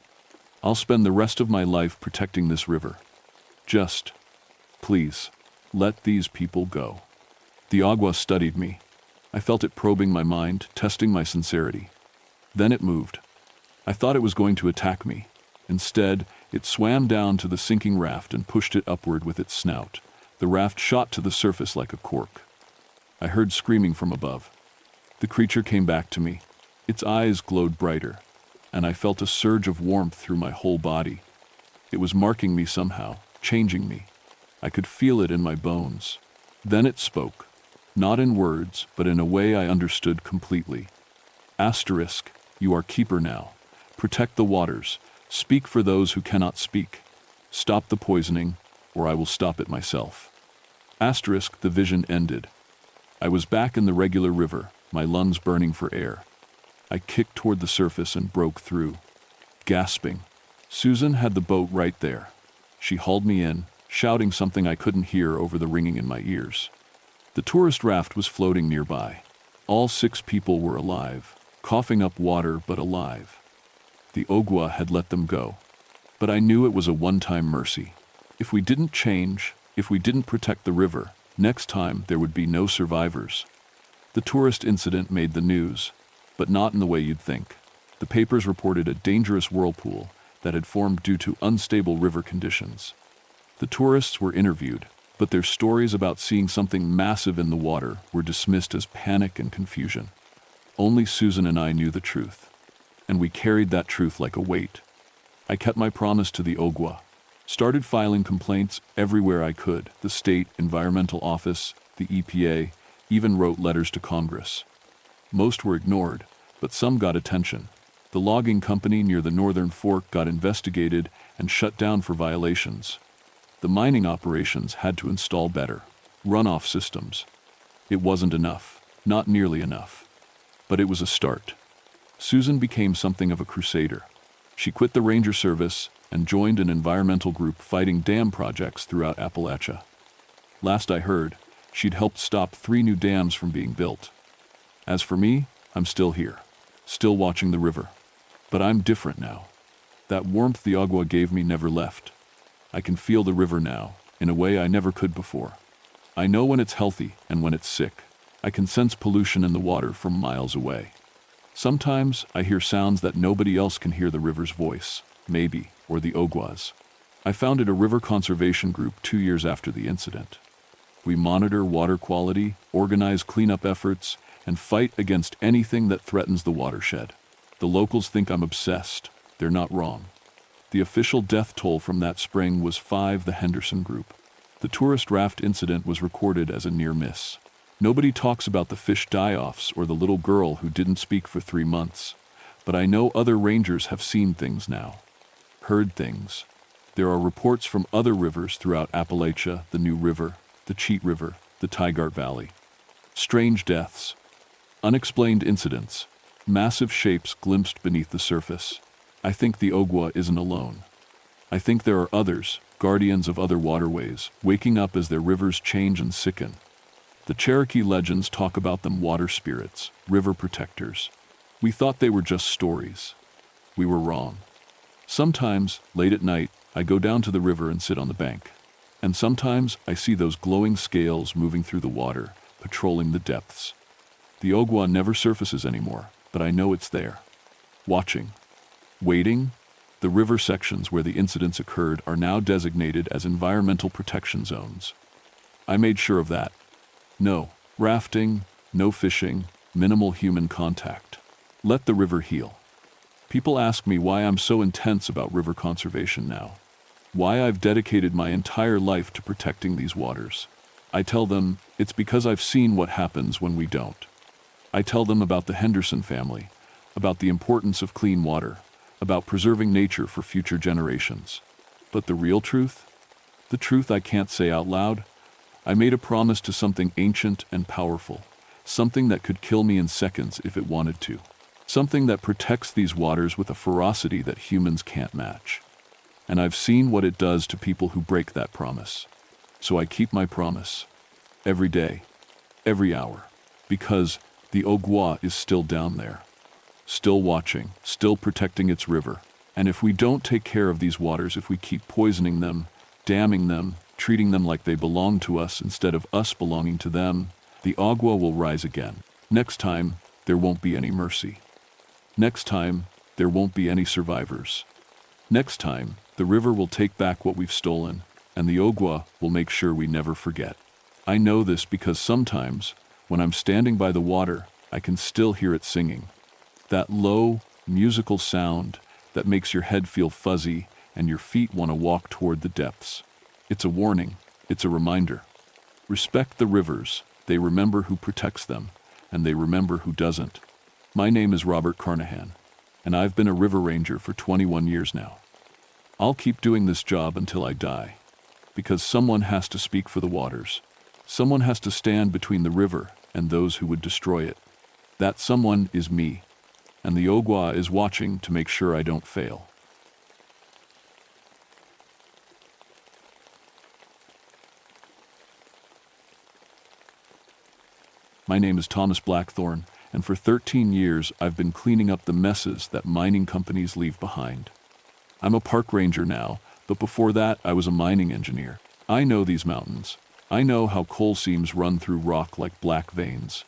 I'll spend the rest of my life protecting this river. Just, please, let these people go." The Ogwa studied me. I felt it probing my mind, testing my sincerity. Then it moved. I thought it was going to attack me. Instead, it swam down to the sinking raft and pushed it upward with its snout. The raft shot to the surface like a cork. I heard screaming from above. The creature came back to me. Its eyes glowed brighter, and I felt a surge of warmth through my whole body. It was marking me somehow, changing me. I could feel it in my bones. Then it spoke, not in words, but in a way I understood completely. "Asterisk, you are keeper now. Protect the waters. Speak for those who cannot speak. Stop the poisoning, or I will stop it myself." Asterisk, the vision ended. I was back in the regular river, my lungs burning for air. I kicked toward the surface and broke through. Gasping. Susan had the boat right there. She hauled me in, shouting something I couldn't hear over the ringing in my ears. The tourist raft was floating nearby. All 6 people were alive, coughing up water but alive. The Ogwa had let them go. But I knew it was a one-time mercy. If we didn't change, if we didn't protect the river, next time there would be no survivors. The tourist incident made the news, but not in the way you'd think. The papers reported a dangerous whirlpool that had formed due to unstable river conditions. The tourists were interviewed, but their stories about seeing something massive in the water were dismissed as panic and confusion. Only Susan and I knew the truth, and we carried that truth like a weight. I kept my promise to the Ogwa, started filing complaints everywhere I could, the state environmental office, the EPA, even wrote letters to Congress. Most were ignored, but some got attention. The logging company near the Northern Fork got investigated and shut down for violations. The mining operations had to install better runoff systems. It wasn't enough, not nearly enough. But it was a start. Susan became something of a crusader. She quit the Ranger Service and joined an environmental group fighting dam projects throughout Appalachia. Last I heard, she'd helped stop 3 new dams from being built. As for me, I'm still here, still watching the river. But I'm different now. That warmth the Ogwa gave me never left. I can feel the river now, in a way I never could before. I know when it's healthy and when it's sick. I can sense pollution in the water from miles away. Sometimes I hear sounds that nobody else can hear: the river's voice, maybe, or the Ogwa's. I founded a river conservation group 2 years after the incident. We monitor water quality, organize cleanup efforts, and fight against anything that threatens the watershed. The locals think I'm obsessed. They're not wrong. The official death toll from that spring was 5, the Henderson Group. The tourist raft incident was recorded as a near miss. Nobody talks about the fish die-offs or the little girl who didn't speak for 3 months. But I know other rangers have seen things now, heard things. There are reports from other rivers throughout Appalachia: the New River, the Cheat River, the Tygart Valley. Strange deaths, unexplained incidents, massive shapes glimpsed beneath the surface. I think the Ogwa isn't alone. I think there are others, guardians of other waterways, waking up as their rivers change and sicken. The Cherokee legends talk about them: water spirits, river protectors. We thought they were just stories. We were wrong. Sometimes, late at night, I go down to the river and sit on the bank. And sometimes I see those glowing scales moving through the water, patrolling the depths. The Ogwa never surfaces anymore, but I know it's there. Watching. Waiting. The river sections where the incidents occurred are now designated as environmental protection zones. I made sure of that. No rafting, no fishing, minimal human contact. Let the river heal. People ask me why I'm so intense about river conservation now. Why I've dedicated my entire life to protecting these waters. I tell them it's because I've seen what happens when we don't. I tell them about the Henderson family, about the importance of clean water, about preserving nature for future generations. But the real truth? The truth I can't say out loud? I made a promise to something ancient and powerful, something that could kill me in seconds if it wanted to, something that protects these waters with a ferocity that humans can't match. And I've seen what it does to people who break that promise. So I keep my promise. Every day, every hour, because the Ogwa is still down there, still watching, still protecting its river. And if we don't take care of these waters, if we keep poisoning them, damming them, treating them like they belong to us instead of us belonging to them, the Ogwa will rise again. Next time, there won't be any mercy. Next time, there won't be any survivors. Next time, the river will take back what we've stolen, and the Ogwa will make sure we never forget. I know this because sometimes, when I'm standing by the water, I can still hear it singing. That low, musical sound that makes your head feel fuzzy and your feet want to walk toward the depths. It's a warning. It's a reminder. Respect the rivers. They remember who protects them, and they remember who doesn't. My name is Robert Carnahan, and I've been a river ranger for 21 years now. I'll keep doing this job until I die, because someone has to speak for the waters. Someone has to stand between the river and those who would destroy it. That someone is me, and the Ogwa is watching to make sure I don't fail. My name is Thomas Blackthorne, and for 13 years I've been cleaning up the messes that mining companies leave behind. I'm a park ranger now, but before that I was a mining engineer. I know these mountains. I know how coal seams run through rock like black veins.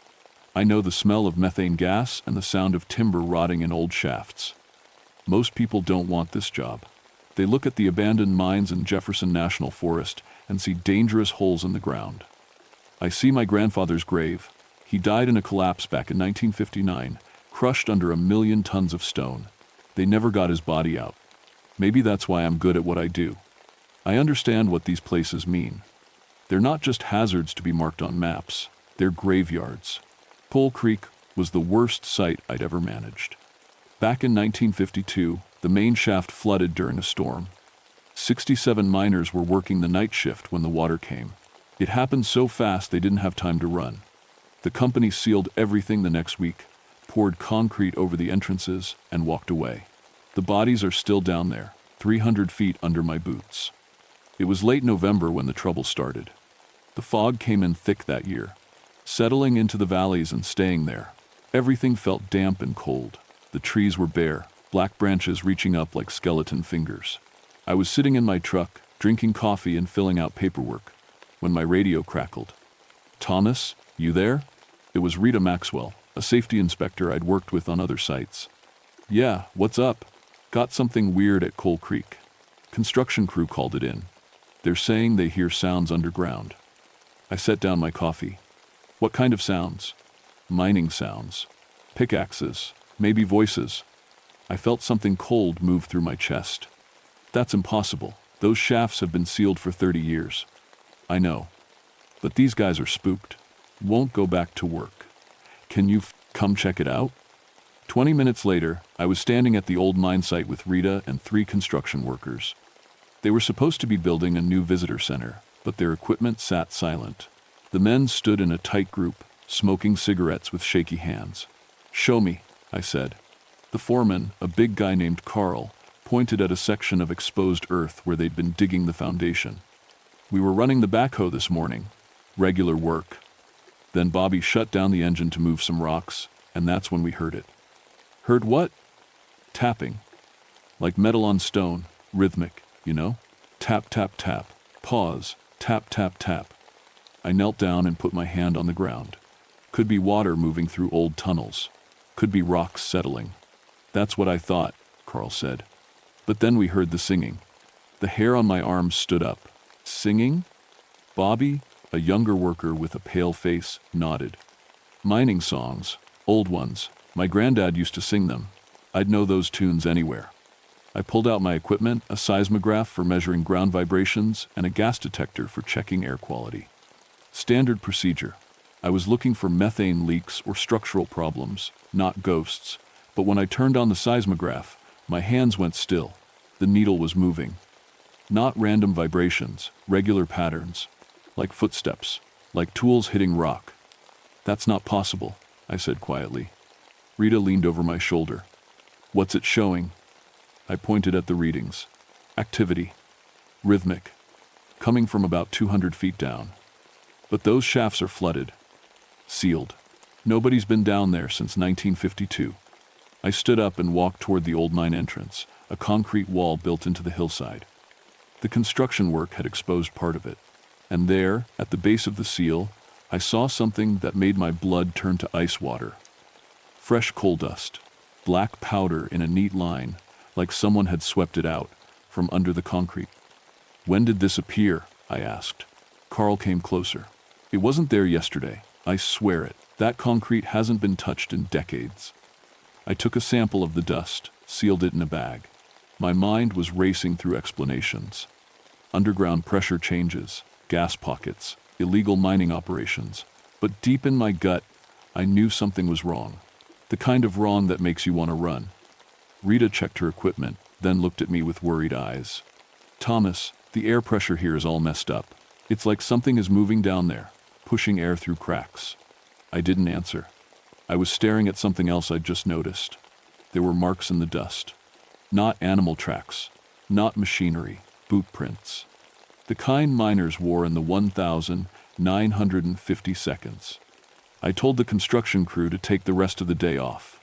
I know the smell of methane gas and the sound of timber rotting in old shafts. Most people don't want this job. They look at the abandoned mines in Jefferson National Forest and see dangerous holes in the ground. I see my grandfather's grave. He died in a collapse back in 1959, crushed under 1 million tons of stone. They never got his body out. Maybe that's why I'm good at what I do. I understand what these places mean. They're not just hazards to be marked on maps. They're graveyards. Pole Creek was the worst site I'd ever managed. Back in 1952, the main shaft flooded during a storm. 67 miners were working the night shift when the water came. It happened so fast they didn't have time to run. The company sealed everything the next week, poured concrete over the entrances, and walked away. The bodies are still down there, 300 feet under my boots. It was late November when the trouble started. The fog came in thick that year, settling into the valleys and staying there. Everything felt damp and cold. The trees were bare, black branches reaching up like skeleton fingers. I was sitting in my truck, drinking coffee and filling out paperwork. when my radio crackled. "Thomas, you there?" It was Rita Maxwell, a safety inspector I'd worked with on other sites. "Yeah, what's up? Got something weird at Coal Creek. Construction crew called it in. They're saying they hear sounds underground." I set down my coffee. "What kind of sounds?" "Mining sounds. Pickaxes, maybe voices." I felt something cold move through my chest. "That's impossible. Those shafts have been sealed for 30 years. "I know. But these guys are spooked. Won't go back to work. Can you come check it out?" 20 minutes later, I was standing at the old mine site with Rita and 3 construction workers. They were supposed to be building a new visitor center, but their equipment sat silent. The men stood in a tight group, smoking cigarettes with shaky hands. "Show me," I said. The foreman, a big guy named Carl, pointed at a section of exposed earth where they'd been digging the foundation. "We were running the backhoe this morning. Regular work." Then Bobby shut down the engine to move some rocks, and that's when we heard it. "Heard what?" "Tapping. Like metal on stone, rhythmic, you know? Tap, tap, tap. Pause. Tap, tap, tap." I knelt down and put my hand on the ground. Could be water moving through old tunnels. Could be rocks settling. "That's what I thought," Carl said. But then we heard the singing. The hair on my arms stood up. "Singing?" Bobby, a younger worker with a pale face, nodded. "Mining songs. Old ones. My granddad used to sing them. I'd know those tunes anywhere." I pulled out my equipment, a seismograph for measuring ground vibrations and a gas detector for checking air quality. Standard procedure. I was looking for methane leaks or structural problems, not ghosts, but when I turned on the seismograph, my hands went still. The needle was moving. Not random vibrations, regular patterns, like footsteps, like tools hitting rock. "That's not possible," I said quietly. Rita leaned over my shoulder. "What's it showing?" I pointed at the readings. "Activity. Rhythmic. Coming from about 200 feet down. But those shafts are flooded. Sealed. Nobody's been down there since 1952. I stood up and walked toward the old mine entrance, a concrete wall built into the hillside. The construction work had exposed part of it. And there, at the base of the seal, I saw something that made my blood turn to ice water. Fresh coal dust. Black powder in a neat line, like someone had swept it out from under the concrete. "When did this appear?" I asked. Carl came closer. "It wasn't there yesterday. I swear it. That concrete hasn't been touched in decades." I took a sample of the dust, sealed it in a bag. My mind was racing through explanations. Underground pressure changes, gas pockets, illegal mining operations. But deep in my gut, I knew something was wrong. The kind of wrong that makes you want to run. Rita checked her equipment, then looked at me with worried eyes. "Thomas, the air pressure here is all messed up. It's like something is moving down there, pushing air through cracks." I didn't answer. I was staring at something else I'd just noticed. There were marks in the dust. Not animal tracks, not machinery, boot prints. The kind miners wore in the 1,950 seconds. I told the construction crew to take the rest of the day off.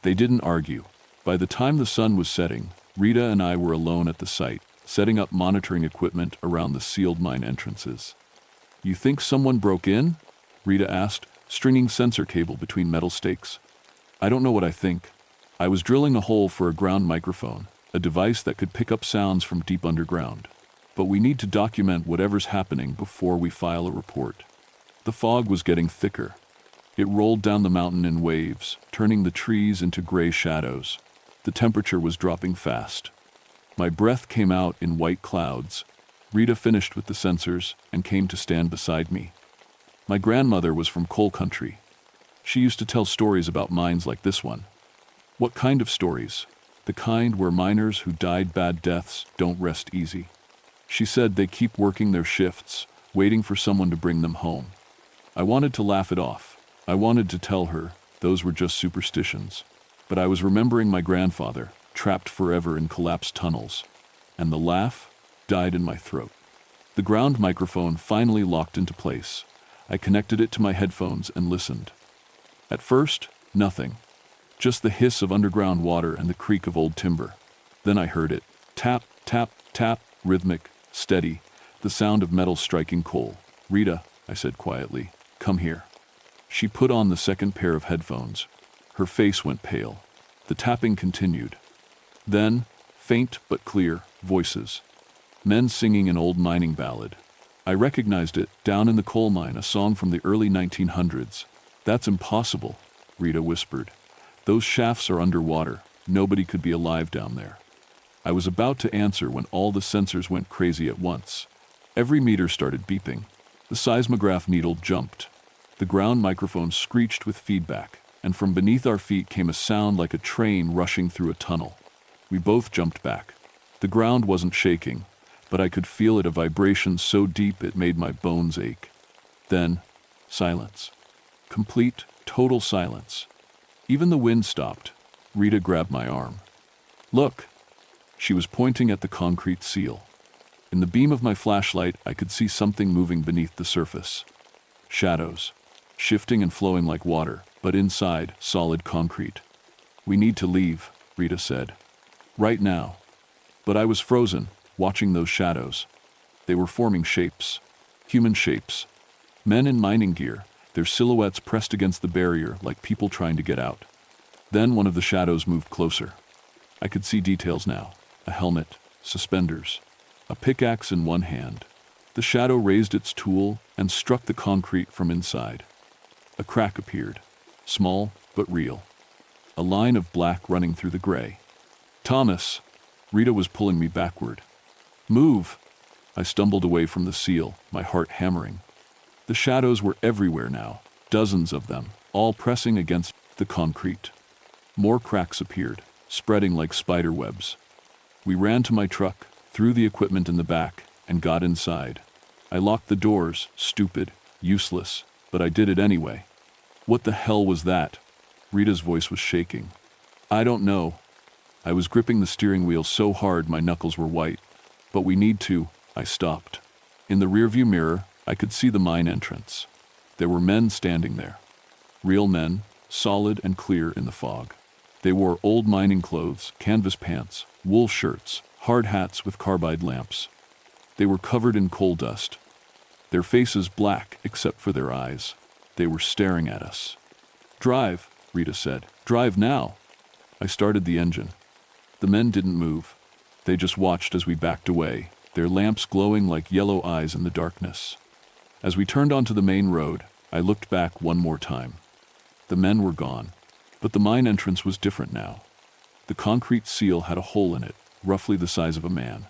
They didn't argue. By the time the sun was setting, Rita and I were alone at the site, setting up monitoring equipment around the sealed mine entrances. "You think someone broke in?" Rita asked, stringing sensor cable between metal stakes. "I don't know what I think. I was drilling a hole for a ground microphone, a device that could pick up sounds from deep underground. But we need to document whatever's happening before we file a report." The fog was getting thicker. It rolled down the mountain in waves, turning the trees into gray shadows. The temperature was dropping fast. My breath came out in white clouds. Rita finished with the sensors and came to stand beside me. My grandmother was from coal country. She used to tell stories about mines like this one. What kind of stories? The kind where miners who died bad deaths don't rest easy. She said they keep working their shifts, waiting for someone to bring them home. I wanted to laugh it off. I wanted to tell her those were just superstitions. But I was remembering my grandfather, trapped forever in collapsed tunnels. And the laugh died in my throat. The ground microphone finally locked into place. I connected it to my headphones and listened. At first, nothing. Just the hiss of underground water and the creak of old timber. Then I heard it. Tap, tap, tap, rhythmic, steady, the sound of metal striking coal. "Rita," I said quietly, "come here." She put on the second pair of headphones. Her face went pale. The tapping continued. Then, faint but clear, voices. Men singing an old mining ballad. I recognized it, Down in the Coal Mine, a song from the early 1900s. "That's impossible," Rita whispered. "Those shafts are underwater. Nobody could be alive down there." I was about to answer when all the sensors went crazy at once. Every meter started beeping. The seismograph needle jumped. The ground microphone screeched with feedback, and from beneath our feet came a sound like a train rushing through a tunnel. We both jumped back. The ground wasn't shaking, but I could feel it, a vibration so deep it made my bones ache. Then, silence. Complete, total silence. Even the wind stopped. Rita grabbed my arm. "Look!" She was pointing at the concrete seal. In the beam of my flashlight, I could see something moving beneath the surface. Shadows, shifting and flowing like water, but inside, solid concrete. "We need to leave," Rita said. "Right now." But I was frozen, watching those shadows. They were forming shapes. Human shapes. Men in mining gear, their silhouettes pressed against the barrier like people trying to get out. Then one of the shadows moved closer. I could see details now. A helmet, suspenders, a pickaxe in one hand. The shadow raised its tool and struck the concrete from inside. A crack appeared, small but real. A line of black running through the gray. "Thomas!" Rita was pulling me backward. "Move!" I stumbled away from the seal, my heart hammering. The shadows were everywhere now, dozens of them, all pressing against the concrete. More cracks appeared, spreading like spider webs. We ran to my truck, threw the equipment in the back, and got inside. I locked the doors, stupid, useless, but I did it anyway. "What the hell was that?" Rita's voice was shaking. "I don't know." I was gripping the steering wheel so hard my knuckles were white. "But we need to." I stopped. In the rearview mirror, I could see the mine entrance. There were men standing there. Real men, solid and clear in the fog. They wore old mining clothes, canvas pants, wool shirts, hard hats with carbide lamps. They were covered in coal dust. Their faces black except for their eyes. They were staring at us. "Drive," Rita said. "Drive now." I started the engine. The men didn't move. They just watched as we backed away, their lamps glowing like yellow eyes in the darkness. As we turned onto the main road, I looked back one more time. The men were gone, but the mine entrance was different now. The concrete seal had a hole in it, roughly the size of a man,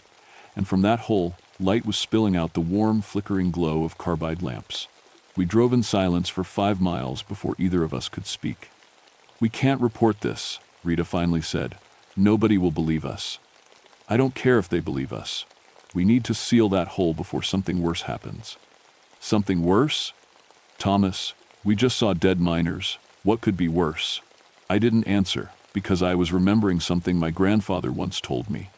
and from that hole, light was spilling out the warm, flickering glow of carbide lamps. We drove in silence for 5 miles before either of us could speak. "We can't report this," Rita finally said. "Nobody will believe us." "I don't care if they believe us. We need to seal that hole before something worse happens." "Something worse?" "Thomas, we just saw dead miners. What could be worse?" I didn't answer, because I was remembering something my grandfather once told me.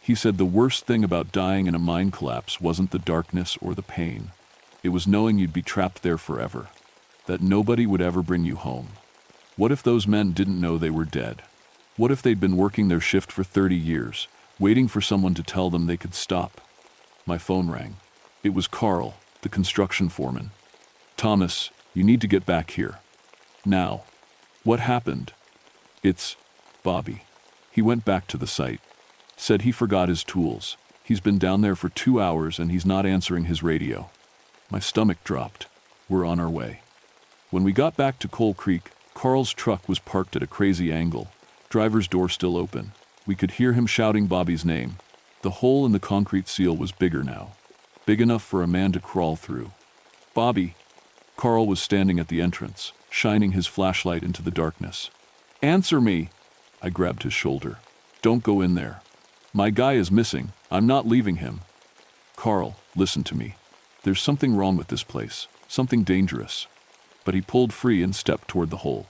He said the worst thing about dying in a mine collapse wasn't the darkness or the pain. It was knowing you'd be trapped there forever, that nobody would ever bring you home. What if those men didn't know they were dead? What if they'd been working their shift for 30 years, waiting for someone to tell them they could stop? My phone rang. It was Carl, the construction foreman. "Thomas, you need to get back here. Now." "What happened?" "It's Bobby. He went back to the site. Said he forgot his tools. He's been down there for 2 hours and he's not answering his radio." My stomach dropped. We're on our way. When we got back to Coal Creek, Carl's truck was parked at a crazy angle, driver's door still open. We could hear him shouting Bobby's name. The hole in the concrete seal was bigger now, big enough for a man to crawl through. "Bobby!" Carl was standing at the entrance, shining his flashlight into the darkness. "Answer me!" I grabbed his shoulder. "Don't go in there. My guy is missing. I'm not leaving him." "Carl, listen to me. There's something wrong with this place, something dangerous." But he pulled free and stepped toward the hole.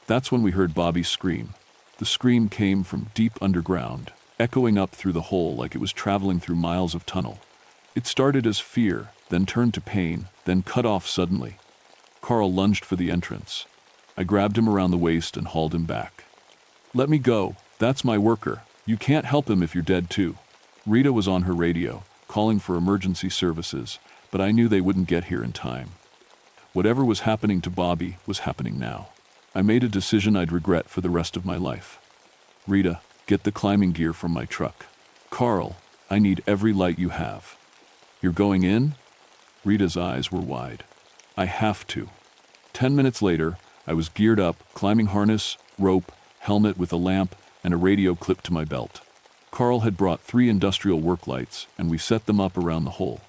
That's when we heard Bobby scream. The scream came from deep underground, echoing up through the hole like it was traveling through miles of tunnel. It started as fear, then turned to pain, then cut off suddenly. Carl lunged for the entrance. I grabbed him around the waist and hauled him back. "Let me go. That's my worker. You can't help him if you're dead too." Rita was on her radio, calling for emergency services, but I knew they wouldn't get here in time. Whatever was happening to Bobby was happening now. I made a decision I'd regret for the rest of my life. Rita, get the climbing gear from my truck. Carl, I need every light you have. You're going in? Rita's eyes were wide. I have to. 10 minutes later, I was geared up, climbing harness, rope, helmet with a lamp, and a radio clipped to my belt. Carl had brought 3 industrial work lights, and we set them up around the hole.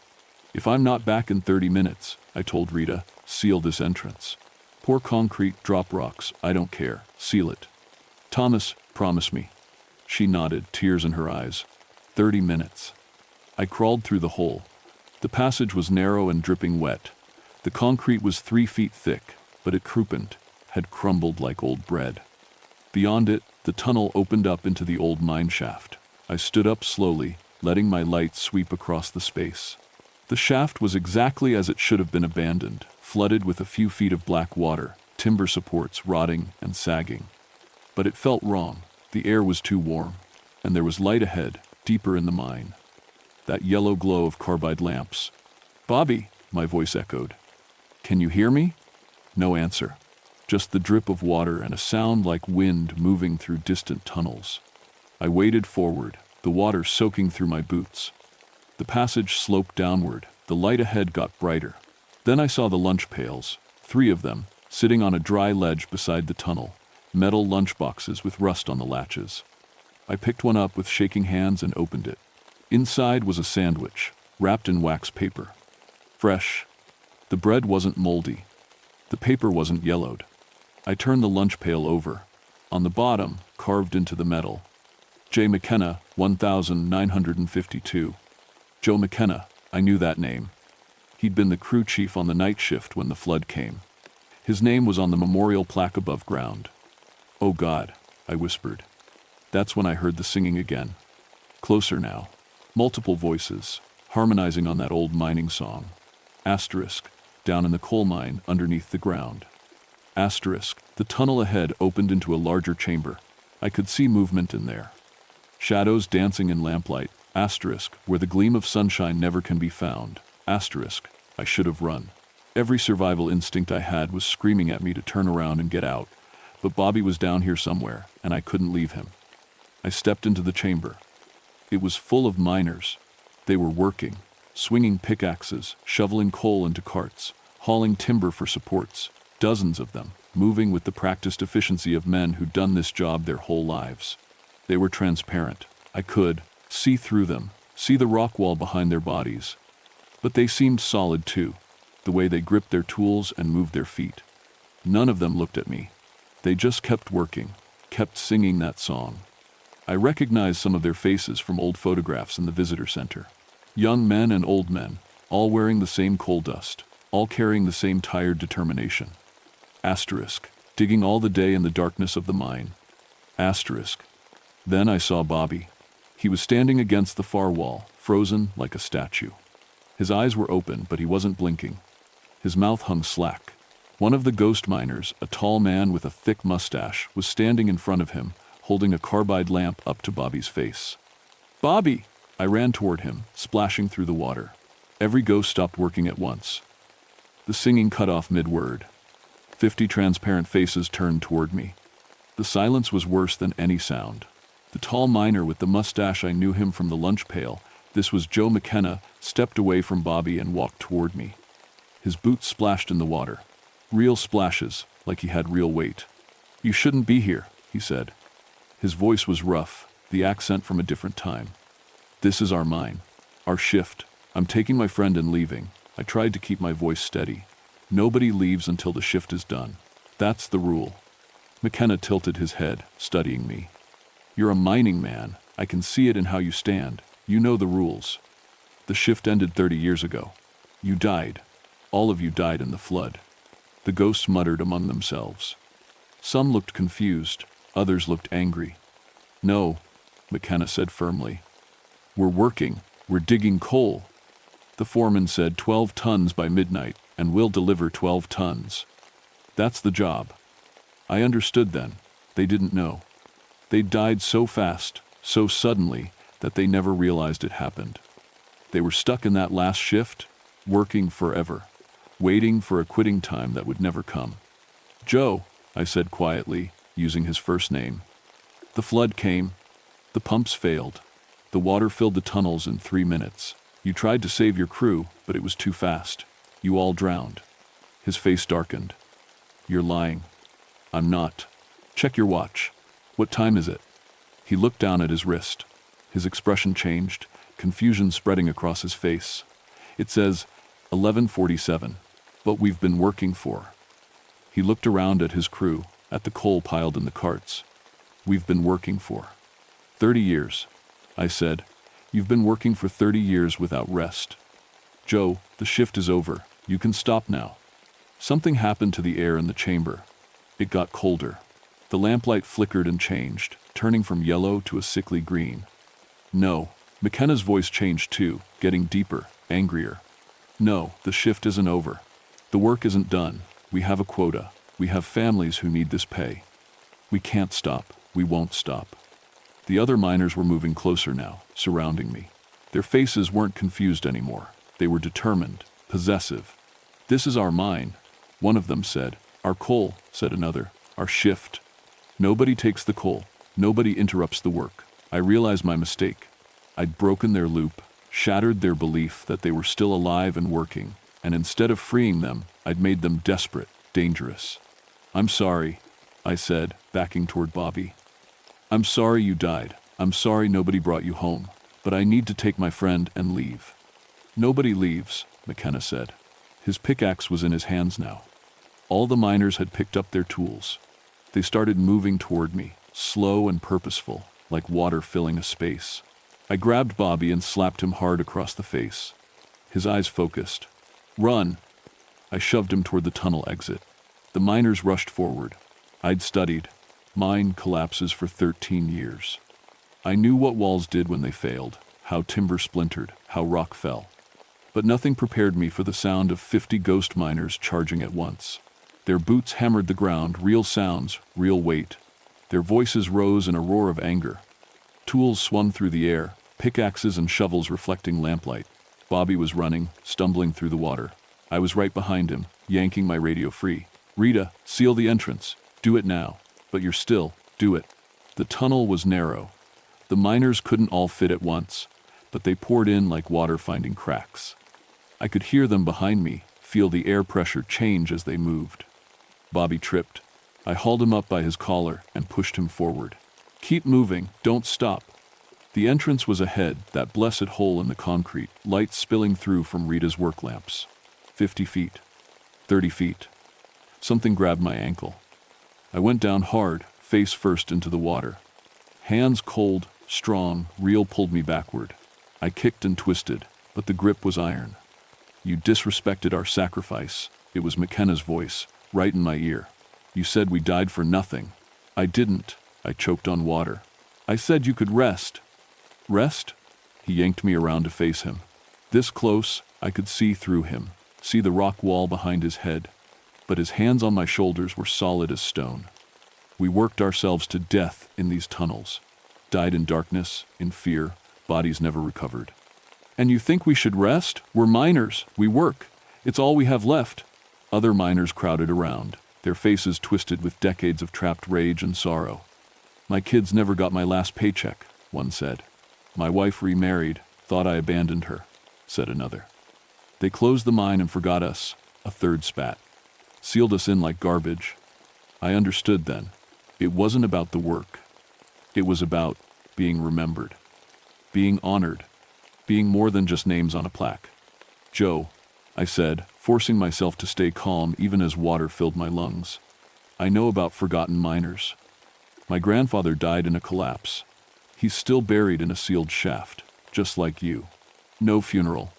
If I'm not back in 30 minutes, I told Rita, seal this entrance. Pour concrete, drop rocks, I don't care, seal it. Thomas, promise me. She nodded, tears in her eyes. 30 minutes. I crawled through the hole. The passage was narrow and dripping wet. The concrete was 3 feet thick, but it crumpled, had crumbled like old bread. Beyond it, the tunnel opened up into the old mine shaft. I stood up slowly, letting my light sweep across the space. The shaft was exactly as it should have been abandoned, flooded with a few feet of black water, timber supports rotting and sagging. But it felt wrong. The air was too warm, and there was light ahead, deeper in the mine. That yellow glow of carbide lamps. Bobby, my voice echoed. Can you hear me? No answer. Just the drip of water and a sound like wind moving through distant tunnels. I waded forward, the water soaking through my boots. The passage sloped downward, the light ahead got brighter. Then I saw the lunch pails, 3 of them, sitting on a dry ledge beside the tunnel, metal lunch boxes with rust on the latches. I picked one up with shaking hands and opened it. Inside was a sandwich, wrapped in wax paper. Fresh. The bread wasn't moldy. The paper wasn't yellowed. I turned the lunch pail over. On the bottom, carved into the metal, J. McKenna, 1952. Joe McKenna, I knew that name. He'd been the crew chief on the night shift when the flood came. His name was on the memorial plaque above ground. Oh God, I whispered. That's when I heard the singing again. Closer now. Multiple voices, harmonizing on that old mining song. Asterisk, down in the coal mine underneath the ground. Asterisk, the tunnel ahead opened into a larger chamber. I could see movement in there. Shadows dancing in lamplight. Asterisk, where the gleam of sunshine never can be found. Asterisk, I should have run. Every survival instinct I had was screaming at me to turn around and get out, but Bobby was down here somewhere, and I couldn't leave him. I stepped into the chamber. It was full of miners. They were working, swinging pickaxes, shoveling coal into carts, hauling timber for supports, dozens of them, moving with the practiced efficiency of men who'd done this job their whole lives. They were transparent. I could see through them, see the rock wall behind their bodies. But they seemed solid too, the way they gripped their tools and moved their feet. None of them looked at me. They just kept working, kept singing that song. I recognized some of their faces from old photographs in the visitor center. Young men and old men, all wearing the same coal dust, all carrying the same tired determination. Asterisk, digging all the day in the darkness of the mine. Asterisk. Then I saw Bobby. He was standing against the far wall, frozen like a statue. His eyes were open, but he wasn't blinking. His mouth hung slack. One of the ghost miners, a tall man with a thick mustache, was standing in front of him, holding a carbide lamp up to Bobby's face. Bobby! I ran toward him, splashing through the water. Every ghost stopped working at once. The singing cut off mid-word. 50 transparent faces turned toward me. The silence was worse than any sound. The tall miner with the mustache, I knew him from the lunch pail. This was Joe McKenna, stepped away from Bobby and walked toward me. His boots splashed in the water. Real splashes, like he had real weight. You shouldn't be here, he said. His voice was rough, the accent from a different time. This is our mine. Our shift. I'm taking my friend and leaving. I tried to keep my voice steady. Nobody leaves until the shift is done. That's the rule. McKenna tilted his head, studying me. You're a mining man. I can see it in how you stand. You know the rules. The shift ended 30 years ago. You died. All of you died in the flood. The ghosts muttered among themselves. Some looked confused. Others looked angry. No, McKenna said firmly. We're working. We're digging coal. The foreman said 12 tons by midnight, and we'll deliver 12 tons. That's the job. I understood then. They didn't know. They died so fast, so suddenly, that they never realized it happened. They were stuck in that last shift, working forever, waiting for a quitting time that would never come. "Joe," I said quietly, using his first name. "The flood came. The pumps failed. The water filled the tunnels in 3 minutes. You tried to save your crew, but it was too fast. You all drowned." His face darkened. "You're lying." "I'm not. Check your watch. What time is it?" He looked down at his wrist. His expression changed, confusion spreading across his face. "It says 11:47, but we've been working for." He looked around at his crew, at the coal piled in the carts. "We've been working for 30 years, I said. "You've been working for 30 years without rest. Joe, the shift is over. You can stop now." Something happened to the air in the chamber. It got colder. The lamplight flickered and changed, turning from yellow to a sickly green. "No." McKenna's voice changed too, getting deeper, angrier. "No, the shift isn't over. The work isn't done. We have a quota. We have families who need this pay. We can't stop. We won't stop." The other miners were moving closer now, surrounding me. Their faces weren't confused anymore. They were determined, possessive. "This is our mine," one of them said. "Our coal," said another. "Our shift." "Nobody takes the coal. Nobody interrupts the work." I realized my mistake. I'd broken their loop, shattered their belief that they were still alive and working, and instead of freeing them, I'd made them desperate, dangerous. "I'm sorry," I said, backing toward Bobby. "I'm sorry you died. I'm sorry nobody brought you home. But I need to take my friend and leave." "Nobody leaves," McKenna said. His pickaxe was in his hands now. All the miners had picked up their tools. They started moving toward me, slow and purposeful, like water filling a space. I grabbed Bobby and slapped him hard across the face. His eyes focused. "Run!" I shoved him toward the tunnel exit. The miners rushed forward. I'd studied mine collapses for 13 years. I knew what walls did when they failed, how timber splintered, how rock fell. But nothing prepared me for the sound of 50 ghost miners charging at once. Their boots hammered the ground, real sounds, real weight. Their voices rose in a roar of anger. Tools swung through the air, pickaxes and shovels reflecting lamplight. Bobby was running, stumbling through the water. I was right behind him, yanking my radio free. "Rita, seal the entrance. Do it now. But you're still. Do it." The tunnel was narrow. The miners couldn't all fit at once, but they poured in like water finding cracks. I could hear them behind me, feel the air pressure change as they moved. Bobby tripped. I hauled him up by his collar and pushed him forward. "Keep moving, don't stop." The entrance was ahead, that blessed hole in the concrete, light spilling through from Rita's work lamps. 50 feet. 30 feet. Something grabbed my ankle. I went down hard, face first into the water. Hands cold, strong, real pulled me backward. I kicked and twisted, but the grip was iron. "You disrespected our sacrifice." It was McKenna's voice, right in my ear. "You said we died for nothing." "I didn't." I choked on water. "I said you could rest." "Rest?" He yanked me around to face him. This close, I could see through him, see the rock wall behind his head. But his hands on my shoulders were solid as stone. "We worked ourselves to death in these tunnels. Died in darkness, in fear, bodies never recovered. And you think we should rest? We're miners. We work. It's all we have left." Other miners crowded around, their faces twisted with decades of trapped rage and sorrow. "My kids never got my last paycheck," one said. "My wife remarried, thought I abandoned her," said another. "They closed the mine and forgot us," a third spat. "Sealed us in like garbage." I understood then. It wasn't about the work. It was about being remembered, being honored, being more than just names on a plaque. "Joe," I said, forcing myself to stay calm even as water filled my lungs. "I know about forgotten miners. My grandfather died in a collapse. He's still buried in a sealed shaft, just like you. No funeral,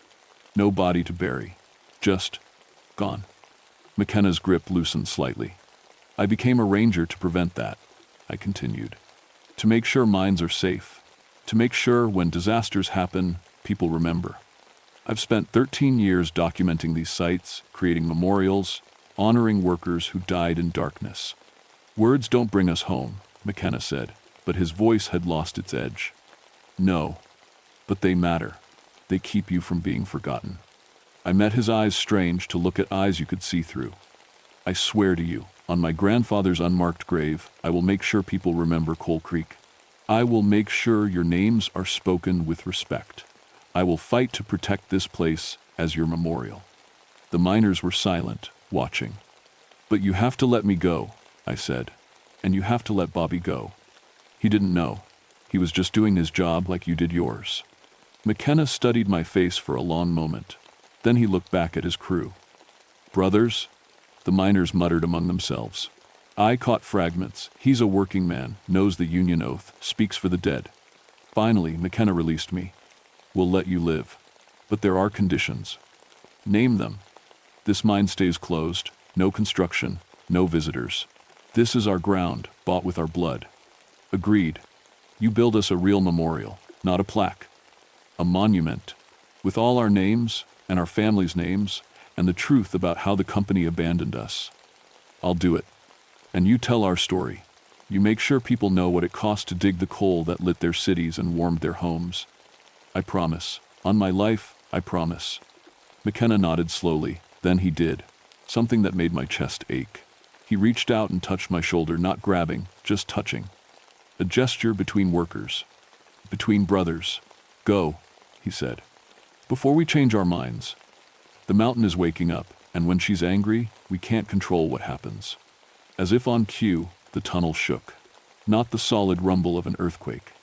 no body to bury, just gone." McKenna's grip loosened slightly. "I became a ranger to prevent that," I continued. "To make sure mines are safe. To make sure when disasters happen, people remember. I've spent 13 years documenting these sites, creating memorials, honoring workers who died in darkness. Words don't bring us home," McKenna said, but his voice had lost its edge. "No, but they matter. They keep you from being forgotten." I met his eyes, strange to look at eyes you could see through. I swear to you, on my grandfather's unmarked grave, I will make sure people remember Coal Creek. I will make sure your names are spoken with respect. I will fight to protect this place as your memorial." The miners were silent, watching. "But you have to let me go," I said. "And you have to let Bobby go." He didn't know. He was just doing his job like you did yours. McKenna studied my face for a long moment. Then he looked back at his crew. "Brothers," the miners muttered among themselves. I caught fragments. "He's a working man, knows the union oath, speaks for the dead." Finally, McKenna released me. "We'll let you live. But there are conditions." "Name them." "This mine stays closed. No construction. No visitors. This is our ground, bought with our blood." "Agreed. You build us a real memorial, not a plaque. A monument, with all our names and our families' names and the truth about how the company abandoned us." "I'll do it. And you tell our story. You make sure people know what it cost to dig the coal that lit their cities and warmed their homes." "I promise. On my life, I promise." McKenna nodded slowly. Then he did. Something that made my chest ache. He reached out and touched my shoulder, not grabbing, just touching. A gesture between workers. Between brothers. "Go," he said. "Before we change our minds. The mountain is waking up, and when she's angry, we can't control what happens." As if on cue, the tunnel shook. Not the solid rumble of an earthquake.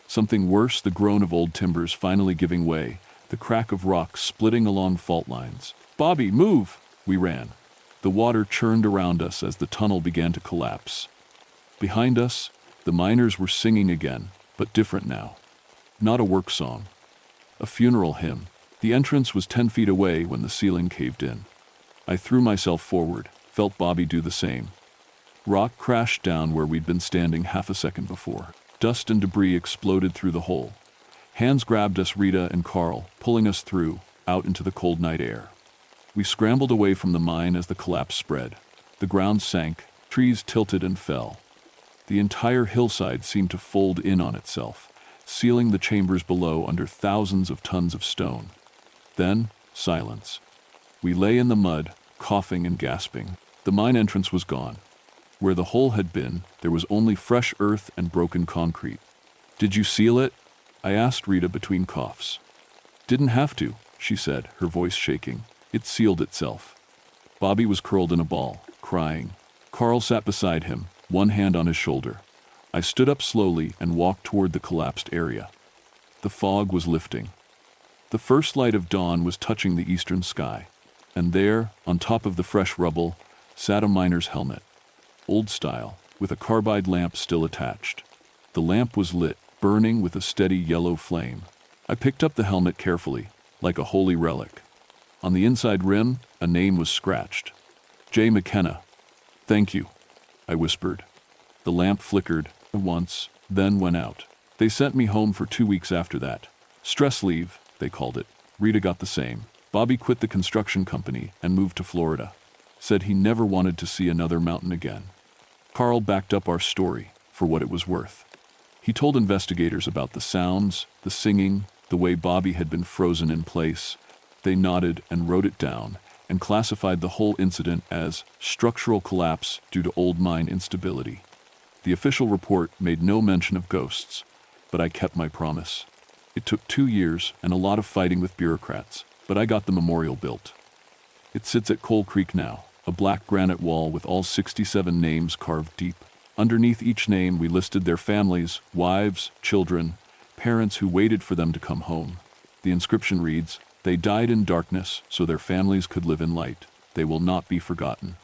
Something worse, the groan of old timbers finally giving way, the crack of rocks splitting along fault lines. "Bobby, move!" We ran. The water churned around us as the tunnel began to collapse. Behind us, the miners were singing again, but different now. Not a work song. A funeral hymn. The entrance was 10 feet away when the ceiling caved in. I threw myself forward, felt Bobby do the same. Rock crashed down where we'd been standing half a second before. Dust and debris exploded through the hole. Hands grabbed us, Rita and Carl, pulling us through, out into the cold night air. We scrambled away from the mine as the collapse spread. The ground sank, trees tilted and fell. The entire hillside seemed to fold in on itself, sealing the chambers below under thousands of tons of stone. Then, silence. We lay in the mud, coughing and gasping. The mine entrance was gone. Where the hole had been, there was only fresh earth and broken concrete. "Did you seal it?" I asked Rita between coughs. "Didn't have to," she said, her voice shaking. "It sealed itself." Bobby was curled in a ball, crying. Carl sat beside him, one hand on his shoulder. I stood up slowly and walked toward the collapsed area. The fog was lifting. The first light of dawn was touching the eastern sky, and there, on top of the fresh rubble, sat a miner's helmet. Old style, with a carbide lamp still attached. The lamp was lit, burning with a steady yellow flame. I picked up the helmet carefully, like a holy relic. On the inside rim, a name was scratched. "J. McKenna." "Thank you," I whispered. The lamp flickered once, then went out. They sent me home for 2 weeks after that. Stress leave, they called it. Rita got the same. Bobby quit the construction company and moved to Florida. Said he never wanted to see another mountain again. Carl backed up our story for what it was worth. He told investigators about the sounds, the singing, the way Bobby had been frozen in place. They nodded and wrote it down and classified the whole incident as structural collapse due to old mine instability. The official report made no mention of ghosts, but I kept my promise. It took 2 years and a lot of fighting with bureaucrats, but I got the memorial built. It sits at Coal Creek now, a black granite wall with all 67 names carved deep. Underneath each name we listed their families, wives, children, parents who waited for them to come home. The inscription reads, "They died in darkness so their families could live in light. They will not be forgotten."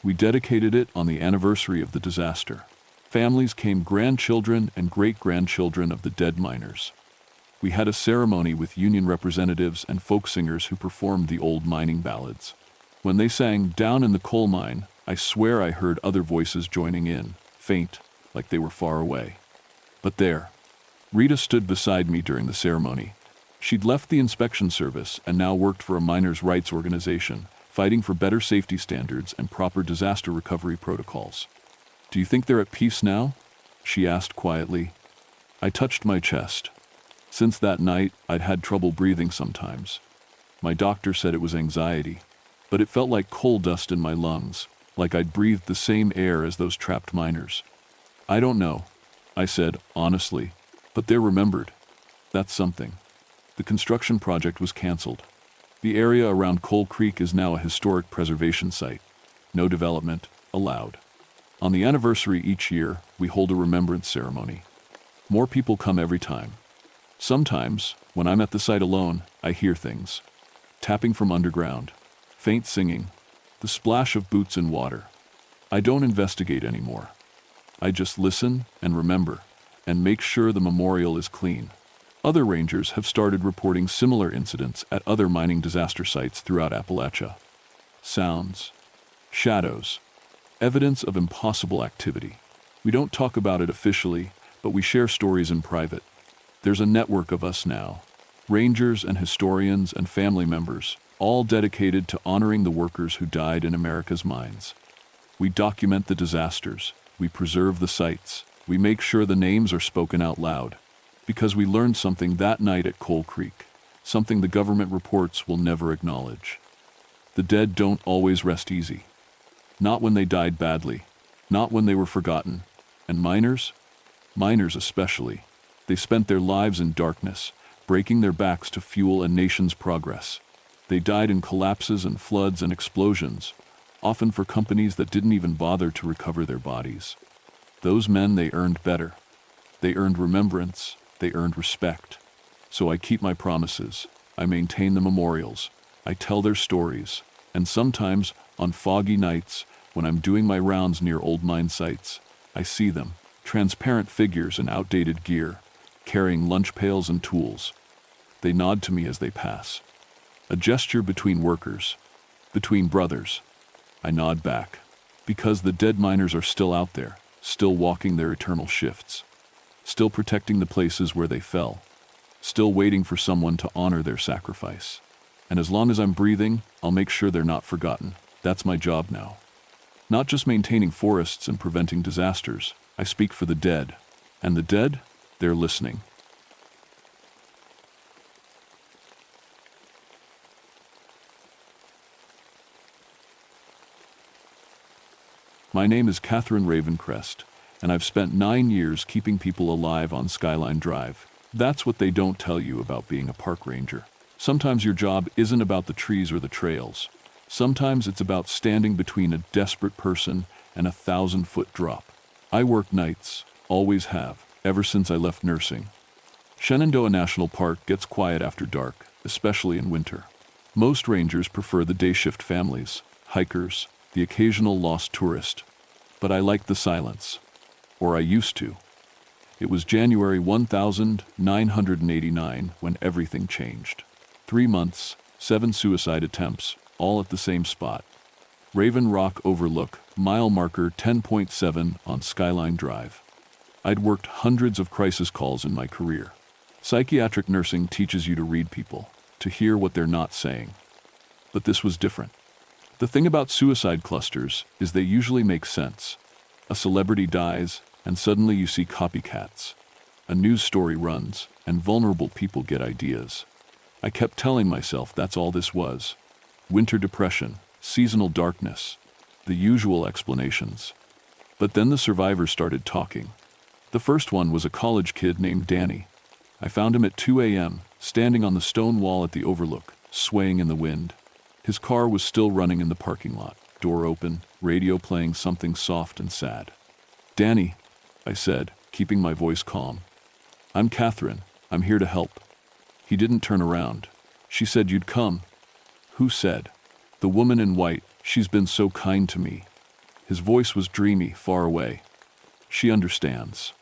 We dedicated it on the anniversary of the disaster. Families came, grandchildren and great-grandchildren of the dead miners. We had a ceremony with union representatives and folk singers who performed the old mining ballads. When they sang "Down in the Coal Mine," I swear I heard other voices joining in, faint, like they were far away. But there, Rita stood beside me during the ceremony. She'd left the inspection service and now worked for a miners' rights organization, fighting for better safety standards and proper disaster recovery protocols. "Do you think they're at peace now?" she asked quietly. I touched my chest. Since that night, I'd had trouble breathing sometimes. My doctor said it was anxiety, but it felt like coal dust in my lungs, like I'd breathed the same air as those trapped miners. I don't know, I said, honestly, but they're remembered. That's something. The construction project was canceled. The area around Coal Creek is now a historic preservation site. No development allowed. On the anniversary each year, we hold a remembrance ceremony. More people come every time. Sometimes, when I'm at the site alone, I hear things. Tapping from underground, faint singing, the splash of boots in water. I don't investigate anymore. I just listen and remember, and make sure the memorial is clean. Other rangers have started reporting similar incidents at other mining disaster sites throughout Appalachia. Sounds, shadows, evidence of impossible activity. We don't talk about it officially, but we share stories in private. There's a network of us now, rangers and historians and family members, all dedicated to honoring the workers who died in America's mines. We document the disasters, we preserve the sites, we make sure the names are spoken out loud, because we learned something that night at Coal Creek, something the government reports will never acknowledge. The dead don't always rest easy. Not when they died badly, not when they were forgotten. And miners especially, they spent their lives in darkness, breaking their backs to fuel a nation's progress. They died in collapses and floods and explosions, often for companies that didn't even bother to recover their bodies. Those men, they earned better. They earned remembrance, they earned respect. So I keep my promises, I maintain the memorials, I tell their stories, and sometimes, on foggy nights, when I'm doing my rounds near old mine sites, I see them, transparent figures in outdated gear, carrying lunch pails and tools. They nod to me as they pass. A gesture between workers, between brothers. I nod back, because the dead miners are still out there, still walking their eternal shifts, still protecting the places where they fell, still waiting for someone to honor their sacrifice. And as long as I'm breathing, I'll make sure they're not forgotten. That's my job now. Not just maintaining forests and preventing disasters. I speak for the dead. And the dead, they're listening. My name is Catherine Ravencrest, and I've spent 9 years keeping people alive on Skyline Drive. That's what they don't tell you about being a park ranger. Sometimes your job isn't about the trees or the trails. Sometimes it's about standing between a desperate person and a 1,000-foot drop. I work nights, always have, ever since I left nursing. Shenandoah National Park gets quiet after dark, especially in winter. Most rangers prefer the day shift families, hikers, the occasional lost tourist. But I like the silence. Or I used to. It was January 1989 when everything changed. 3 months, 7 suicide attempts, all at the same spot. Raven Rock Overlook, mile marker 10.7 on Skyline Drive. I'd worked hundreds of crisis calls in my career. Psychiatric nursing teaches you to read people, to hear what they're not saying. But this was different. The thing about suicide clusters is they usually make sense. A celebrity dies, and suddenly you see copycats. A news story runs, and vulnerable people get ideas. I kept telling myself that's all this was. Winter depression, seasonal darkness, the usual explanations. But then the survivors started talking. The first one was a college kid named Danny. I found him at 2 a.m., standing on the stone wall at the overlook, swaying in the wind. His car was still running in the parking lot, door open, radio playing something soft and sad. "Danny," I said, keeping my voice calm. "I'm Catherine. I'm here to help." He didn't turn around. "She said you'd come." "Who said?" "The woman in white. She's been so kind to me." His voice was dreamy, far away. "She understands."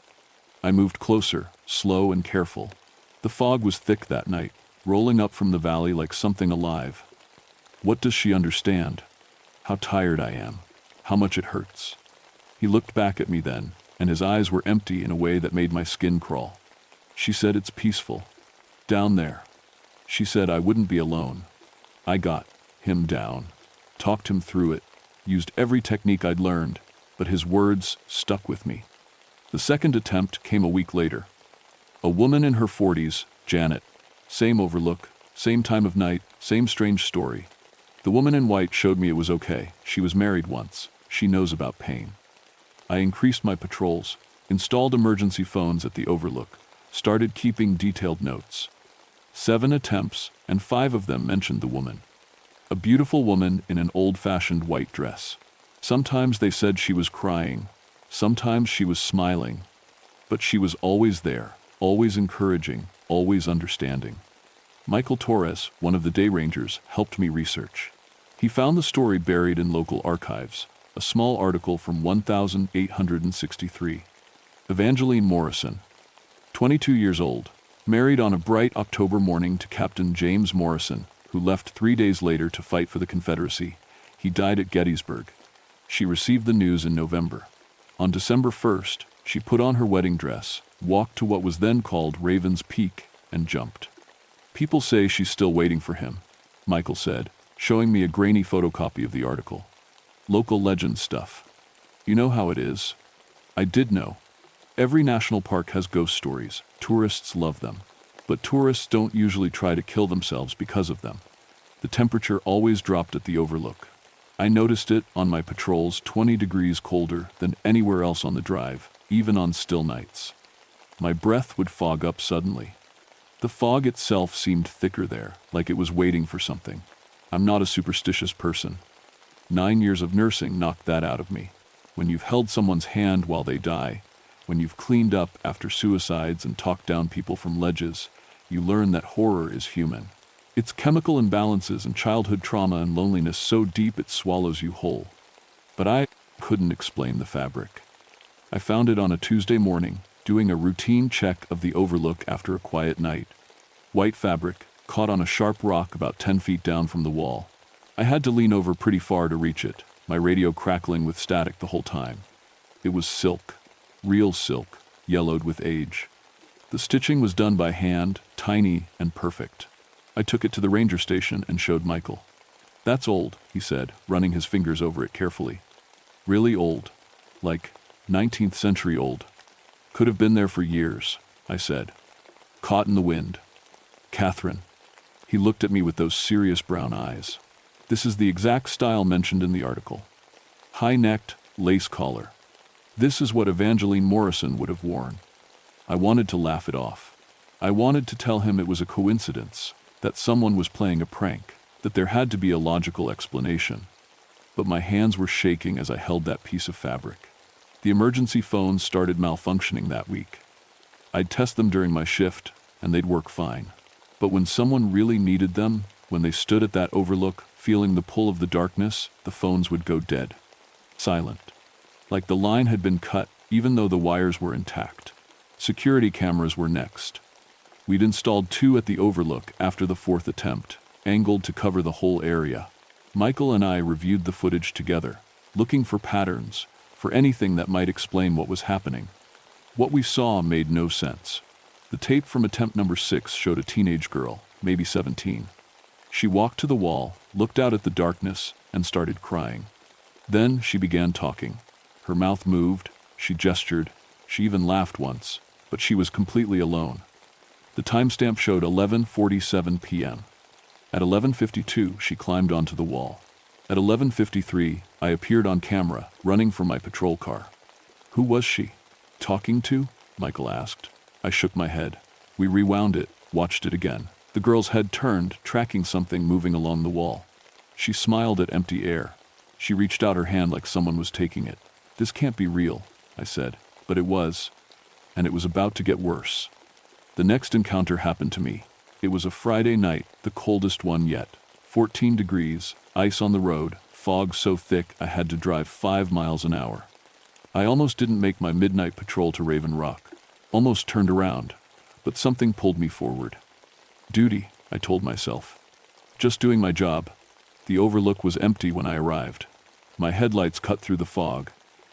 I moved closer, slow and careful. The fog was thick that night, rolling up from the valley like something alive. "What does she understand?" "How tired I am. How much it hurts." He looked back at me then, and his eyes were empty in a way that made my skin crawl. "She said it's peaceful. Down there." She said I wouldn't be alone. I got him down, talked him through it, used every technique I'd learned, but his words stuck with me. The second attempt came a week later. A woman in her 40s, Janet, same overlook, Same time of night, same strange story. The woman in white showed me it was okay. She was married once. She knows about pain. I increased my patrols, installed emergency phones at the overlook, started keeping detailed notes. 7 attempts, and 5 of them mentioned the woman. A beautiful woman in an old-fashioned white dress. Sometimes they said she was crying, sometimes she was smiling, but she was always there, always encouraging, always understanding. Michael Torres, one of the day rangers, helped me research. He found the story buried in local archives, a small article from 1863. Evangeline Morrison, 22 years old, married on a bright October morning to Captain James Morrison, who left 3 days later to fight for the Confederacy. He died at Gettysburg. She received the news in November. On December 1st, she put on her wedding dress, walked to what was then called Raven's Peak, and jumped. People say she's still waiting for him, Michael said, showing me a grainy photocopy of the article. Local legend stuff. You know how it is. I did know. Every national park has ghost stories. Tourists love them. But tourists don't usually try to kill themselves because of them. The temperature always dropped at the overlook. I noticed it on my patrols 20 degrees colder than anywhere else on the drive, even on still nights. My breath would fog up suddenly. The fog itself seemed thicker there, like it was waiting for something. I'm not a superstitious person. 9 years of nursing knocked that out of me. When you've held someone's hand while they die, when you've cleaned up after suicides and talked down people from ledges, you learn that horror is human. It's chemical imbalances and childhood trauma and loneliness so deep it swallows you whole. But I couldn't explain the fabric. I found it on a Tuesday morning, doing a routine check of the overlook after a quiet night. White fabric, caught on a sharp rock about 10 feet down from the wall. I had to lean over pretty far to reach it, my radio crackling with static the whole time. It was silk. Real silk, yellowed with age. The stitching was done by hand, tiny and perfect. I took it to the ranger station and showed Michael. That's old, he said, running his fingers over it carefully. Really old. Like 19th century old. Could have been there for years, I said. Caught in the wind. Catherine. He looked at me with those serious brown eyes. This is the exact style mentioned in the article. High-necked, lace collar. This is what Evangeline Morrison would have worn. I wanted to laugh it off. I wanted to tell him it was a coincidence, that someone was playing a prank, that there had to be a logical explanation. But my hands were shaking as I held that piece of fabric. The emergency phones started malfunctioning that week. I'd test them during my shift, and they'd work fine. But when someone really needed them, when they stood at that overlook, feeling the pull of the darkness, the phones would go dead. Silent. Like the line had been cut, even though the wires were intact. Security cameras were next. We'd installed 2 at the overlook after the 4th attempt, angled to cover the whole area. Michael and I reviewed the footage together, looking for patterns, for anything that might explain what was happening. What we saw made no sense. The tape from attempt number 6 showed a teenage girl, maybe 17. She walked to the wall, looked out at the darkness, and started crying. Then she began talking. Her mouth moved, she gestured, she even laughed once, but she was completely alone. The timestamp showed 11:47 p.m. At 11:52, she climbed onto the wall. At 11:53, I appeared on camera, running from my patrol car. Who was she? Talking to? Michael asked. I shook my head. We rewound it, watched it again. The girl's head turned, tracking something moving along the wall. She smiled at empty air. She reached out her hand like someone was taking it. This can't be real, I said, but it was, and it was about to get worse. The next encounter happened to me. It was a Friday night, the coldest one yet. 14 degrees, ice on the road, fog so thick I had to drive 5 miles an hour. I almost didn't make my midnight patrol to Raven Rock. Almost turned around, but something pulled me forward. Duty, I told myself. Just doing my job. The overlook was empty when I arrived. My headlights cut through the fog,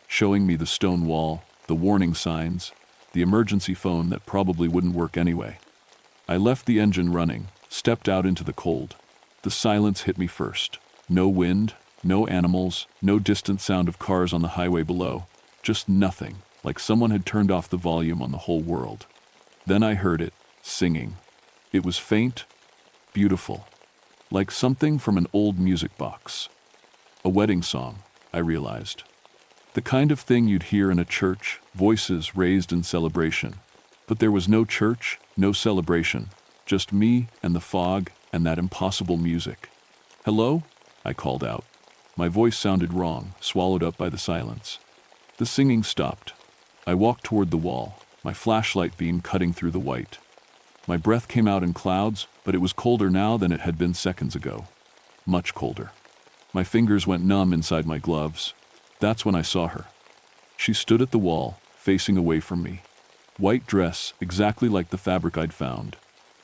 showing me the stone wall, the warning signs, the emergency phone that probably wouldn't work anyway. I left the engine running, stepped out into the cold. The silence hit me first. No wind, no animals, no distant sound of cars on the highway below. Just nothing, like someone had turned off the volume on the whole world. Then I heard it, singing. It was faint, beautiful, like something from an old music box. A wedding song, I realized. The kind of thing you'd hear in a church, voices raised in celebration. But there was no church, no celebration, just me and the fog and that impossible music. "Hello?" I called out. My voice sounded wrong, swallowed up by the silence. The singing stopped. I walked toward the wall, my flashlight beam cutting through the white. My breath came out in clouds, but it was colder now than it had been seconds ago. Much colder. My fingers went numb inside my gloves. That's when I saw her. She stood at the wall, facing away from me. White dress, exactly like the fabric I'd found.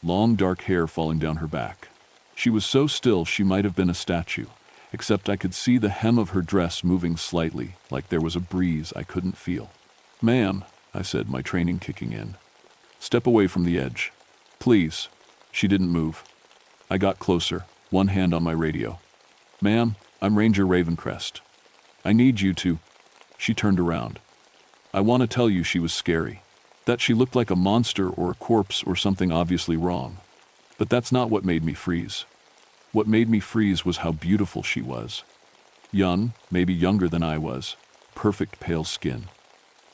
Long dark hair falling down her back. She was so still she might have been a statue, except I could see the hem of her dress moving slightly, like there was a breeze I couldn't feel. "Ma'am," I said, my training kicking in. "Step away from the edge. Please." She didn't move. I got closer, one hand on my radio. "Ma'am, I'm Ranger Ravencrest. I need you to..." She turned around. I want to tell you she was scary. That she looked like a monster or a corpse or something obviously wrong. But that's not what made me freeze. What made me freeze was how beautiful she was. Young, maybe younger than I was. Perfect pale skin.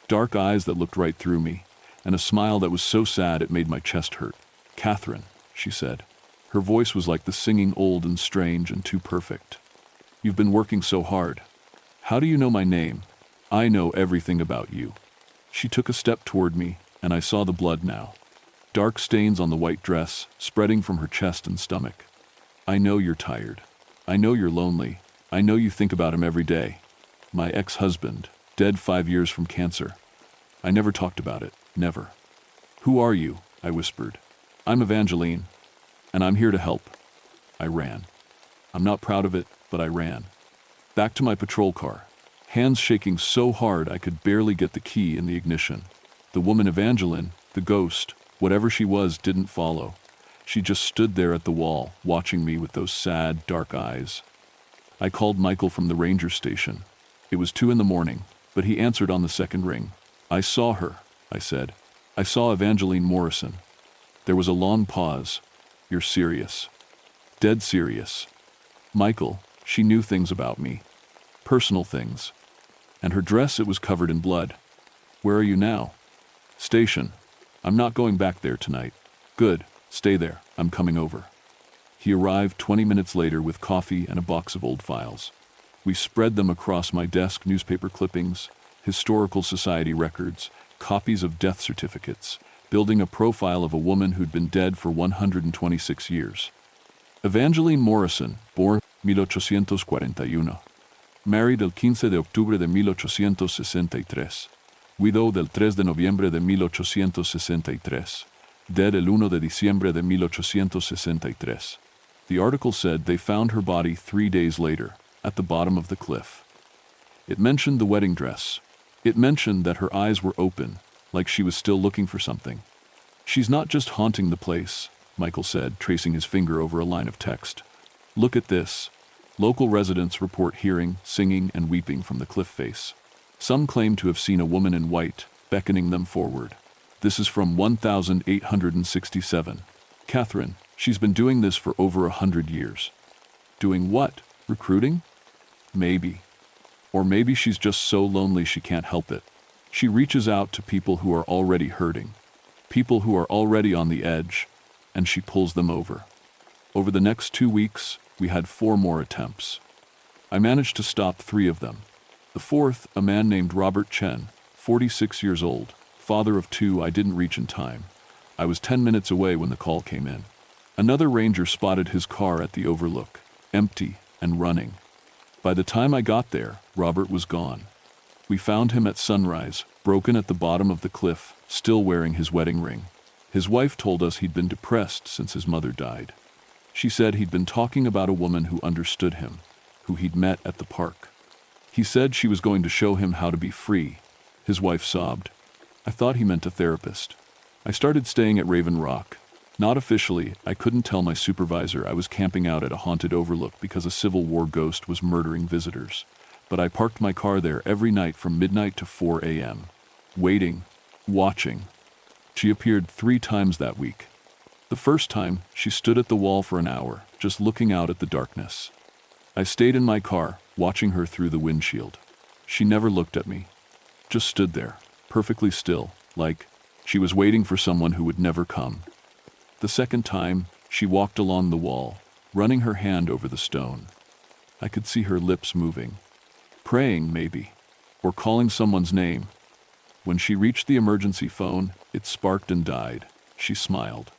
Dark eyes that looked right through me, and a smile that was so sad it made my chest hurt. "Catherine," she said. Her voice was like the singing old and strange and too perfect. "You've been working so hard. How do you know my name? I know everything about you." She took a step toward me, and I saw the blood now. Dark stains on the white dress, spreading from her chest and stomach. "I know you're tired. I know you're lonely. I know you think about him every day. My ex-husband, dead 5 years from cancer. I never talked about it, never." "Who are you?" I whispered. "I'm Evangeline, and I'm here to help." I ran. I'm not proud of it, but I ran. Back to my patrol car, hands shaking so hard I could barely get the key in the ignition. The woman Evangeline, the ghost, whatever she was, didn't follow. She just stood there at the wall, watching me with those sad, dark eyes. I called Michael from the ranger station. It was 2 a.m, but he answered on the second ring. "I saw her," I said. "I saw Evangeline Morrison." There was a long pause. "You're serious?" "Dead serious." "Michael, she knew things about me. Personal things. And her dress, it was covered in blood." "Where are you now?" "Station. I'm not going back there tonight." "Good. Stay there. I'm coming over." He arrived 20 minutes later with coffee and a box of old files. We spread them across my desk: newspaper clippings, historical society records, copies of death certificates, building a profile of a woman who'd been dead for 126 years. Evangeline Morrison, born 1841. Married el 15 de octubre de 1863. Widow del 3 de noviembre de 1863. Dead el 1 de diciembre de 1863. The article said they found her body 3 days later, at the bottom of the cliff. It mentioned the wedding dress. It mentioned that her eyes were open, like she was still looking for something. "She's not just haunting the place," Michael said, tracing his finger over a line of text. "Look at this. Local residents report hearing, singing, and weeping from the cliff face. Some claim to have seen a woman in white, beckoning them forward. This is from 1867. Catherine, she's been doing this for over 100 years. Doing what? Recruiting? Maybe. Or maybe she's just so lonely she can't help it. She reaches out to people who are already hurting, people who are already on the edge, and she pulls them over." Over the next 2 weeks, we had 4 more attempts. I managed to stop 3 of them. The 4th, a man named Robert Chen, 46 years old, father of 2, I didn't reach in time. I was 10 minutes away when the call came in. Another ranger spotted his car at the overlook, empty and running. By the time I got there, Robert was gone. We found him at sunrise, broken at the bottom of the cliff, still wearing his wedding ring. His wife told us he'd been depressed since his mother died. She said he'd been talking about a woman who understood him, who he'd met at the park. He said she was going to show him how to be free. His wife sobbed. I thought he meant a therapist. I started staying at Raven Rock. Not officially, I couldn't tell my supervisor I was camping out at a haunted overlook because a Civil War ghost was murdering visitors. But I parked my car there every night from midnight to 4 a.m. Waiting, watching. She appeared 3 times that week. The first time, she stood at the wall for an hour, just looking out at the darkness. I stayed in my car, watching her through the windshield. She never looked at me. Just stood there, perfectly still, like she was waiting for someone who would never come. The second time, she walked along the wall, running her hand over the stone. I could see her lips moving. Praying, maybe, or calling someone's name. When she reached the emergency phone, it sparked and died. She smiled.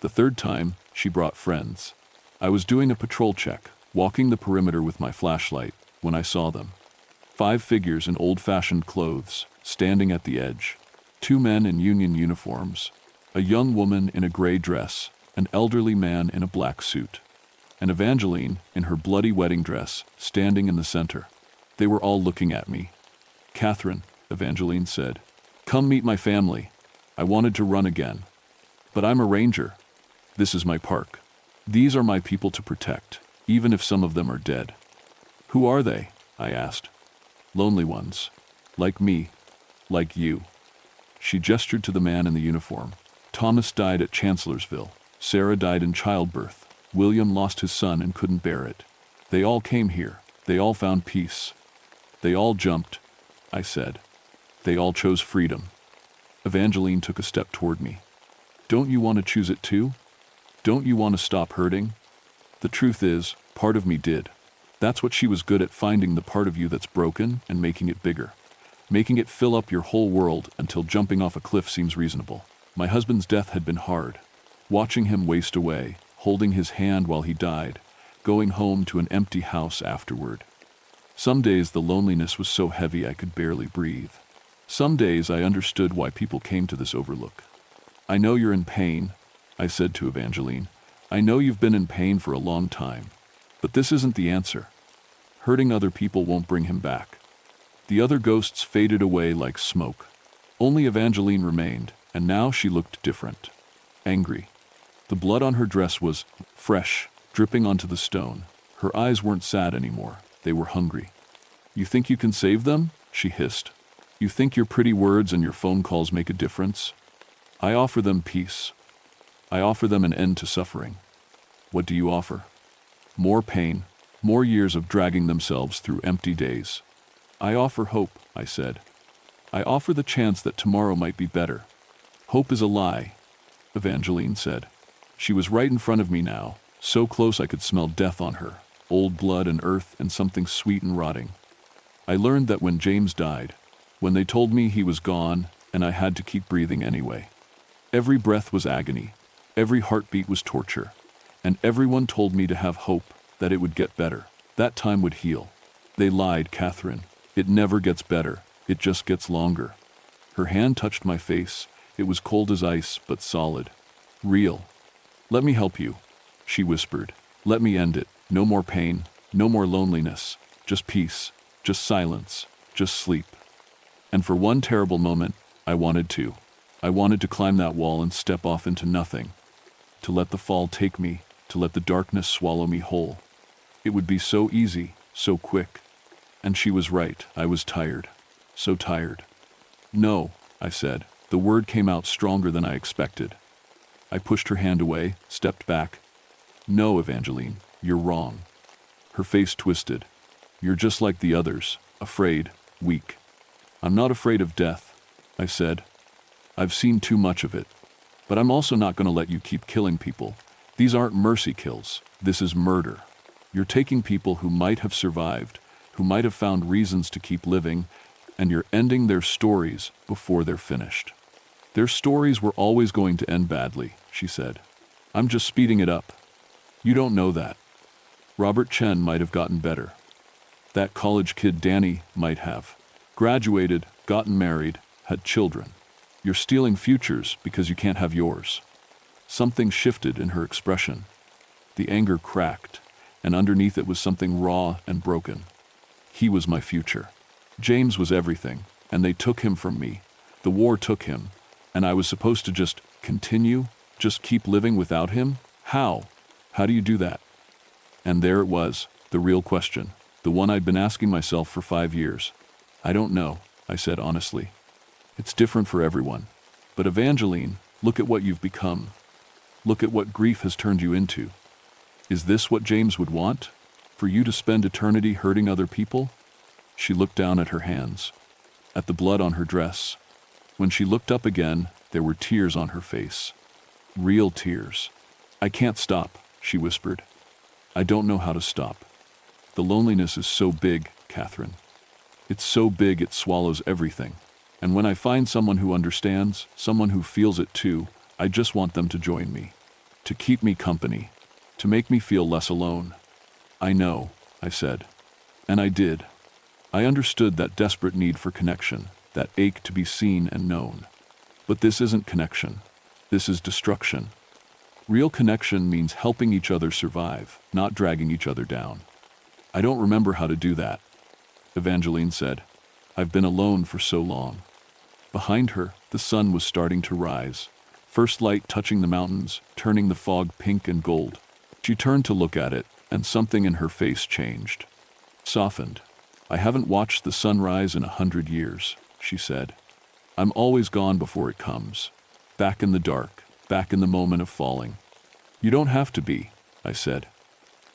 The third time, she brought friends. I was doing a patrol check, walking the perimeter with my flashlight, when I saw them. 5 figures in old-fashioned clothes, standing at the edge. 2 men in union uniforms. A young woman in a gray dress, an elderly man in a black suit. And Evangeline, in her bloody wedding dress, standing in the center. They were all looking at me. "Catherine," Evangeline said, "come meet my family." I wanted to run again. But I'm a ranger. This is my park. These are my people to protect, even if some of them are dead. "Who are they?" I asked. "Lonely ones. Like me. Like you." She gestured to the man in the uniform. "Thomas died at Chancellorsville. Sarah died in childbirth. William lost his son and couldn't bear it. They all came here. They all found peace. They all jumped," I said. "They all chose freedom." Evangeline took a step toward me. "Don't you want to choose it too? Don't you want to stop hurting?" The truth is, part of me did. That's what she was good at, finding the part of you that's broken and making it bigger. Making it fill up your whole world until jumping off a cliff seems reasonable. My husband's death had been hard. Watching him waste away, holding his hand while he died, going home to an empty house afterward. Some days the loneliness was so heavy I could barely breathe. Some days I understood why people came to this overlook. "I know you're in pain," I said to Evangeline. "I know you've been in pain for a long time. But this isn't the answer. Hurting other people won't bring him back." The other ghosts faded away like smoke. Only Evangeline remained, and now she looked different. Angry. The blood on her dress was fresh, dripping onto the stone. Her eyes weren't sad anymore. They were hungry. "You think you can save them?" she hissed. "You think your pretty words and your phone calls make a difference? I offer them peace. I offer them an end to suffering. What do you offer? More pain, more years of dragging themselves through empty days. I offer hope," I said. "I offer the chance that tomorrow might be better." "Hope is a lie," Evangeline said. She was right in front of me now, so close I could smell death on her, old blood and earth and something sweet and rotting. I learned that when James died, when they told me he was gone and I had to keep breathing anyway. Every breath was agony, every heartbeat was torture, and everyone told me to have hope that it would get better, that time would heal. They lied, Catherine. It never gets better, it just gets longer. Her hand touched my face. It was cold as ice, but solid. Real. "Let me help you," she whispered. "Let me end it. No more pain, no more loneliness, just peace, just silence, just sleep." And for one terrible moment, I wanted to. I wanted to climb that wall and step off into nothing. To let the fall take me, to let the darkness swallow me whole. It would be so easy, so quick. And she was right. I was tired. So tired. "No," I said. The word came out stronger than I expected. I pushed her hand away, stepped back. "No, Evangeline, you're wrong." Her face twisted. "You're just like the others, afraid, weak." "I'm not afraid of death," I said. "I've seen too much of it. But I'm also not going to let you keep killing people. These aren't mercy kills. This is murder. You're taking people who might have survived, who might have found reasons to keep living, and you're ending their stories before they're finished." "Their stories were always going to end badly," she said. "I'm just speeding it up. You don't know that. Robert Chen might have gotten better. That college kid Danny might have. Graduated, gotten married, had children. You're stealing futures because you can't have yours." Something shifted in her expression. The anger cracked, and underneath it was something raw and broken. He was my future. James was everything, and they took him from me. The war took him, and I was supposed to just continue, just keep living without him? How? How do you do that? And there it was, the real question, the one I'd been asking myself for 5 years. "I don't know," I said honestly. "It's different for everyone. But Evangeline, look at what you've become. Look at what grief has turned you into. Is this what James would want? For you to spend eternity hurting other people? She looked down at her hands, at the blood on her dress. When she looked up again, there were tears on her face. Real tears. I can't stop, she whispered. I don't know how to stop. The loneliness is so big, Catherine. It's so big it swallows everything. And when I find someone who understands, someone who feels it too, I just want them to join me, to keep me company, to make me feel less alone. I know, I said. And I did. I understood that desperate need for connection, that ache to be seen and known. But this isn't connection. This is destruction. Real connection means helping each other survive, not dragging each other down. I don't remember how to do that, Evangeline said. I've been alone for so long. Behind her, the sun was starting to rise, first light touching the mountains, turning the fog pink and gold. She turned to look at it, and something in her face changed. Softened. I haven't watched the sun rise in 100 years, she said. I'm always gone before it comes. Back in the dark, back in the moment of falling. You don't have to be, I said.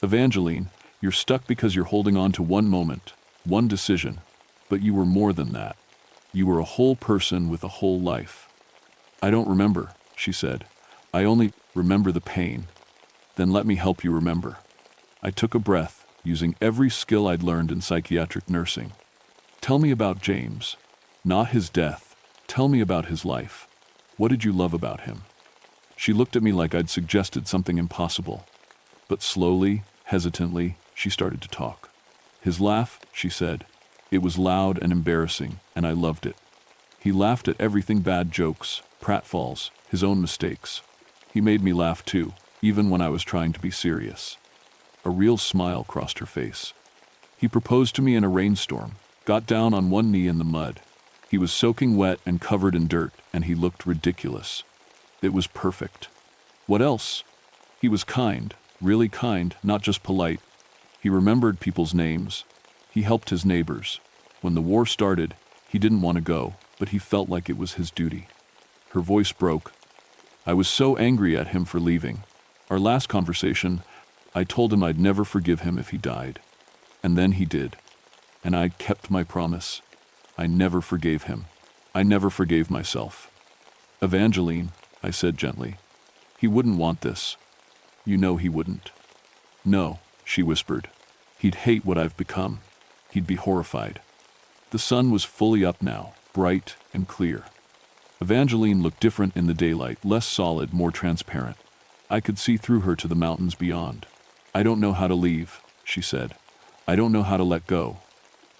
Evangeline, you're stuck because you're holding on to one moment, one decision. But you were more than that. You were a whole person with a whole life. I don't remember, she said. I only remember the pain. Then let me help you remember. I took a breath, using every skill I'd learned in psychiatric nursing. Tell me about James. Not his death. Tell me about his life. What did you love about him? She looked at me like I'd suggested something impossible. But slowly, hesitantly, she started to talk. His laugh, she said. It was loud and embarrassing, and I loved it. He laughed at everything, bad jokes, pratfalls, his own mistakes. He made me laugh too, even when I was trying to be serious. A real smile crossed her face. He proposed to me in a rainstorm, got down on one knee in the mud. He was soaking wet and covered in dirt, and he looked ridiculous. It was perfect. What else? He was kind, really kind, not just polite. He remembered people's names. He helped his neighbors. When the war started, he didn't want to go, but he felt like it was his duty. Her voice broke. I was so angry at him for leaving. Our last conversation, I told him I'd never forgive him if he died. And then he did. And I kept my promise. I never forgave him. I never forgave myself. Evangeline, I said gently, he wouldn't want this. You know he wouldn't. No, she whispered. He'd hate what I've become. He'd be horrified. The sun was fully up now, bright and clear. Evangeline looked different in the daylight, less solid, more transparent. I could see through her to the mountains beyond. I don't know how to leave, she said. I don't know how to let go.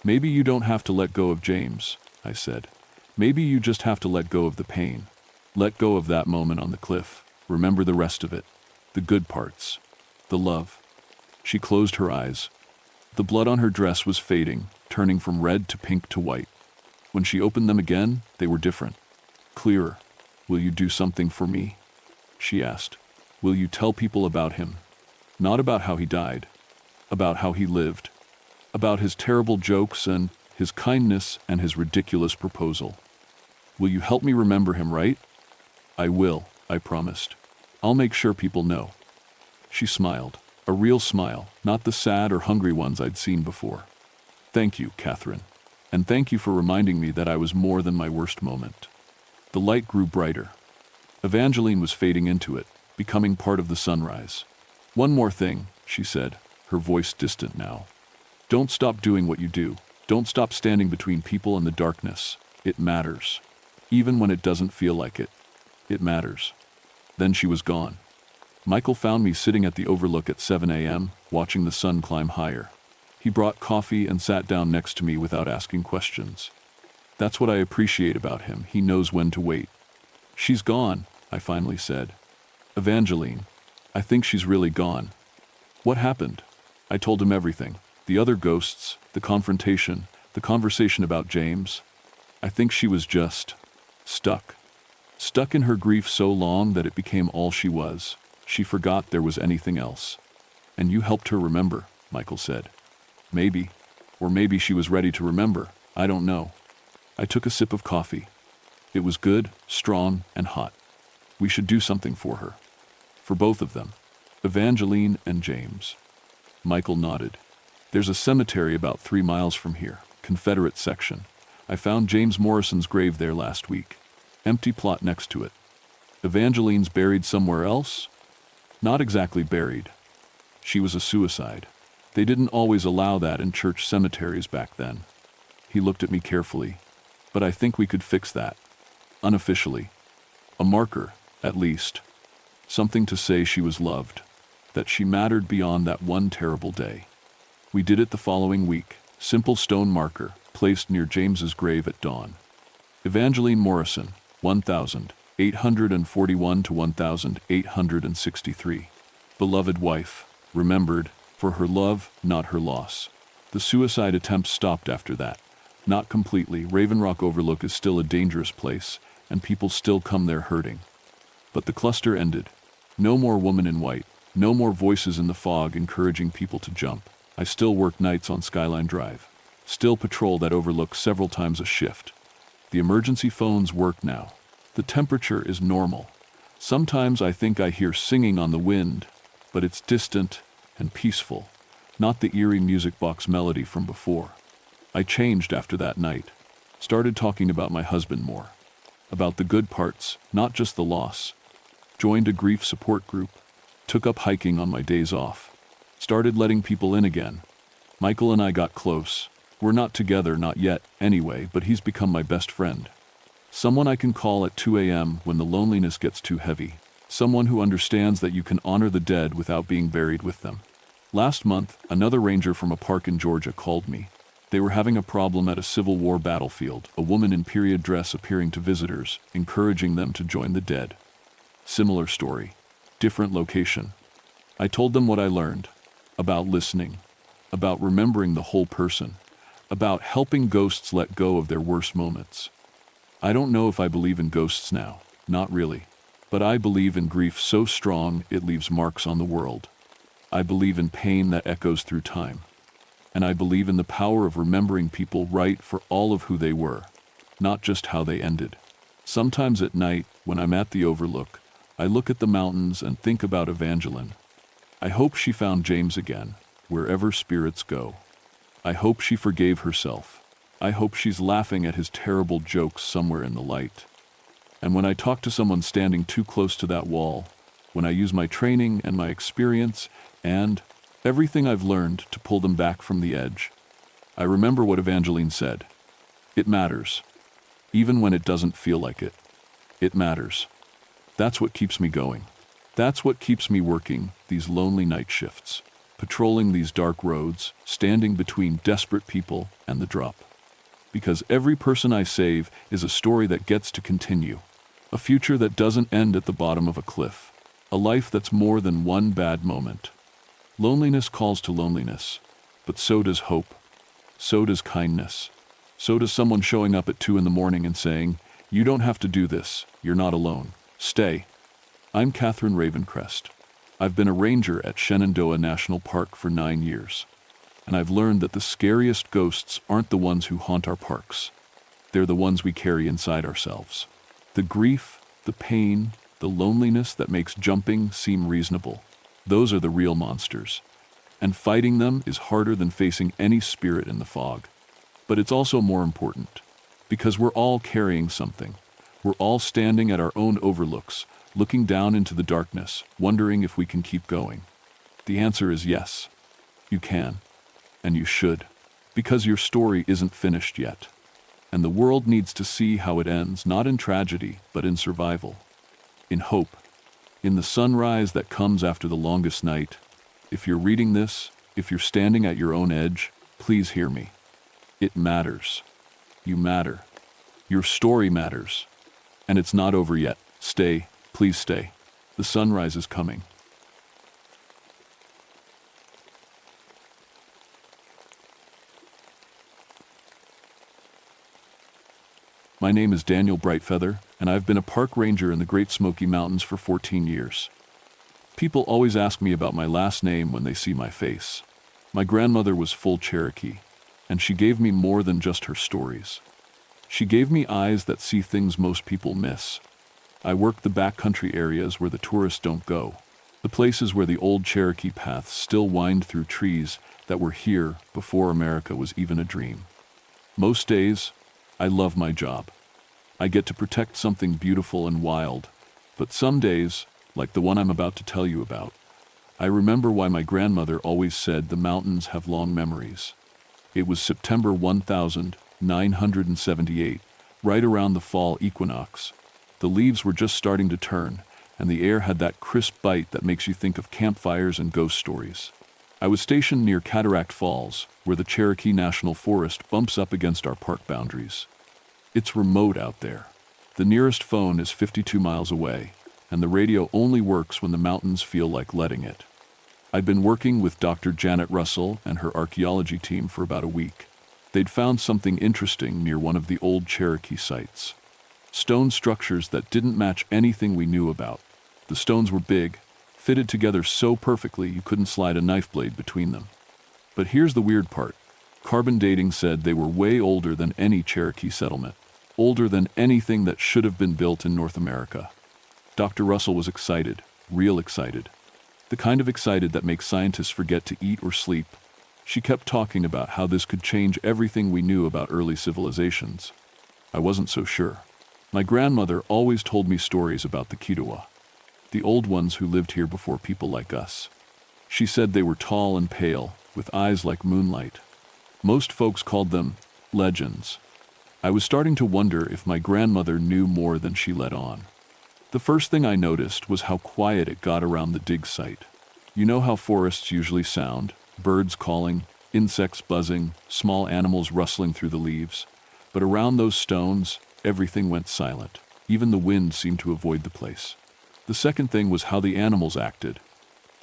Maybe you don't have to let go of James, I said. Maybe you just have to let go of the pain. Let go of that moment on the cliff. Remember the rest of it. The good parts. The love. She closed her eyes. The blood on her dress was fading, turning from red to pink to white. When she opened them again, they were different. Clearer. Will you do something for me? She asked. Will you tell people about him? Not about how he died. About how he lived. About his terrible jokes and his kindness and his ridiculous proposal. Will you help me remember him, right? I will, I promised. I'll make sure people know. She smiled. A real smile, not the sad or hungry ones I'd seen before. Thank you, Catherine. And thank you for reminding me that I was more than my worst moment. The light grew brighter. Evangeline was fading into it, becoming part of the sunrise. One more thing, she said, her voice distant now. Don't stop doing what you do. Don't stop standing between people and the darkness. It matters. Even when it doesn't feel like it. It matters. Then she was gone. Michael found me sitting at the overlook at 7 a.m., watching the sun climb higher. He brought coffee and sat down next to me without asking questions. That's what I appreciate about him. He knows when to wait. She's gone, I finally said. Evangeline, I think she's really gone. What happened? I told him everything. The other ghosts, the confrontation, the conversation about James. I think she was just stuck. Stuck in her grief so long that it became all she was. She forgot there was anything else. And you helped her remember, Michael said. Maybe. Or maybe she was ready to remember. I don't know. I took a sip of coffee. It was good, strong, and hot. We should do something for her. For both of them, Evangeline and James. Michael nodded. There's a cemetery about 3 miles from here, Confederate section. I found James Morrison's grave there last week. Empty plot next to it. Evangeline's buried somewhere else? Not exactly buried. She was a suicide. They didn't always allow that in church cemeteries back then. He looked at me carefully. But I think we could fix that. Unofficially. A marker, at least. Something to say she was loved. That she mattered beyond that one terrible day. We did it the following week. Simple stone marker, placed near James's grave at dawn. Evangeline Morrison, 1841 to 1863. Beloved wife, remembered, for her love, not her loss. The suicide attempt stopped after that. Not completely. Raven Rock Overlook is still a dangerous place, and people still come there hurting. But the cluster ended. No more woman in white. No more voices in the fog encouraging people to jump. I still work nights on Skyline Drive. Still patrol that overlook several times a shift. The emergency phones work now. The temperature is normal. Sometimes I think I hear singing on the wind, but it's distant and peaceful, not the eerie music box melody from before. I changed after that night. Started talking about my husband more. About the good parts, not just the loss. Joined a grief support group. Took up hiking on my days off. Started letting people in again. Michael and I got close. We're not together, not yet, anyway, but he's become my best friend. Someone I can call at 2 a.m. when the loneliness gets too heavy. Someone who understands that you can honor the dead without being buried with them. Last month, another ranger from a park in Georgia called me. They were having a problem at a Civil War battlefield, a woman in period dress appearing to visitors, encouraging them to join the dead. Similar story. Different location. I told them what I learned. About listening. About remembering the whole person. About helping ghosts let go of their worst moments. I don't know if I believe in ghosts now. Not really. But I believe in grief so strong it leaves marks on the world. I believe in pain that echoes through time. And I believe in the power of remembering people right for all of who they were, not just how they ended. Sometimes at night, when I'm at the overlook, I look at the mountains and think about Evangeline. I hope she found James again, wherever spirits go. I hope she forgave herself. I hope she's laughing at his terrible jokes somewhere in the light. And when I talk to someone standing too close to that wall, when I use my training and my experience and everything I've learned to pull them back from the edge, I remember what Evangeline said. It matters. Even when it doesn't feel like it. It matters. That's what keeps me going. That's what keeps me working these lonely night shifts, patrolling these dark roads, standing between desperate people and the drop. Because every person I save is a story that gets to continue, a future that doesn't end at the bottom of a cliff, a life that's more than one bad moment. Loneliness calls to loneliness, but so does hope. So does kindness. So does someone showing up at 2 a.m. and saying, "You don't have to do this, you're not alone. Stay." I'm Catherine Ravencrest. I've been a ranger at Shenandoah National Park for 9 years. And I've learned that the scariest ghosts aren't the ones who haunt our parks. They're the ones we carry inside ourselves. The grief, the pain, the loneliness that makes jumping seem reasonable. Those are the real monsters. And fighting them is harder than facing any spirit in the fog. But it's also more important. Because we're all carrying something. We're all standing at our own overlooks, looking down into the darkness, wondering if we can keep going. The answer is yes. You can. And you should. Because your story isn't finished yet. And the world needs to see how it ends, not in tragedy, but in survival. In hope. In the sunrise that comes after the longest night. If you're reading this, if you're standing at your own edge, please hear me. It matters. You matter. Your story matters. And it's not over yet. Stay. Please stay. The sunrise is coming. My name is Daniel Brightfeather, and I've been a park ranger in the Great Smoky Mountains for 14 years. People always ask me about my last name when they see my face. My grandmother was full Cherokee, and she gave me more than just her stories. She gave me eyes that see things most people miss. I work the backcountry areas where the tourists don't go. The places where the old Cherokee paths still wind through trees that were here before America was even a dream. Most days, I love my job. I get to protect something beautiful and wild, but some days, like the one I'm about to tell you about, I remember why my grandmother always said the mountains have long memories. It was September 1978, right around the fall equinox. The leaves were just starting to turn, and the air had that crisp bite that makes you think of campfires and ghost stories. I was stationed near Cataract Falls, where the Cherokee National Forest bumps up against our park boundaries. It's remote out there. The nearest phone is 52 miles away, and the radio only works when the mountains feel like letting it. I'd been working with Dr. Janet Russell and her archaeology team for about a week. They'd found something interesting near one of the old Cherokee sites. Stone structures that didn't match anything we knew about. The stones were big, fitted together so perfectly you couldn't slide a knife blade between them. But here's the weird part. Carbon dating said they were way older than any Cherokee settlement, older than anything that should have been built in North America. Dr. Russell was excited, real excited. The kind of excited that makes scientists forget to eat or sleep. She kept talking about how this could change everything we knew about early civilizations. I wasn't so sure. My grandmother always told me stories about the Kiowa, the old ones who lived here before people like us. She said they were tall and pale, with eyes like moonlight. Most folks called them legends. I was starting to wonder if my grandmother knew more than she let on. The first thing I noticed was how quiet it got around the dig site. You know how forests usually sound, birds calling, insects buzzing, small animals rustling through the leaves. But around those stones, everything went silent. Even the wind seemed to avoid the place. The second thing was how the animals acted.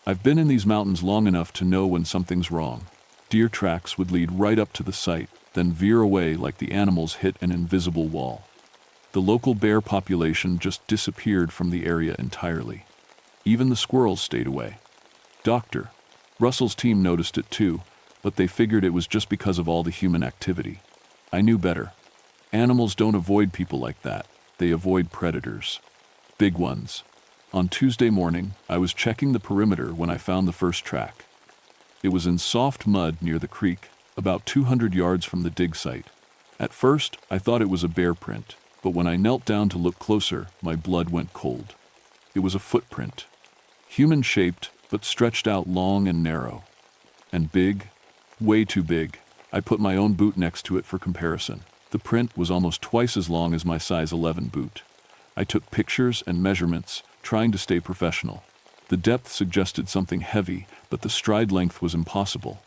I've been in these mountains long enough to know when something's wrong. Deer tracks would lead right up to the site, then veer away like the animals hit an invisible wall. The local bear population just disappeared from the area entirely. Even the squirrels stayed away. Dr. Russell's team noticed it too, but they figured it was just because of all the human activity. I knew better. Animals don't avoid people like that. They avoid predators. Big ones. On Tuesday morning, I was checking the perimeter when I found the first track. It was in soft mud near the creek, about 200 yards from the dig site. At first, I thought it was a bear print, but when I knelt down to look closer, my blood went cold. It was a footprint. Human-shaped, but stretched out long and narrow. And big, way too big. I put my own boot next to it for comparison. The print was almost twice as long as my size 11 boot. I took pictures and measurements, trying to stay professional. The depth suggested something heavy, but the stride length was impossible.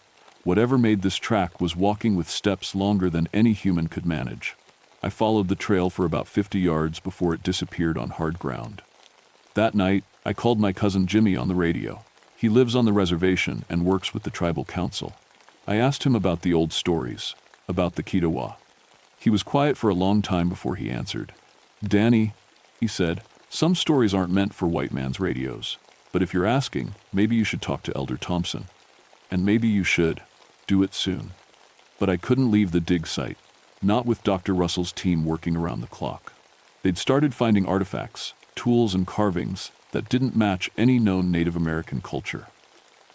Whatever made this track was walking with steps longer than any human could manage. I followed the trail for about 50 yards before it disappeared on hard ground. That night, I called my cousin Jimmy on the radio. He lives on the reservation and works with the tribal council. I asked him about the old stories, about the Kiowa. He was quiet for a long time before he answered. "Danny," he said, "some stories aren't meant for white man's radios. But if you're asking, maybe you should talk to Elder Thompson. And maybe you should. Do it soon." But I couldn't leave the dig site, not with Dr. Russell's team working around the clock. They'd started finding artifacts, tools and carvings that didn't match any known Native American culture.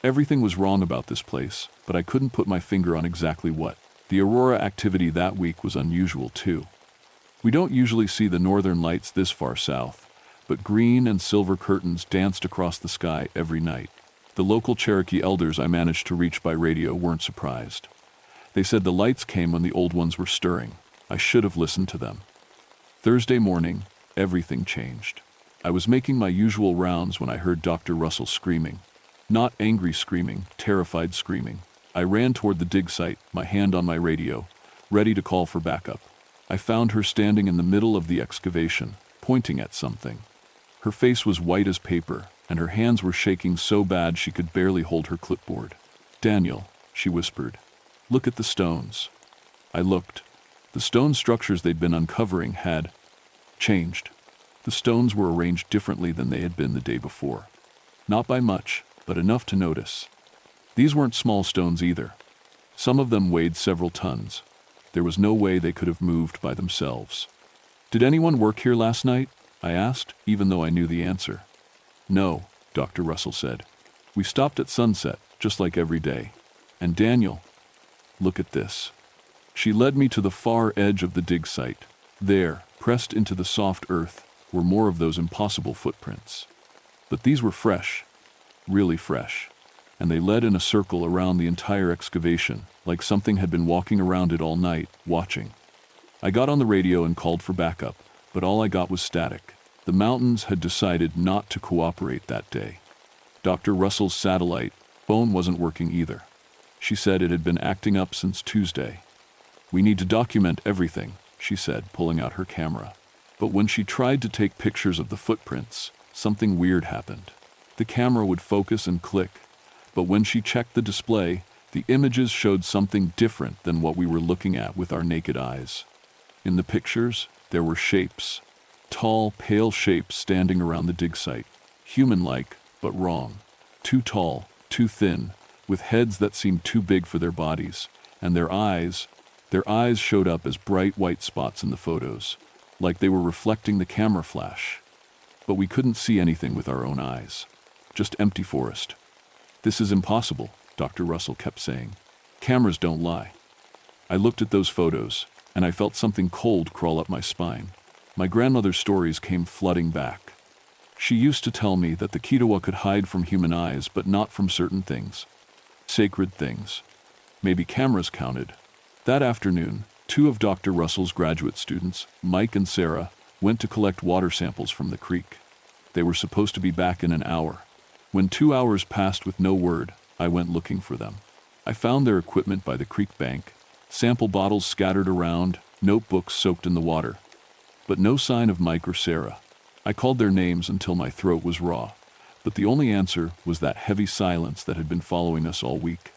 Everything was wrong about this place, but I couldn't put my finger on exactly what. The aurora activity that week was unusual too. We don't usually see the northern lights this far south, but green and silver curtains danced across the sky every night. The local Cherokee elders I managed to reach by radio weren't surprised. They said the lights came when the old ones were stirring. I should have listened to them. Thursday morning, everything changed. I was making my usual rounds when I heard Dr. Russell screaming. Not angry screaming, terrified screaming. I ran toward the dig site, my hand on my radio, ready to call for backup. I found her standing in the middle of the excavation, pointing at something. Her face was white as paper, and her hands were shaking so bad she could barely hold her clipboard. "Daniel," she whispered, "look at the stones." I looked. The stone structures they'd been uncovering had changed. The stones were arranged differently than they had been the day before. Not by much, but enough to notice. These weren't small stones either. Some of them weighed several tons. There was no way they could have moved by themselves. "Did anyone work here last night?" I asked, even though I knew the answer. "No," Dr. Russell said. "We stopped at sunset, just like every day. And Daniel, look at this." She led me to the far edge of the dig site. There, pressed into the soft earth, were more of those impossible footprints. But these were fresh, really fresh, and they led in a circle around the entire excavation, like something had been walking around it all night, watching. I got on the radio and called for backup, but all I got was static. The mountains had decided not to cooperate that day. Dr. Russell's satellite phone wasn't working either. She said it had been acting up since Tuesday. "We need to document everything," she said, pulling out her camera. But when she tried to take pictures of the footprints, something weird happened. The camera would focus and click, but when she checked the display, the images showed something different than what we were looking at with our naked eyes. In the pictures, there were shapes. Tall, pale shapes standing around the dig site. Human-like, but wrong. Too tall, too thin, with heads that seemed too big for their bodies, and their eyes showed up as bright white spots in the photos, like they were reflecting the camera flash. But we couldn't see anything with our own eyes. Just empty forest. "This is impossible," Dr. Russell kept saying. "Cameras don't lie." I looked at those photos, and I felt something cold crawl up my spine. My grandmother's stories came flooding back. She used to tell me that the Kiowa could hide from human eyes, but not from certain things. Sacred things. Maybe cameras counted. That afternoon, 2 of Dr. Russell's graduate students, Mike and Sarah, went to collect water samples from the creek. They were supposed to be back in an hour. When 2 hours passed with no word, I went looking for them. I found their equipment by the creek bank, sample bottles scattered around, notebooks soaked in the water. But no sign of Mike or Sarah. I called their names until my throat was raw, but the only answer was that heavy silence that had been following us all week.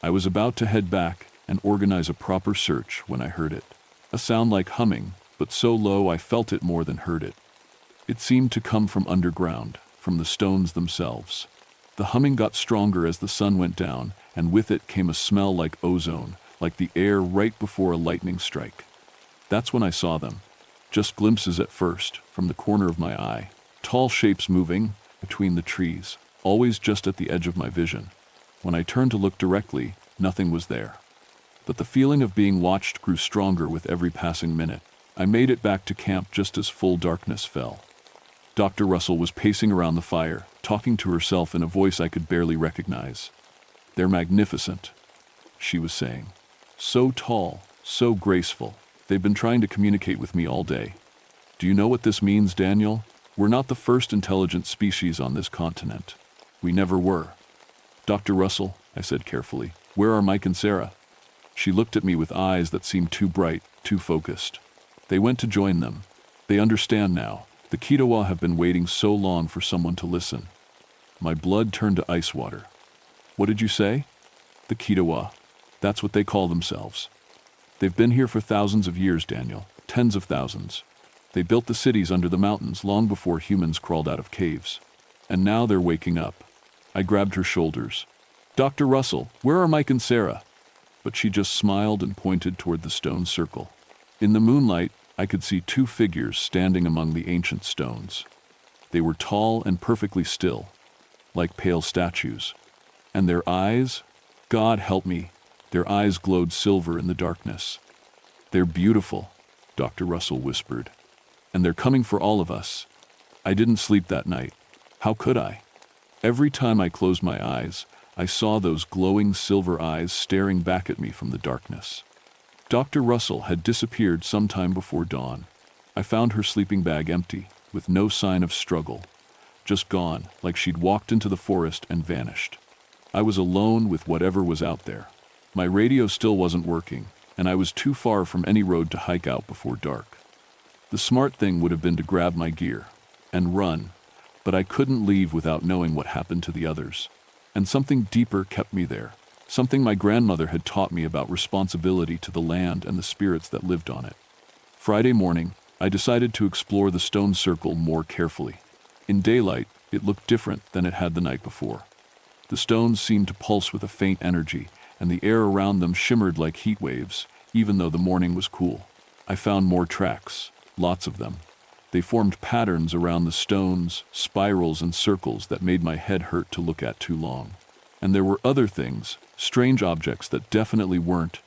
I was about to head back and organize a proper search when I heard it. A sound like humming, but so low I felt it more than heard it. It seemed to come from underground, from the stones themselves. The humming got stronger as the sun went down, and with it came a smell like ozone, like the air right before a lightning strike. That's when I saw them. Just glimpses at first, from the corner of my eye. Tall shapes moving between the trees, always just at the edge of my vision. When I turned to look directly, nothing was there. But the feeling of being watched grew stronger with every passing minute. I made it back to camp just as full darkness fell. Dr. Russell was pacing around the fire, talking to herself in a voice I could barely recognize. "They're magnificent," she was saying. "So tall, so graceful. They've been trying to communicate with me all day. Do you know what this means, Daniel? We're not the first intelligent species on this continent. We never were." "Dr. Russell," I said carefully, "where are Mike and Sarah?" She looked at me with eyes that seemed too bright, too focused. "They went to join them. They understand now. The Kiowa have been waiting so long for someone to listen." My blood turned to ice water. "What did you say?" "The Kiowa. That's what they call themselves. They've been here for thousands of years, Daniel. Tens of thousands. They built the cities under the mountains long before humans crawled out of caves. And now they're waking up." I grabbed her shoulders. "Dr. Russell, where are Mike and Sarah?" But she just smiled and pointed toward the stone circle. In the moonlight, I could see 2 figures standing among the ancient stones. They were tall and perfectly still, like pale statues. And their eyes, God help me, their eyes glowed silver in the darkness. "They're beautiful," Dr. Russell whispered. "And they're coming for all of us." I didn't sleep that night. How could I? Every time I closed my eyes, I saw those glowing silver eyes staring back at me from the darkness. Dr. Russell had disappeared sometime before dawn. I found her sleeping bag empty, with no sign of struggle. Just gone, like she'd walked into the forest and vanished. I was alone with whatever was out there. My radio still wasn't working, and I was too far from any road to hike out before dark. The smart thing would have been to grab my gear and run, but I couldn't leave without knowing what happened to the others. And something deeper kept me there, something my grandmother had taught me about responsibility to the land and the spirits that lived on it. Friday morning, I decided to explore the stone circle more carefully. In daylight, it looked different than it had the night before. The stones seemed to pulse with a faint energy, and the air around them shimmered like heat waves, even though the morning was cool. I found more tracks, lots of them. They formed patterns around the stones, spirals and circles that made my head hurt to look at too long. And there were other things, strange objects that definitely weren't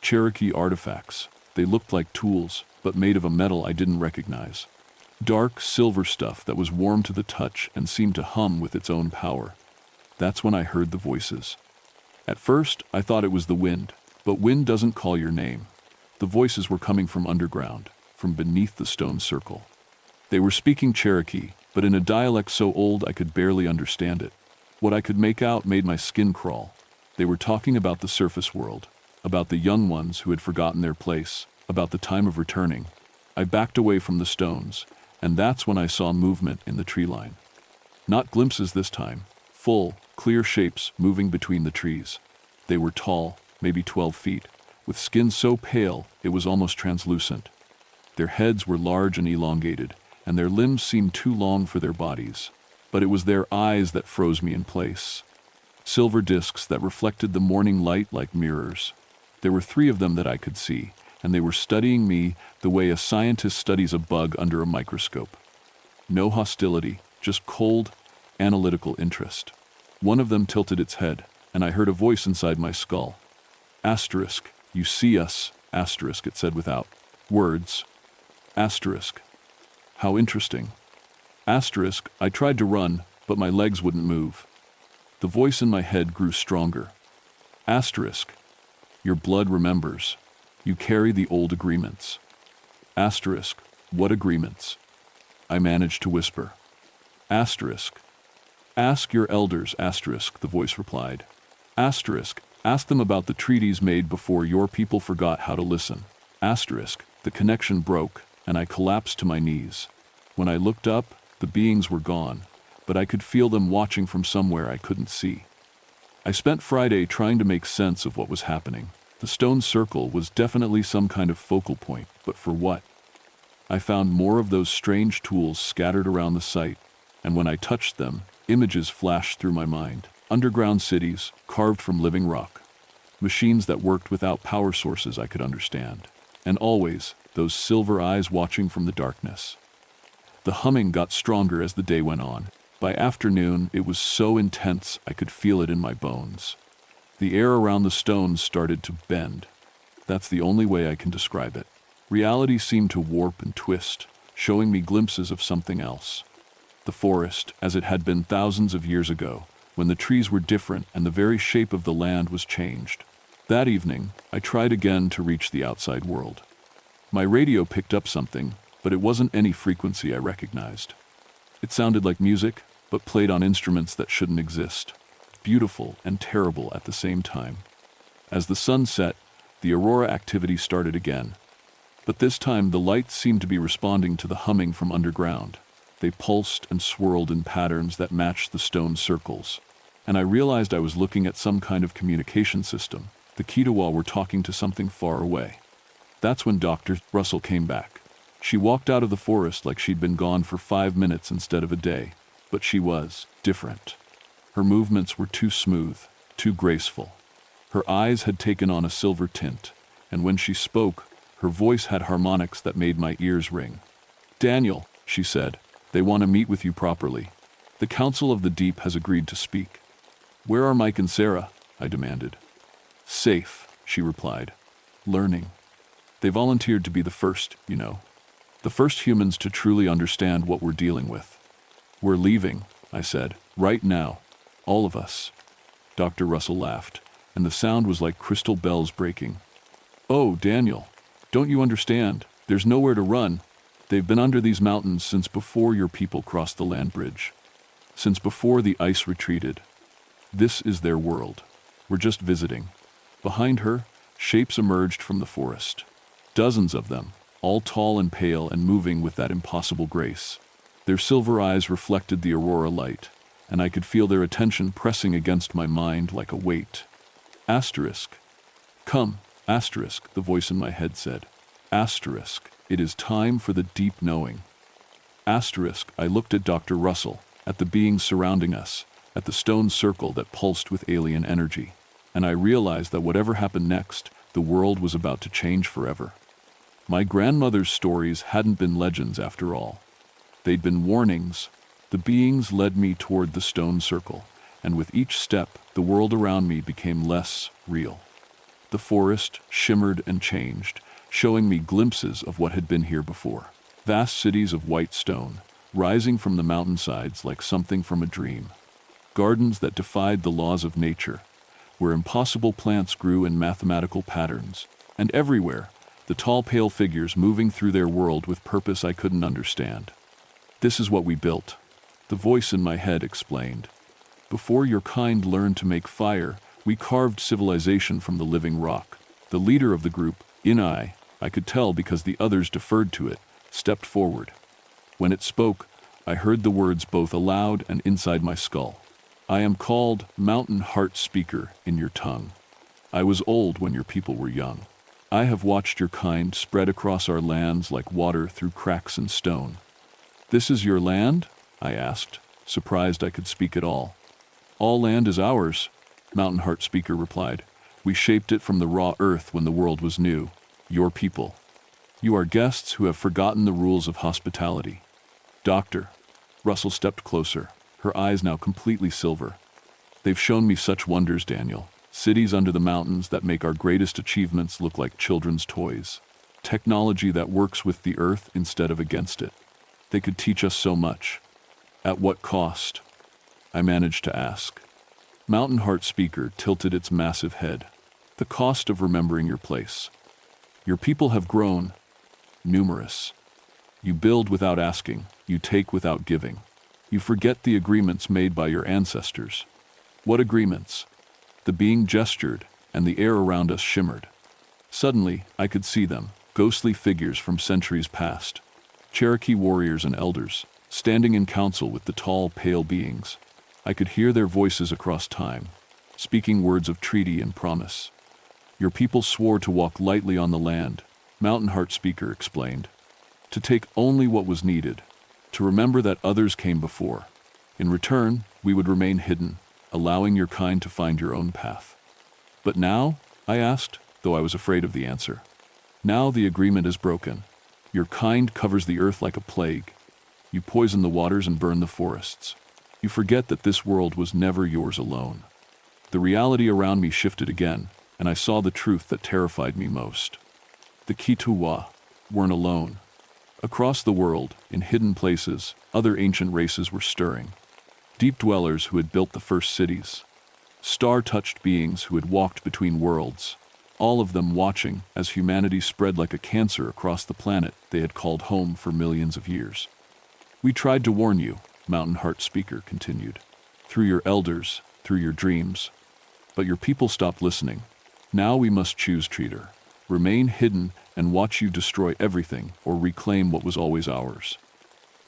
Cherokee artifacts. They looked like tools, but made of a metal I didn't recognize. Dark, silver stuff that was warm to the touch and seemed to hum with its own power. That's when I heard the voices. At first, I thought it was the wind, but wind doesn't call your name. The voices were coming from underground, from beneath the stone circle. They were speaking Cherokee, but in a dialect so old I could barely understand it. What I could make out made my skin crawl. They were talking about the surface world, about the young ones who had forgotten their place, about the time of returning. I backed away from the stones, and that's when I saw movement in the tree line. Not glimpses this time, full, clear shapes moving between the trees. They were tall, maybe 12 feet, with skin so pale it was almost translucent. Their heads were large and elongated, and their limbs seemed too long for their bodies. But it was their eyes that froze me in place. Silver discs that reflected the morning light like mirrors. There were 3 of them that I could see, and they were studying me the way a scientist studies a bug under a microscope. No hostility, just cold, analytical interest. One of them tilted its head, and I heard a voice inside my skull. Asterisk, you see us, asterisk, it said without words. Asterisk. How interesting. Asterisk, I tried to run, but my legs wouldn't move. The voice in my head grew stronger. Asterisk. Your blood remembers. You carry the old agreements. Asterisk. What agreements? I managed to whisper. Asterisk. Ask your elders, asterisk, the voice replied. Asterisk. Ask them about the treaties made before your people forgot how to listen. Asterisk. The connection broke, and I collapsed to my knees. When I looked up, the beings were gone, but I could feel them watching from somewhere I couldn't see. I spent Friday trying to make sense of what was happening. The stone circle was definitely some kind of focal point, but for what? I found more of those strange tools scattered around the site, and when I touched them, images flashed through my mind. Underground cities, carved from living rock. Machines that worked without power sources I could understand. And always, those silver eyes watching from the darkness. The humming got stronger as the day went on. By afternoon, it was so intense I could feel it in my bones. The air around the stones started to bend. That's the only way I can describe it. Reality seemed to warp and twist, showing me glimpses of something else. The forest, as it had been thousands of years ago, when the trees were different and the very shape of the land was changed. That evening, I tried again to reach the outside world. My radio picked up something, but it wasn't any frequency I recognized. It sounded like music, but played on instruments that shouldn't exist. Beautiful and terrible at the same time. As the sun set, the aurora activity started again. But this time the lights seemed to be responding to the humming from underground. They pulsed and swirled in patterns that matched the stone circles. And I realized I was looking at some kind of communication system. The Kitawa were talking to something far away. That's when Dr. Russell came back. She walked out of the forest like she'd been gone for 5 minutes instead of a day. But she was different. Her movements were too smooth, too graceful. Her eyes had taken on a silver tint, and when she spoke, her voice had harmonics that made my ears ring. Daniel, she said, they want to meet with you properly. The Council of the Deep has agreed to speak. Where are Mike and Sarah? I demanded. Safe, she replied. Learning. They volunteered to be the first, you know. The first humans to truly understand what we're dealing with. We're leaving, I said, right now. All of us. Dr. Russell laughed, and the sound was like crystal bells breaking. Oh, Daniel, don't you understand? There's nowhere to run. They've been under these mountains since before your people crossed the land bridge. Since before the ice retreated. This is their world. We're just visiting. Behind her, shapes emerged from the forest. Dozens of them, all tall and pale and moving with that impossible grace. Their silver eyes reflected the aurora light, and I could feel their attention pressing against my mind like a weight. Asterisk. Come, asterisk, the voice in my head said. Asterisk, it is time for the deep knowing. Asterisk, I looked at Dr. Russell, at the beings surrounding us, at the stone circle that pulsed with alien energy, and I realized that whatever happened next, the world was about to change forever. My grandmother's stories hadn't been legends after all. They'd been warnings. The beings led me toward the stone circle, and with each step, the world around me became less real. The forest shimmered and changed, showing me glimpses of what had been here before. Vast cities of white stone, rising from the mountainsides like something from a dream. Gardens that defied the laws of nature, where impossible plants grew in mathematical patterns, and everywhere, the tall pale figures moving through their world with purpose I couldn't understand. "This is what we built," the voice in my head explained. "Before your kind learned to make fire, we carved civilization from the living rock." The leader of the group, I could tell because the others deferred to it, stepped forward. When it spoke, I heard the words both aloud and inside my skull. "I am called Mountain Heart Speaker in your tongue. I was old when your people were young. I have watched your kind spread across our lands like water through cracks in stone." "This is your land?" I asked, surprised I could speak at all. "All land is ours," Mountain Heart Speaker replied. "We shaped it from the raw earth when the world was new. Your people. You are guests who have forgotten the rules of hospitality." "Doctor." Russell stepped closer, her eyes now completely silver. "They've shown me such wonders, Daniel. Cities under the mountains that make our greatest achievements look like children's toys. Technology that works with the earth instead of against it. They could teach us so much. At what cost?" I managed to ask. Mountain Heart Speaker tilted its massive head. "The cost of remembering your place. Your people have grown. Numerous. You build without asking. You take without giving. You forget the agreements made by your ancestors." "What agreements?" The being gestured, and the air around us shimmered. Suddenly, I could see them, ghostly figures from centuries past. Cherokee warriors and elders, standing in council with the tall, pale beings. I could hear their voices across time, speaking words of treaty and promise. "Your people swore to walk lightly on the land," Mountain Heart Speaker explained. "To take only what was needed, to remember that others came before. In return, we would remain hidden, allowing your kind to find your own path." "But now?" I asked, though I was afraid of the answer. "Now the agreement is broken. Your kind covers the earth like a plague. You poison the waters and burn the forests. You forget that this world was never yours alone." The reality around me shifted again, and I saw the truth that terrified me most. The Kituwa weren't alone. Across the world, in hidden places, other ancient races were stirring. Deep dwellers who had built the first cities. Star-touched beings who had walked between worlds. All of them watching as humanity spread like a cancer across the planet they had called home for millions of years. "We tried to warn you," Mountain Heart Speaker continued. "Through your elders, through your dreams. But your people stopped listening. Now we must choose, Treater. Remain hidden and watch you destroy everything or reclaim what was always ours."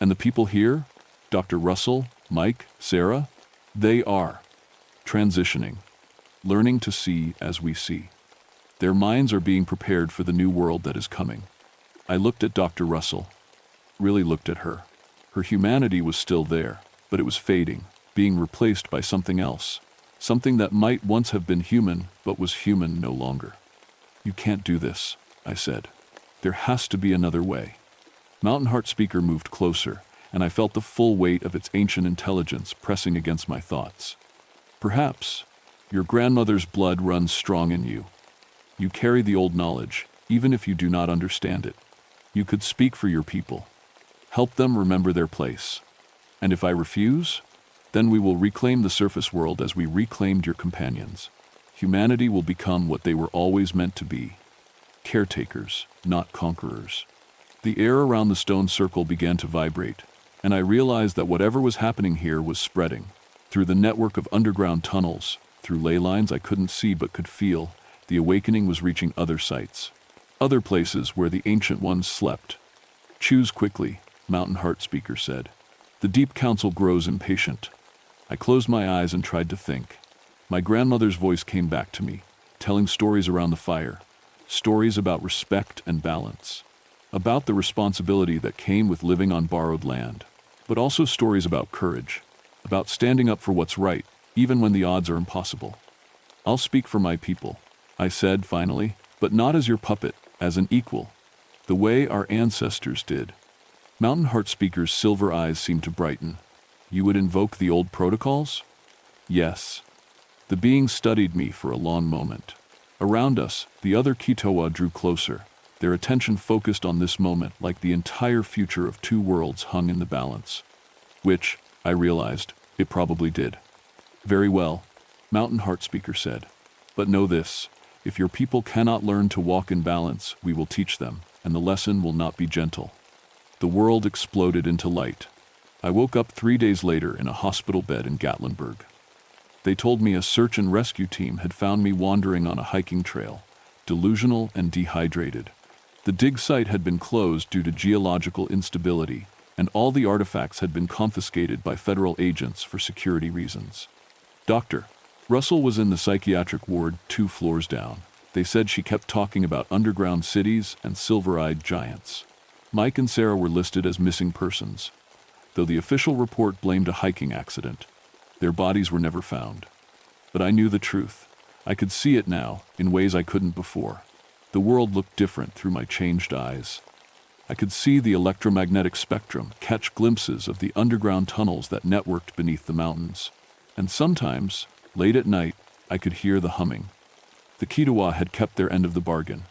"And the people here? Dr. Russell, Mike, Sarah? They are transitioning, learning to see as we see. Their minds are being prepared for the new world that is coming." I looked at Dr. Russell, really looked at her. Her humanity was still there, but it was fading, being replaced by something else. Something that might once have been human, but was human no longer. "You can't do this," I said. "There has to be another way." Mountain Heart Speaker moved closer, and I felt the full weight of its ancient intelligence pressing against my thoughts. "Perhaps your grandmother's blood runs strong in you. You carry the old knowledge, even if you do not understand it. You could speak for your people. Help them remember their place. And if I refuse, then we will reclaim the surface world as we reclaimed your companions. Humanity will become what they were always meant to be. Caretakers, not conquerors." The air around the stone circle began to vibrate, and I realized that whatever was happening here was spreading. Through the network of underground tunnels, through ley lines I couldn't see but could feel, the awakening was reaching other sites. Other places where the ancient ones slept. "Choose quickly," Mountain Heart Speaker said. "The deep council grows impatient." I closed my eyes and tried to think. My grandmother's voice came back to me, telling stories around the fire, stories about respect and balance, about the responsibility that came with living on borrowed land, but also stories about courage, about standing up for what's right, even when the odds are impossible. "I'll speak for my people," I said finally, "but not as your puppet, as an equal, the way our ancestors did." Mountain Heart Speaker's silver eyes seemed to brighten. You would invoke the old protocols? Yes. The being studied me for a long moment. Around us, the other Kitowa drew closer, their attention focused on this moment like the entire future of two worlds hung in the balance. Which, I realized, it probably did. Very well, Mountain Heart Speaker said. But know this, if your people cannot learn to walk in balance, we will teach them, and the lesson will not be gentle. The world exploded into light. I woke up 3 days later in a hospital bed in Gatlinburg. They told me a search and rescue team had found me wandering on a hiking trail, delusional and dehydrated. The dig site had been closed due to geological instability, and all the artifacts had been confiscated by federal agents for security reasons. Dr. Russell was in the psychiatric ward 2 floors down. They said she kept talking about underground cities and silver-eyed giants. Mike and Sarah were listed as missing persons, though the official report blamed a hiking accident. Their bodies were never found. But I knew the truth. I could see it now, in ways I couldn't before. The world looked different through my changed eyes. I could see the electromagnetic spectrum, catch glimpses of the underground tunnels that networked beneath the mountains. And sometimes, late at night, I could hear the humming. The Kitowa had kept their end of the bargain.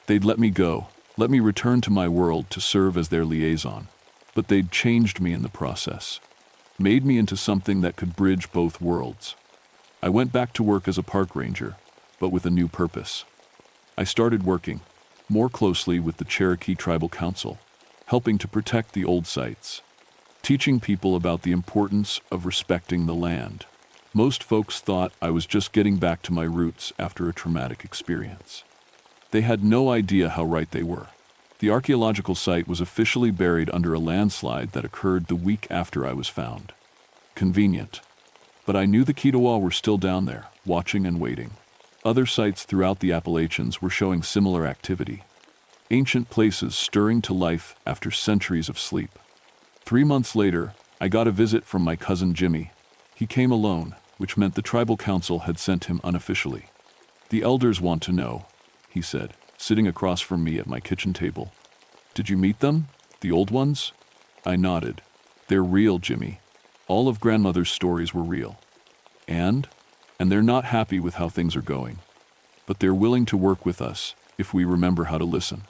They'd let me go, let me return to my world to serve as their liaison. But they'd changed me in the process, made me into something that could bridge both worlds. I went back to work as a park ranger, but with a new purpose. I started working more closely with the Cherokee Tribal Council, helping to protect the old sites, teaching people about the importance of respecting the land. Most folks thought I was just getting back to my roots after a traumatic experience. They had no idea how right they were. The archaeological site was officially buried under a landslide that occurred the week after I was found. Convenient. But I knew the Kitowa were still down there, watching and waiting. Other sites throughout the Appalachians were showing similar activity. Ancient places stirring to life after centuries of sleep. 3 months later, I got a visit from my cousin Jimmy. He came alone, which meant the tribal council had sent him unofficially. The elders want to know, he said, sitting across from me at my kitchen table. Did you meet them? The old ones? I nodded. They're real, Jimmy. All of grandmother's stories were real. And they're not happy with how things are going. But they're willing to work with us if we remember how to listen.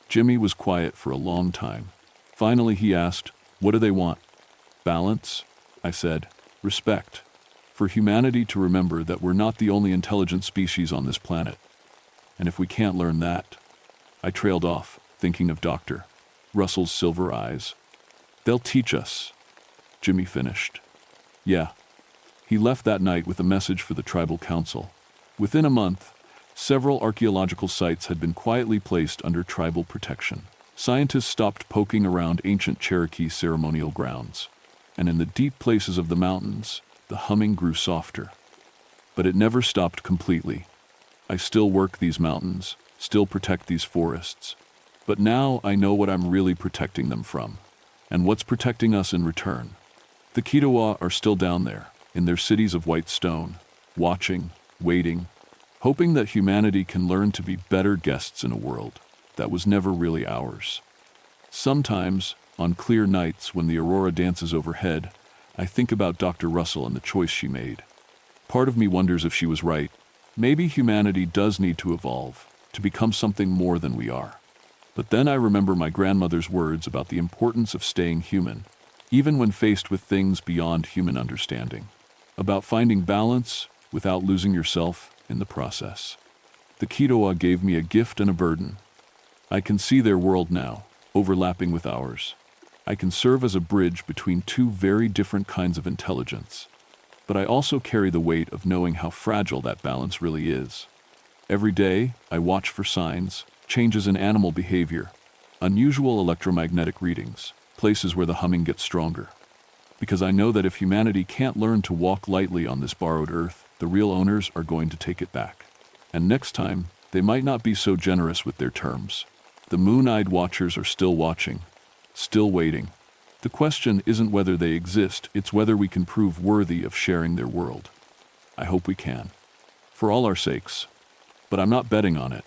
Jimmy was quiet for a long time. Finally he asked, what do they want? Balance, I said. Respect. For humanity to remember that we're not the only intelligent species on this planet. And if we can't learn that, I trailed off, thinking of Dr. Russell's silver eyes. They'll teach us, Jimmy finished. Yeah. He left that night with a message for the tribal council. Within a month, several archaeological sites had been quietly placed under tribal protection. Scientists stopped poking around ancient Cherokee ceremonial grounds, and in the deep places of the mountains, the humming grew softer. But it never stopped completely. I still work these mountains, still protect these forests. But now I know what I'm really protecting them from, and what's protecting us in return. The Kitowa are still down there, in their cities of white stone, watching, waiting, hoping that humanity can learn to be better guests in a world that was never really ours. Sometimes, on clear nights when the aurora dances overhead, I think about Dr. Russell and the choice she made. Part of me wonders if she was right. Maybe humanity does need to evolve, to become something more than we are. But then I remember my grandmother's words about the importance of staying human, even when faced with things beyond human understanding. About finding balance without losing yourself in the process. The Kitowa gave me a gift and a burden. I can see their world now, overlapping with ours. I can serve as a bridge between two very different kinds of intelligence. But I also carry the weight of knowing how fragile that balance really is. Every day, I watch for signs, changes in animal behavior, unusual electromagnetic readings, places where the humming gets stronger. Because I know that if humanity can't learn to walk lightly on this borrowed earth, the real owners are going to take it back. And next time, they might not be so generous with their terms. The moon-eyed watchers are still watching, still waiting. The question isn't whether they exist, it's whether we can prove worthy of sharing their world. I hope we can. For all our sakes. But I'm not betting on it.